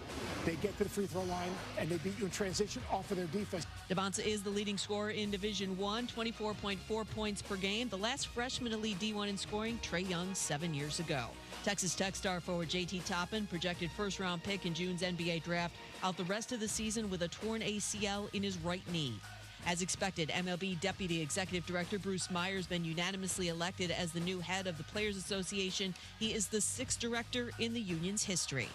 They get to the free throw line, and they beat you in transition off of their defense. DeBonsa is the leading scorer in Division I, 24.4 points per game. The last freshman to lead D1 in scoring, Trae Young, 7 years ago. Texas Tech star forward J.T. Toppin, projected first-round pick in June's NBA draft, out the rest of the season with a torn ACL in his right knee. As expected, MLB Deputy Executive Director Bruce Myers been unanimously elected as the new head of the Players Association. He is the 6th director in the union's history.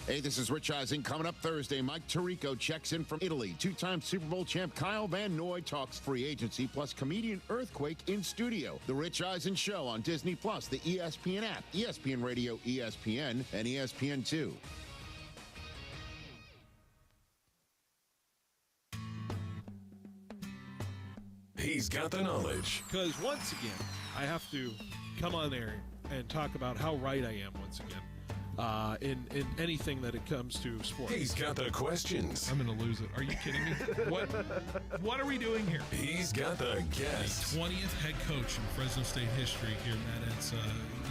Hey, this is Rich Eisen. Coming up Thursday, Mike Tirico checks in from Italy. 2-time Super Bowl champ Kyle Van Noy talks free agency, plus comedian Earthquake in studio. The Rich Eisen Show on Disney+, the ESPN app, ESPN Radio, ESPN, and ESPN2. He's got the knowledge. Because once again, I have to come on there and talk about how right I am once again. in anything that it comes to sports. He's got the questions. I'm going to lose it. Are you kidding me? What are we doing here? He's got the guests. 20th head coach in Fresno State history here, Matt.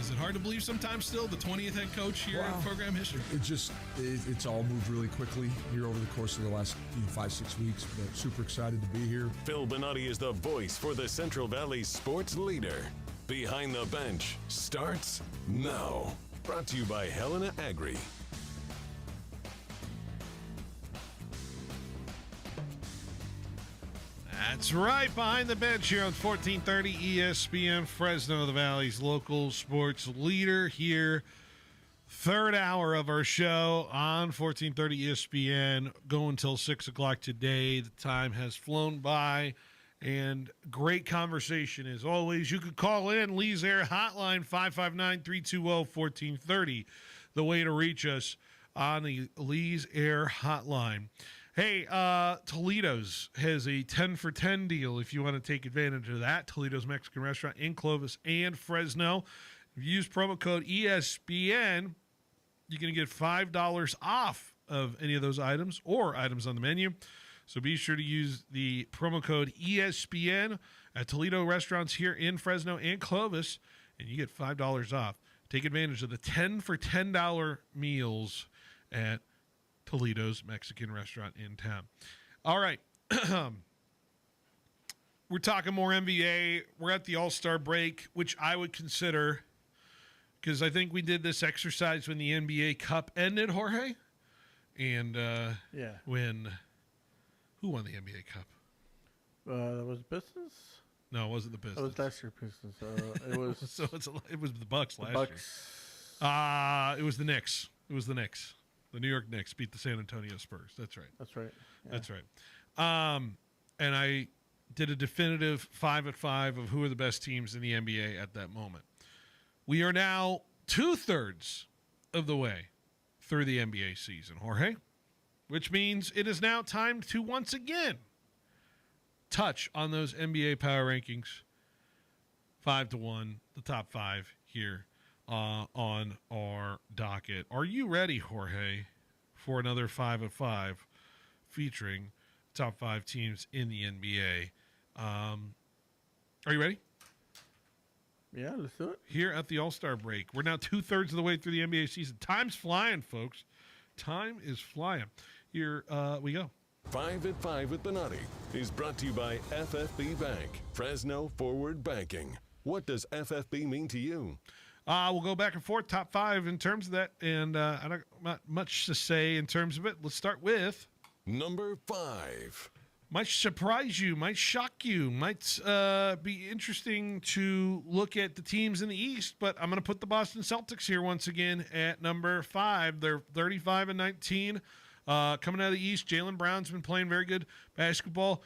Is it hard to believe sometimes still the 20th head coach here in program history? It's all moved really quickly here over the course of the last 5-6 weeks, but super excited to be here. Phil Bonatti is the voice for the Central Valley sports leader. Behind the Bench starts now. Brought to you by Helena Agri. That's right, Behind the Bench here on 1430 ESPN Fresno, the Valley's local sports leader here. Third hour of our show on 1430 ESPN, going until 6 o'clock today. The time has flown by, and great conversation as always. You could call in Lee's Air Hotline, 559-320-1430, the way to reach us on the Lee's Air Hotline. Hey, Toledo's has a 10 for 10 deal if you want to take advantage of that. Toledo's Mexican Restaurant in Clovis and Fresno. If you use promo code ESPN, you're going to get $5 off of any of those items or items on the menu. So be sure to use the promo code ESPN at Toledo restaurants here in Fresno and Clovis, and you get $5 off. Take advantage of the 10 for $10 meals at Toledo's Mexican Restaurant in town. All right. We're talking more NBA. We're at the All-Star break, which I would consider, because I think we did this exercise when the NBA Cup ended, Jorge. And who won the NBA Cup? That was Pistons? No, it wasn't the Pistons. It was last year Pistons. It was it was the Bucks last year. It was the Knicks. The New York Knicks beat the San Antonio Spurs. That's right. Yeah. That's right. And I did a definitive 5 at 5 of who are the best teams in the NBA at that moment. We are now 2/3 of the way through the NBA season, Jorge, which means it is now time to once again touch on those NBA power rankings 5-1, the top 5 here on our docket. Are you ready, Jorge, for another 5 at 5 featuring top 5 teams in the NBA? Are you ready? Yeah, let's do it. Here at the All-Star break. We're now 2/3 of the way through the NBA season. Time's flying, folks. Time is flying. Here we go. 5 at 5 with Bonatti is brought to you by FFB Bank, Fresno Forward Banking. What does FFB mean to you? We'll go back and forth, top 5 in terms of that, and I don't not much to say in terms of it. Let's start with number 5. Might surprise you, might shock you, might be interesting to look at the teams in the East, but I'm going to put the Boston Celtics here once again at number 5. They're 35-19. Coming out of the East, Jaylen Brown's been playing very good basketball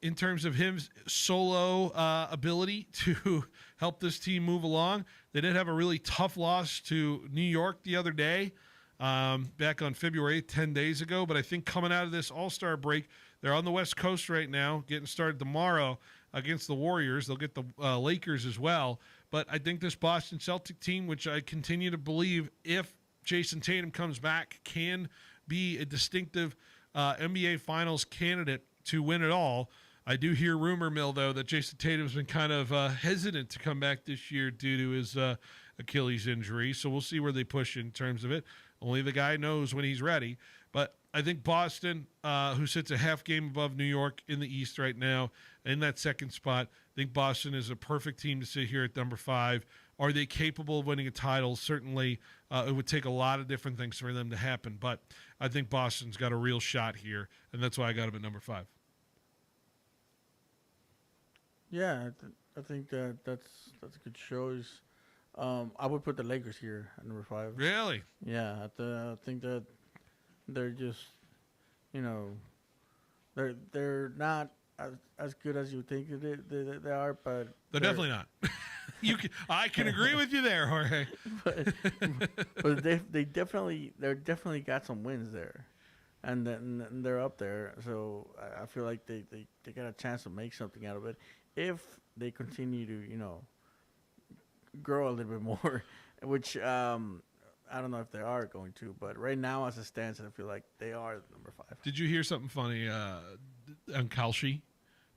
in terms of his solo ability to help this team move along. They did have a really tough loss to New York the other day, back on February 10 days ago. But I think coming out of this All-Star break, they're on the West Coast right now, getting started tomorrow against the Warriors. They'll get the Lakers as well. But I think this Boston Celtic team, which I continue to believe, if Jason Tatum comes back, can be a distinctive NBA Finals candidate to win it all. I do hear rumor mill, though, that Jason Tatum's been kind of hesitant to come back this year due to his Achilles injury. So we'll see where they push in terms of it. Only the guy knows when he's ready. But I think Boston, who sits a half game above New York in the East right now, in that second spot, I think Boston is a perfect team to sit here at number 5. Are they capable of winning a title? Certainly, it would take a lot of different things for them to happen. But I think Boston's got a real shot here, and that's why I got them at number 5. Yeah, I think that's a good choice. I would put the Lakers here at number 5. Really? Yeah, I think that they're just, they're not as good as you think they are, but they're definitely not. I can agree with you there, Jorge. but they definitely got some wins there, and then they're up there. So I feel like they got a chance to make something out of it if they continue to grow a little bit more, which I I don't know if they are going to, but right now, as it stands, I feel like they are number 5. Did you hear something funny on Kalshi?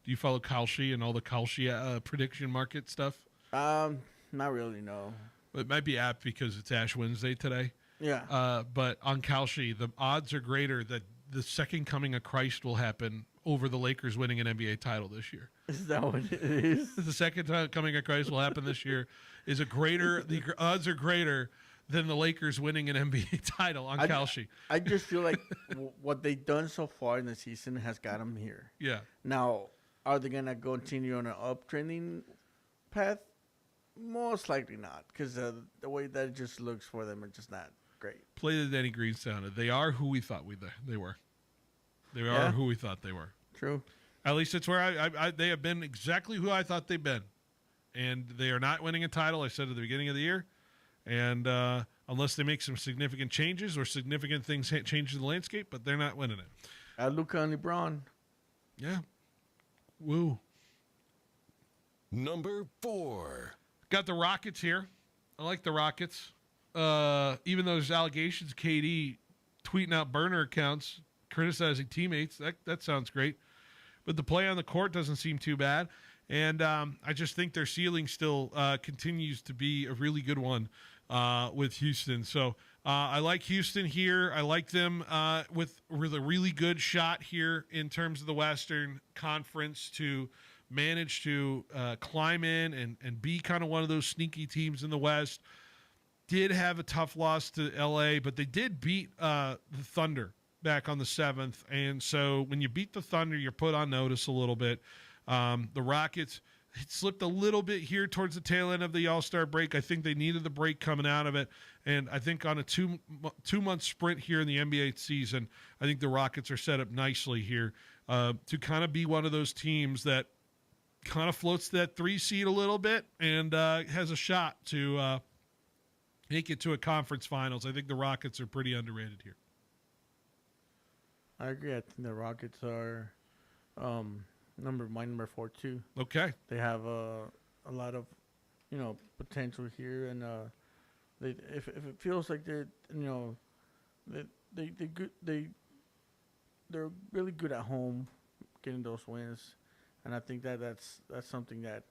Do you follow Kalshi and all the Kalshi prediction market stuff? Not really, no. It might be apt because it's Ash Wednesday today. Yeah. But on Kalshi, the odds are greater that the second coming of Christ will happen over the Lakers winning an NBA title this year. Is that what it is? The second time coming of Christ will happen this year. The odds are greater than the Lakers winning an NBA title on Kalshi. I just feel like what they've done so far in the season has got them here. Yeah. Now, are they going to continue on an uptrending path? Most likely not, because the way that it just looks for them is just not great. Play the Denny Green sounded. They are who we thought they were. They are who we thought they were. True. At least it's where they have been exactly who I thought they've been. And they are not winning a title, I said at the beginning of the year. And unless they make some significant changes or significant things change in the landscape, but they're not winning it. Luka and LeBron. Yeah. Woo. Number 4. Got the Rockets here. I like the Rockets. Even though there's allegations, KD tweeting out burner accounts, criticizing teammates, that sounds great. But the play on the court doesn't seem too bad. And I just think their ceiling still continues to be a really good one with Houston. So I like Houston here. I like them with a really good shot here in terms of the Western Conference to manage to climb in and be kind of one of those sneaky teams in the West. Did have a tough loss to LA, but they did beat the Thunder back on the 7th. And so when you beat the Thunder, you're put on notice a little bit. The Rockets slipped a little bit here towards the tail end of the All-Star break. I think they needed the break coming out of it. And I think on a two-month sprint here in the NBA season, I think the Rockets are set up nicely here to kind of be one of those teams that kind of floats that 3 seed a little bit and has a shot to make it to a conference finals. I think the Rockets are pretty underrated here. I agree. I think the Rockets are number 4 too. Okay. They have a lot of potential here, and if it feels like they're they're really good at home, getting those wins, and I think that's something that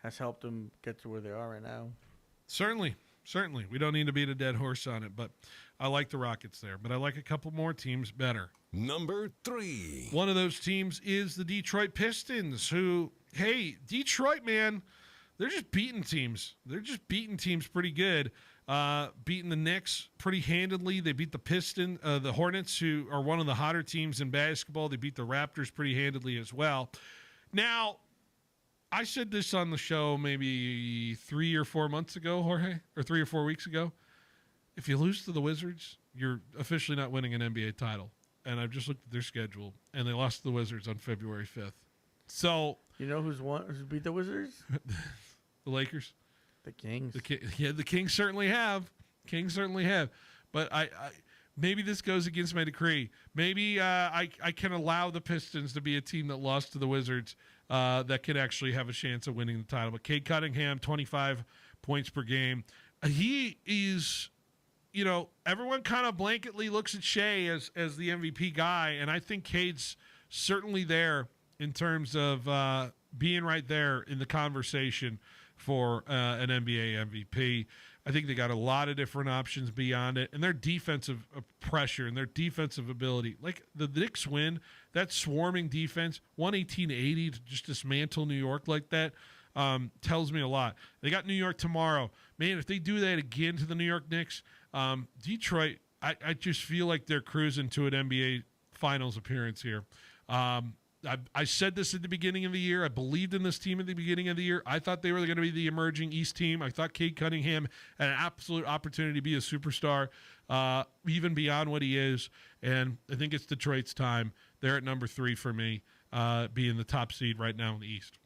has helped them get to where they are right now. Certainly. We don't need to beat a dead horse on it, but I like the Rockets there. But I like a couple more teams better. Number 3. One of those teams is the Detroit Pistons, who, hey, Detroit, man, they're just beating teams. They're just beating teams pretty good. Beating the Knicks pretty handedly. They beat the Hornets, who are one of the hotter teams in basketball. They beat the Raptors pretty handedly as well. Now, I said this on the show maybe 3 or 4 months ago, Jorge, or 3 or 4 weeks ago. If you lose to the Wizards, you're officially not winning an NBA title. And I've just looked at their schedule, and they lost to the Wizards on February 5th. So you know who's beat the Wizards? The Lakers, the Kings. The Kings certainly have. But I maybe this goes against my decree. Maybe I can allow the Pistons to be a team that lost to the Wizards that could actually have a chance of winning the title. But Cade Cunningham, 25 points per game. He is, everyone kind of blanketly looks at Shea as the MVP guy, and I think Cade's certainly there in terms of being right there in the conversation for an NBA MVP. I think they got a lot of different options beyond it, and their defensive pressure and their defensive ability. Like the Knicks win, that swarming defense, 118-80 to just dismantle New York like that, tells me a lot. They got New York tomorrow. Man, if they do that again to the New York Knicks, Detroit, I just feel like they're cruising to an NBA Finals appearance here. I said this at the beginning of the year. I believed in this team at the beginning of the year. I thought they were going to be the emerging East team. I thought Cade Cunningham had an absolute opportunity to be a superstar, even beyond what he is. And I think it's Detroit's time. They're at number 3 for me, being the top seed right now in the East.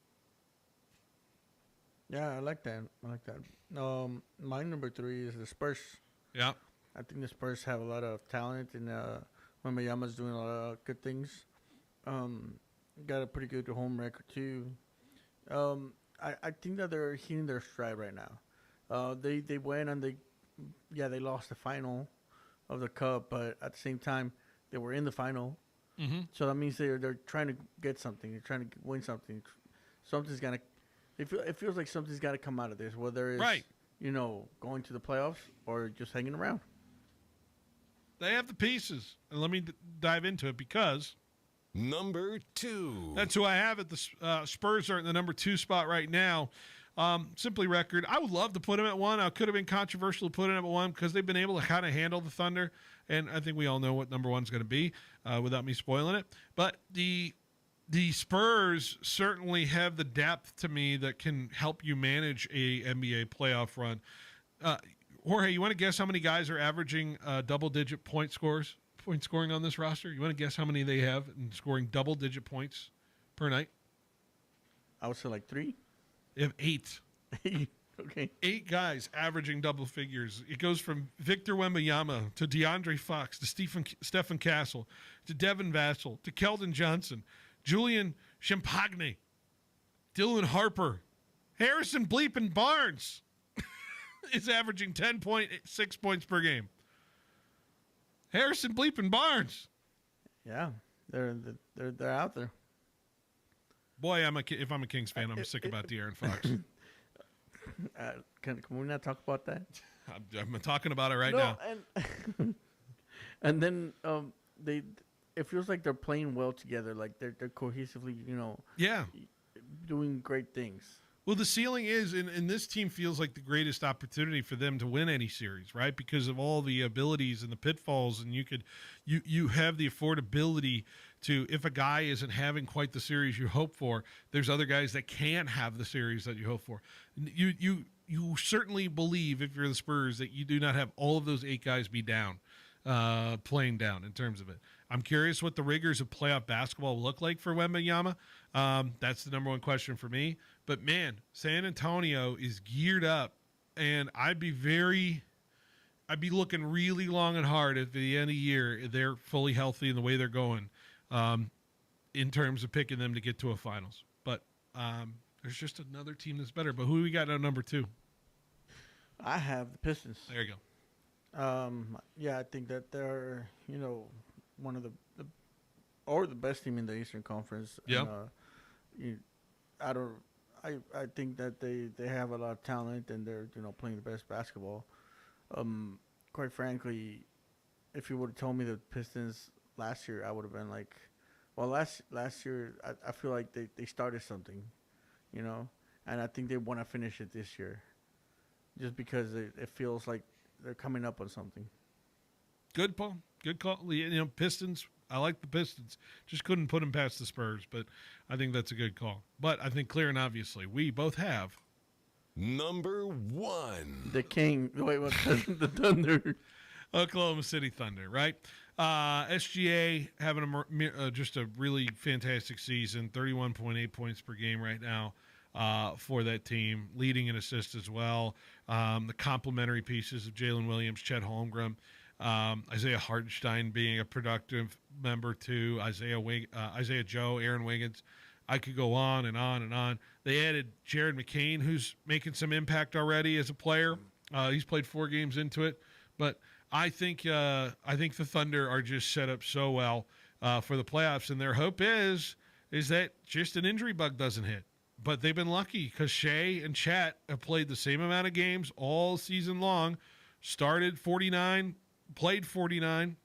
Yeah, I like that. My number 3 is the Spurs. Yeah. I think the Spurs have a lot of talent, and Wembanyama's doing a lot of good things. Got a pretty good home record too. I think that they're hitting their stride right now. They went and they yeah, they lost the final of the cup, but at the same time, they were in the final. Mm-hmm. So that means they're trying to get something. They're trying to win something. Something's gonna. It feels like something's got to come out of this, whether it's Right. going to the playoffs or just hanging around. They have the pieces. And let me dive into it because number 2. That's who I have at the Spurs are in the number 2 spot right now. Simply record. I would love to put them at 1. I could have been controversial to put them at 1 because they've been able to kind of handle the Thunder. And I think we all know what number 1 is going to be without me spoiling it. But the Spurs certainly have the depth to me that can help you manage a NBA playoff run. Jorge, you want to guess how many guys are averaging double-digit point scoring on this roster? You want to guess how many they have in scoring double-digit points per night? I would say like 3. They have 8. Okay. 8 guys averaging double figures. It goes from Victor Wembanyama to DeAndre Fox to Stephen Castle to Devin Vassell to Keldon Johnson, Julian Champagne, Dylan Harper, Harrison Bleepin Barnes is averaging 10.6 points per game. Harrison Bleepin Barnes. Yeah, they're out there. Boy, if I'm a Kings fan, I'm sick about De'Aaron Fox. Can we not talk about that? I'm talking about it right now. And then it feels like they're playing well together. Like they're cohesively, doing great things. Well, the ceiling is, and this team feels like the greatest opportunity for them to win any series, right? Because of all the abilities and the pitfalls, and you have the affordability to, if a guy isn't having quite the series you hope for, there's other guys that can have the series that you hope for. You certainly believe, if you're the Spurs, that you do not have all of those 8 guys be down, playing down in terms of it. I'm curious what the rigors of playoff basketball will look like for Wembanyama. That's the number one question for me. But, man, San Antonio is geared up, and I'd be looking really long and hard at the end of the year. They're fully healthy in the way they're going in terms of picking them to get to a finals. But there's just another team that's better. But who we got at number 2? I have the Pistons. There you go. Yeah, I think that they're, one of the best team in the Eastern Conference. Yeah. I think that they have a lot of talent and they're playing the best basketball. Quite frankly, if you would have told me the Pistons last year, I would have been like, well, last year I feel like they started something, and I think they want to finish it this year, just because it feels like they're coming up on something. Good, Paul. Good call. Pistons. I like the Pistons. Just couldn't put them past the Spurs, but I think that's a good call. But I think clear and obviously, we both have number 1. The King. Wait, what? The Thunder. Oklahoma City Thunder, right? SGA having just a really fantastic season, 31.8 points per game right now for that team, leading in assists as well. The complementary pieces of Jalen Williams, Chet Holmgren, Isaiah Hartenstein being a productive member too, Isaiah Joe, Aaron Wiggins. I could go on and on and on. They added Jared McCain, who's making some impact already as a player. He's played 4 games into it, but I think the Thunder are just set up so well for the playoffs, and their hope is that just an injury bug doesn't hit. But they've been lucky because Shea and Chat have played the same amount of games all season long. Started 49, played 49.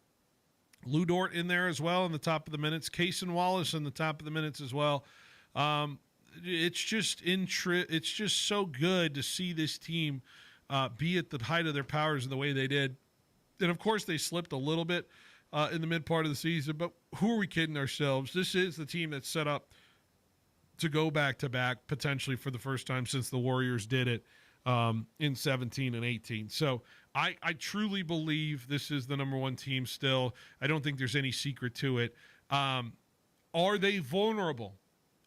Lou Dort in there as well in the top of the minutes. Cason Wallace in the top of the minutes as well. It's just so good to see this team be at the height of their powers in the way they did. And, of course, they slipped a little bit in the mid part of the season. But who are we kidding ourselves? This is the team that's set up to go back-to-back potentially for the first time since the Warriors did it in 17 and 18. So I truly believe this is the number 1 team still. I don't think there's any secret to it. Are they vulnerable?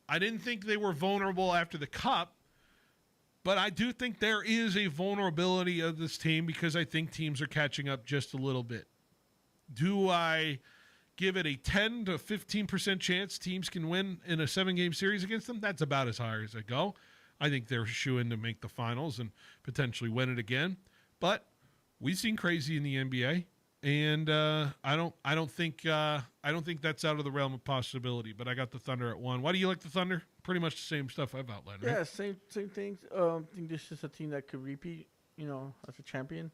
I didn't think they were vulnerable after the Cup, but I do think there is a vulnerability of this team because I think teams are catching up just a little bit. Do I give it a 10 to 15% chance teams can win in a 7-game series against them? That's about as high as I go. I think they're shoo-in to make the finals and potentially win it again. But we've seen crazy in the NBA, and I don't think that's out of the realm of possibility. But I got the Thunder at 1. Why do you like the Thunder? Pretty much the same stuff I've outlined, right? Yeah, same things. I think this is a team that could repeat, as a champion.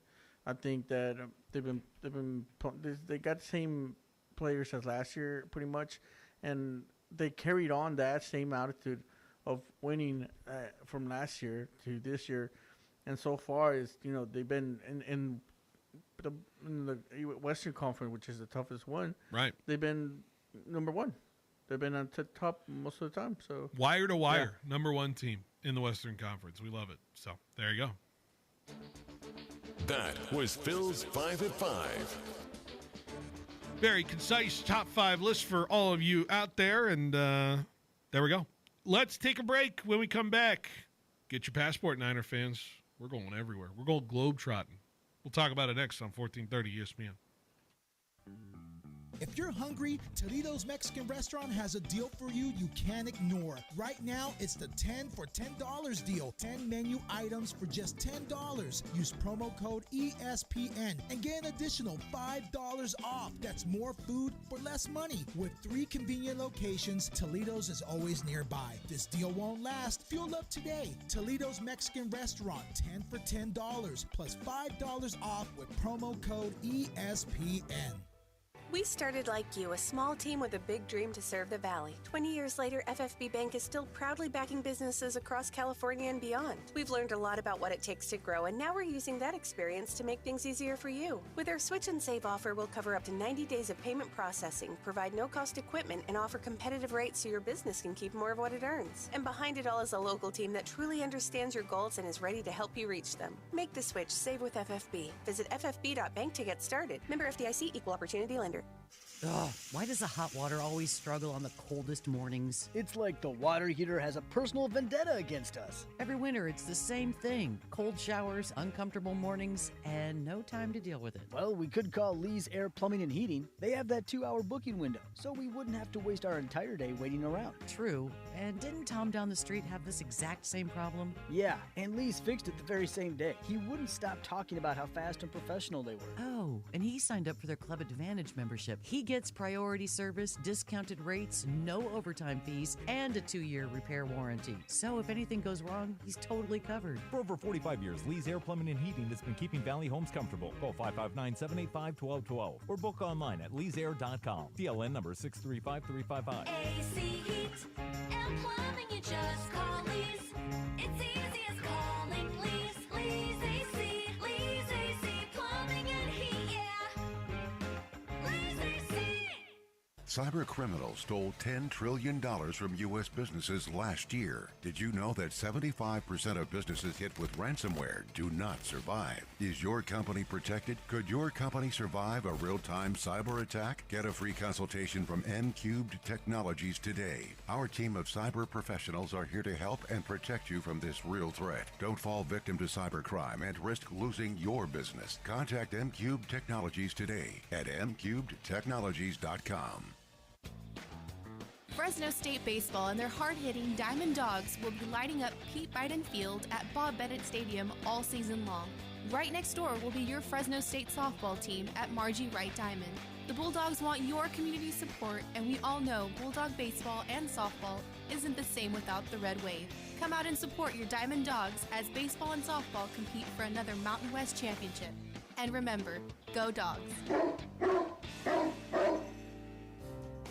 I think that they got the same players as last year, pretty much, and they carried on that same attitude of winning from last year to this year, and so far is they've been in the Western Conference, which is the toughest one. Right. They've been number 1. They've been on top most of the time. So wire to wire, number 1 team in the Western Conference. We love it. So there you go. That was Phil's 5 at 5. Very concise top 5 list for all of you out there, and there we go. Let's take a break. When we come back, get your passport, Niner fans. We're going everywhere. We're going globetrotting. We'll talk about it next on 1430 ESPN. If you're hungry, Toledo's Mexican Restaurant has a deal for you can't ignore. Right now, it's the 10 for $10 deal. 10 menu items for just $10. Use promo code ESPN and get an additional $5 off. That's more food for less money. With 3 convenient locations, Toledo's is always nearby. This deal won't last. Fuel up today. Toledo's Mexican Restaurant, 10 for $10, plus $5 off with promo code ESPN. We started like you, a small team with a big dream to serve the Valley. 20 years later, FFB Bank is still proudly backing businesses across California and beyond. We've learned a lot about what it takes to grow, and now we're using that experience to make things easier for you. With our Switch and Save offer, we'll cover up to 90 days of payment processing, provide no-cost equipment, and offer competitive rates so your business can keep more of what it earns. And behind it all is a local team that truly understands your goals and is ready to help you reach them. Make the switch. Save with FFB. Visit ffb.bank to get started. Member FDIC, Equal Opportunity Lender. Ugh, why does the hot water always struggle on the coldest mornings? It's like the water heater has a personal vendetta against us. Every winter, it's the same thing. Cold showers, uncomfortable mornings, and no time to deal with it. Well, we could call Lee's Air Plumbing and Heating. They have that 2-hour booking window, so we wouldn't have to waste our entire day waiting around. True. And didn't Tom down the street have this exact same problem? Yeah, and Lee's fixed it the very same day. He wouldn't stop talking about how fast and professional they were. Oh, and he signed up for their Club Advantage membership. He gets priority service, discounted rates, no overtime fees, and a 2-year repair warranty. So if anything goes wrong, he's totally covered. For over 45 years, Lee's Air Plumbing and Heating has been keeping Valley homes comfortable. Call 559-785-1212 or book online at leesair.com. DLN number 635355. AC, heat, and plumbing, you just call Lee's. It's easy as calling Lee's. Lee's AC, Lee's AC, plumbing and heat, yeah. Lee's AC. Cyber criminals stole $10 trillion from U.S. businesses last year. Did you know that 75% of businesses hit with ransomware do not survive? Is your company protected? Could your company survive a real-time cyber attack? Get a free consultation from M-Cubed Technologies today. Our team of cyber professionals are here to help and protect you from this real threat. Don't fall victim to cybercrime and risk losing your business. Contact M-Cubed Technologies today at mcubedtechnologies.com. Fresno State Baseball and their hard-hitting Diamond Dogs will be lighting up Pete Biden Field at Bob Bennett Stadium all season long. Right next door will be your Fresno State softball team at Margie Wright Diamond. The Bulldogs want your community support, and we all know Bulldog baseball and softball isn't the same without the Red Wave. Come out and support your Diamond Dogs as baseball and softball compete for another Mountain West championship. And remember, go Dogs!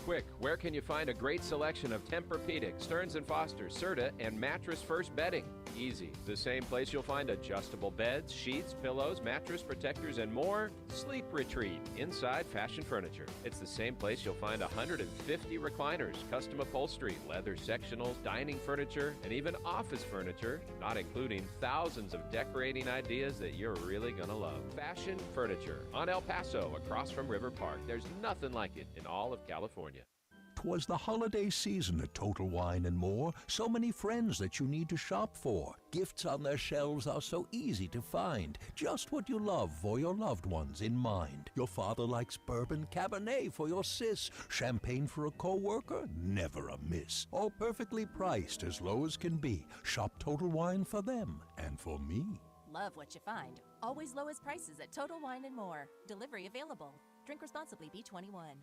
Quick, where can you find a great selection of Tempur-Pedic, Stearns & Foster, Serta, and Mattress First bedding? Easy. The same place you'll find adjustable beds, sheets, pillows, mattress protectors, and more. Sleep Retreat, inside fashion furniture. It's the same place you'll find 150 recliners, custom upholstery, leather sectionals, dining furniture, and even office furniture, not including thousands of decorating ideas that you're really gonna love. Fashion Furniture on El Paso, across from River Park. There's nothing like it in all of California. 'Twas the holiday season at Total Wine & More. So many friends that you need to shop for. Gifts on their shelves are so easy to find. Just what you love for your loved ones in mind. Your father likes bourbon, Cabernet for your sis. Champagne for a co-worker, never a miss. All perfectly priced, as low as can be. Shop Total Wine for them and for me. Love what you find. Always lowest prices at Total Wine & More. Delivery available. Drink responsibly. B21.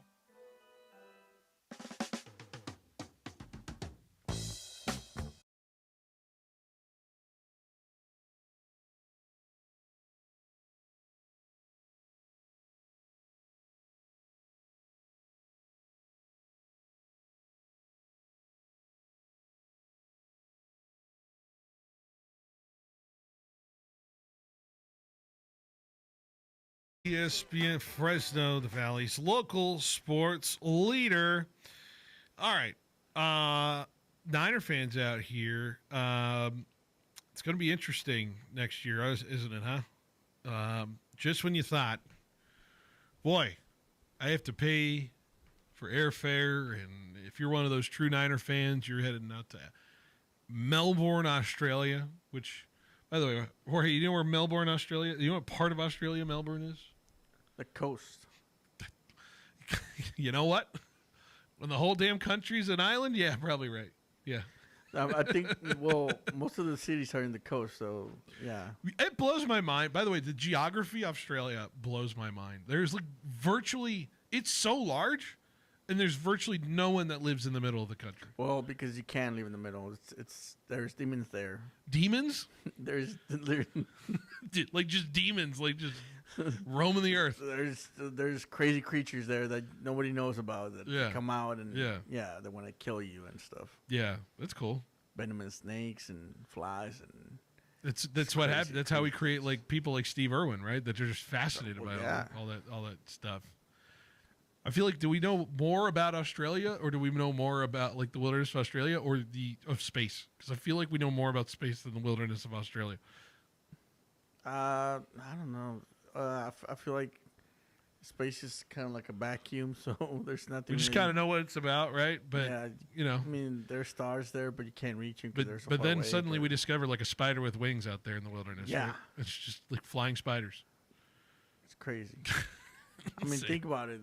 ESPN Fresno, the Valley's local sports leader. All right. Niner fans out here. It's going to be interesting next year, isn't it, huh? Just when you thought, boy, I have to pay for airfare, and if you're one of those true Niner fans, you're heading out to Melbourne, Australia, which, by the way, Jorge, you know where Melbourne, Australia, you know what part of Australia Melbourne is? The coast. You know what? When the whole damn country's an island? Yeah, probably right. Yeah. I think, well, most of the cities are in the coast, so, yeah. It blows my mind. By the way, the geography of Australia blows my mind. There's like virtually, it's so large, and there's virtually no one that lives in the middle of the country. Well, because you can't live in the middle. There's demons there. Demons? There's like just demons, like just roaming the earth. There's crazy creatures there that nobody knows about that come out and they want to kill you and stuff. Yeah, that's cool. Venomous snakes and flies and that's what happened. That's how we create like people like Steve Irwin, right? That are just fascinated by all that stuff. I feel like, do we know more about Australia, or do we know more about like the wilderness of Australia, or of space? Because I feel like we know more about space than the wilderness of Australia. I don't know. I feel like space is kind of like a vacuum, so there's nothing. We just kind of know what it's about, right? But you know, I mean, there's stars there, but you can't reach them. But then suddenly we discover like a spider with wings out there in the wilderness. Yeah, right? It's just like flying spiders. It's crazy. I mean, think about it.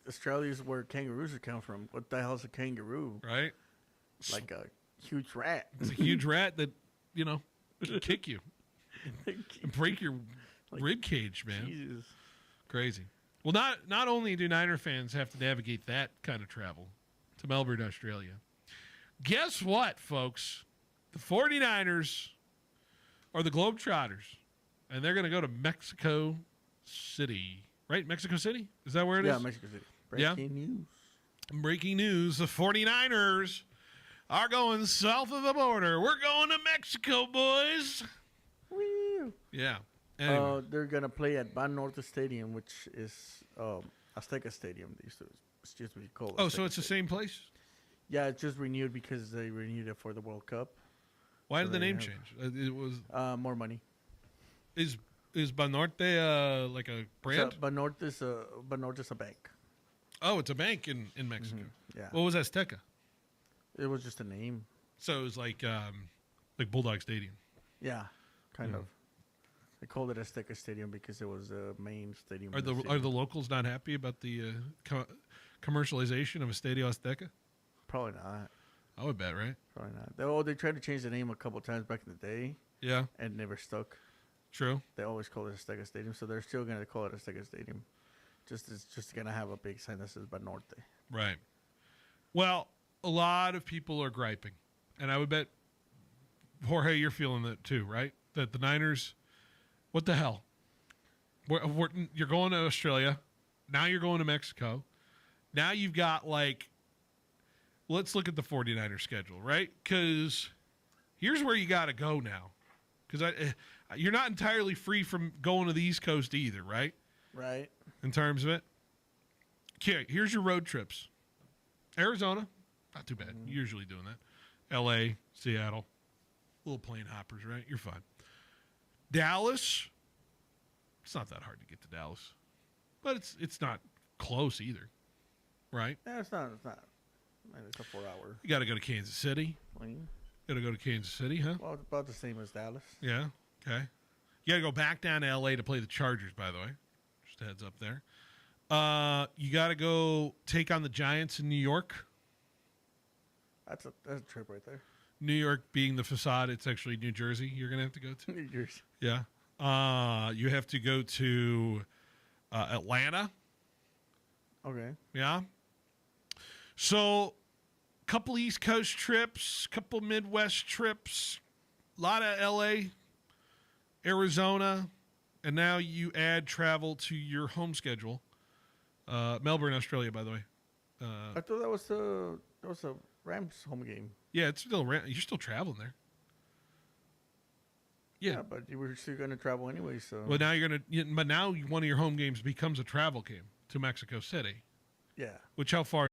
Australia's where kangaroos come from. What the hell's a kangaroo? Right? Like a huge rat. It's a huge rat that, you know, can kick you and break your rib cage, man. Jesus. Crazy. Well, not only do Niner fans have to navigate that kind of travel to Melbourne, Australia, guess what, folks? The 49ers are the Globetrotters, and they're going to go to Mexico City. Right? Mexico City? Is that where it is? Yeah, Mexico City. Breaking news. Breaking news. The 49ers are going south of the border. We're going to Mexico, boys. Woo. Yeah. Anyway. They're going to play at Banorte Stadium, which is Azteca Stadium. They used to be called. Oh, so it's the same place? Yeah, it's just renewed because they renewed it for the World Cup. Why did the name change? It was more money. Is Banorte like a brand? So Banorte's a bank. Oh, it's a bank in Mexico. Mm-hmm. Yeah. What was Azteca? It was just a name. So it was like Bulldog Stadium. Yeah, kind of. They called it Azteca Stadium because it was the main stadium. Are the locals not happy about the commercialization of Estadio Azteca? Probably not. I would bet, right? Probably not. They tried to change the name a couple times back in the day. Yeah. And it never stuck. True. They always call it Azteca Stadium, so they're still going to call it Azteca Stadium. It's just going to have a big sign that says Banorte. Right. Well, a lot of people are griping, and I would bet, Jorge, you're feeling that too, right? That the Niners, what the hell? You're going to Australia. Now you're going to Mexico. Now you've got let's look at the 49ers schedule, right? Because here's where you got to go now. Because you're not entirely free from going to the East Coast either, right? Right. In terms of it. Okay, here's your road trips. Arizona, not too bad. Mm-hmm. You're usually doing that. L.A., Seattle, little plane hoppers, right? You're fine. Dallas, it's not that hard to get to Dallas. But it's not close either, right? Yeah, it's not. Man, it's a 4-hour. You got to go to Kansas City. Plane. Got to go to Kansas City, huh? Well, it's about the same as Dallas. Yeah. Okay. You got to go back down to L.A. to play the Chargers, by the way. Just a heads up there. You got to go take on the Giants in New York. That's a trip right there. New York being the facade, it's actually New Jersey you're going to have to go to. New Jersey. Yeah. You have to go to Atlanta. Okay. Yeah. So, couple East Coast trips, couple Midwest trips, a lot of LA, Arizona, and now you add travel to your home schedule. Melbourne, Australia, by the way. I thought that was a Rams home game. Yeah, it's still you're still traveling there. Yeah, but you were still going to travel anyway. So. Well, now but now one of your home games becomes a travel game to Mexico City. Yeah. Which how far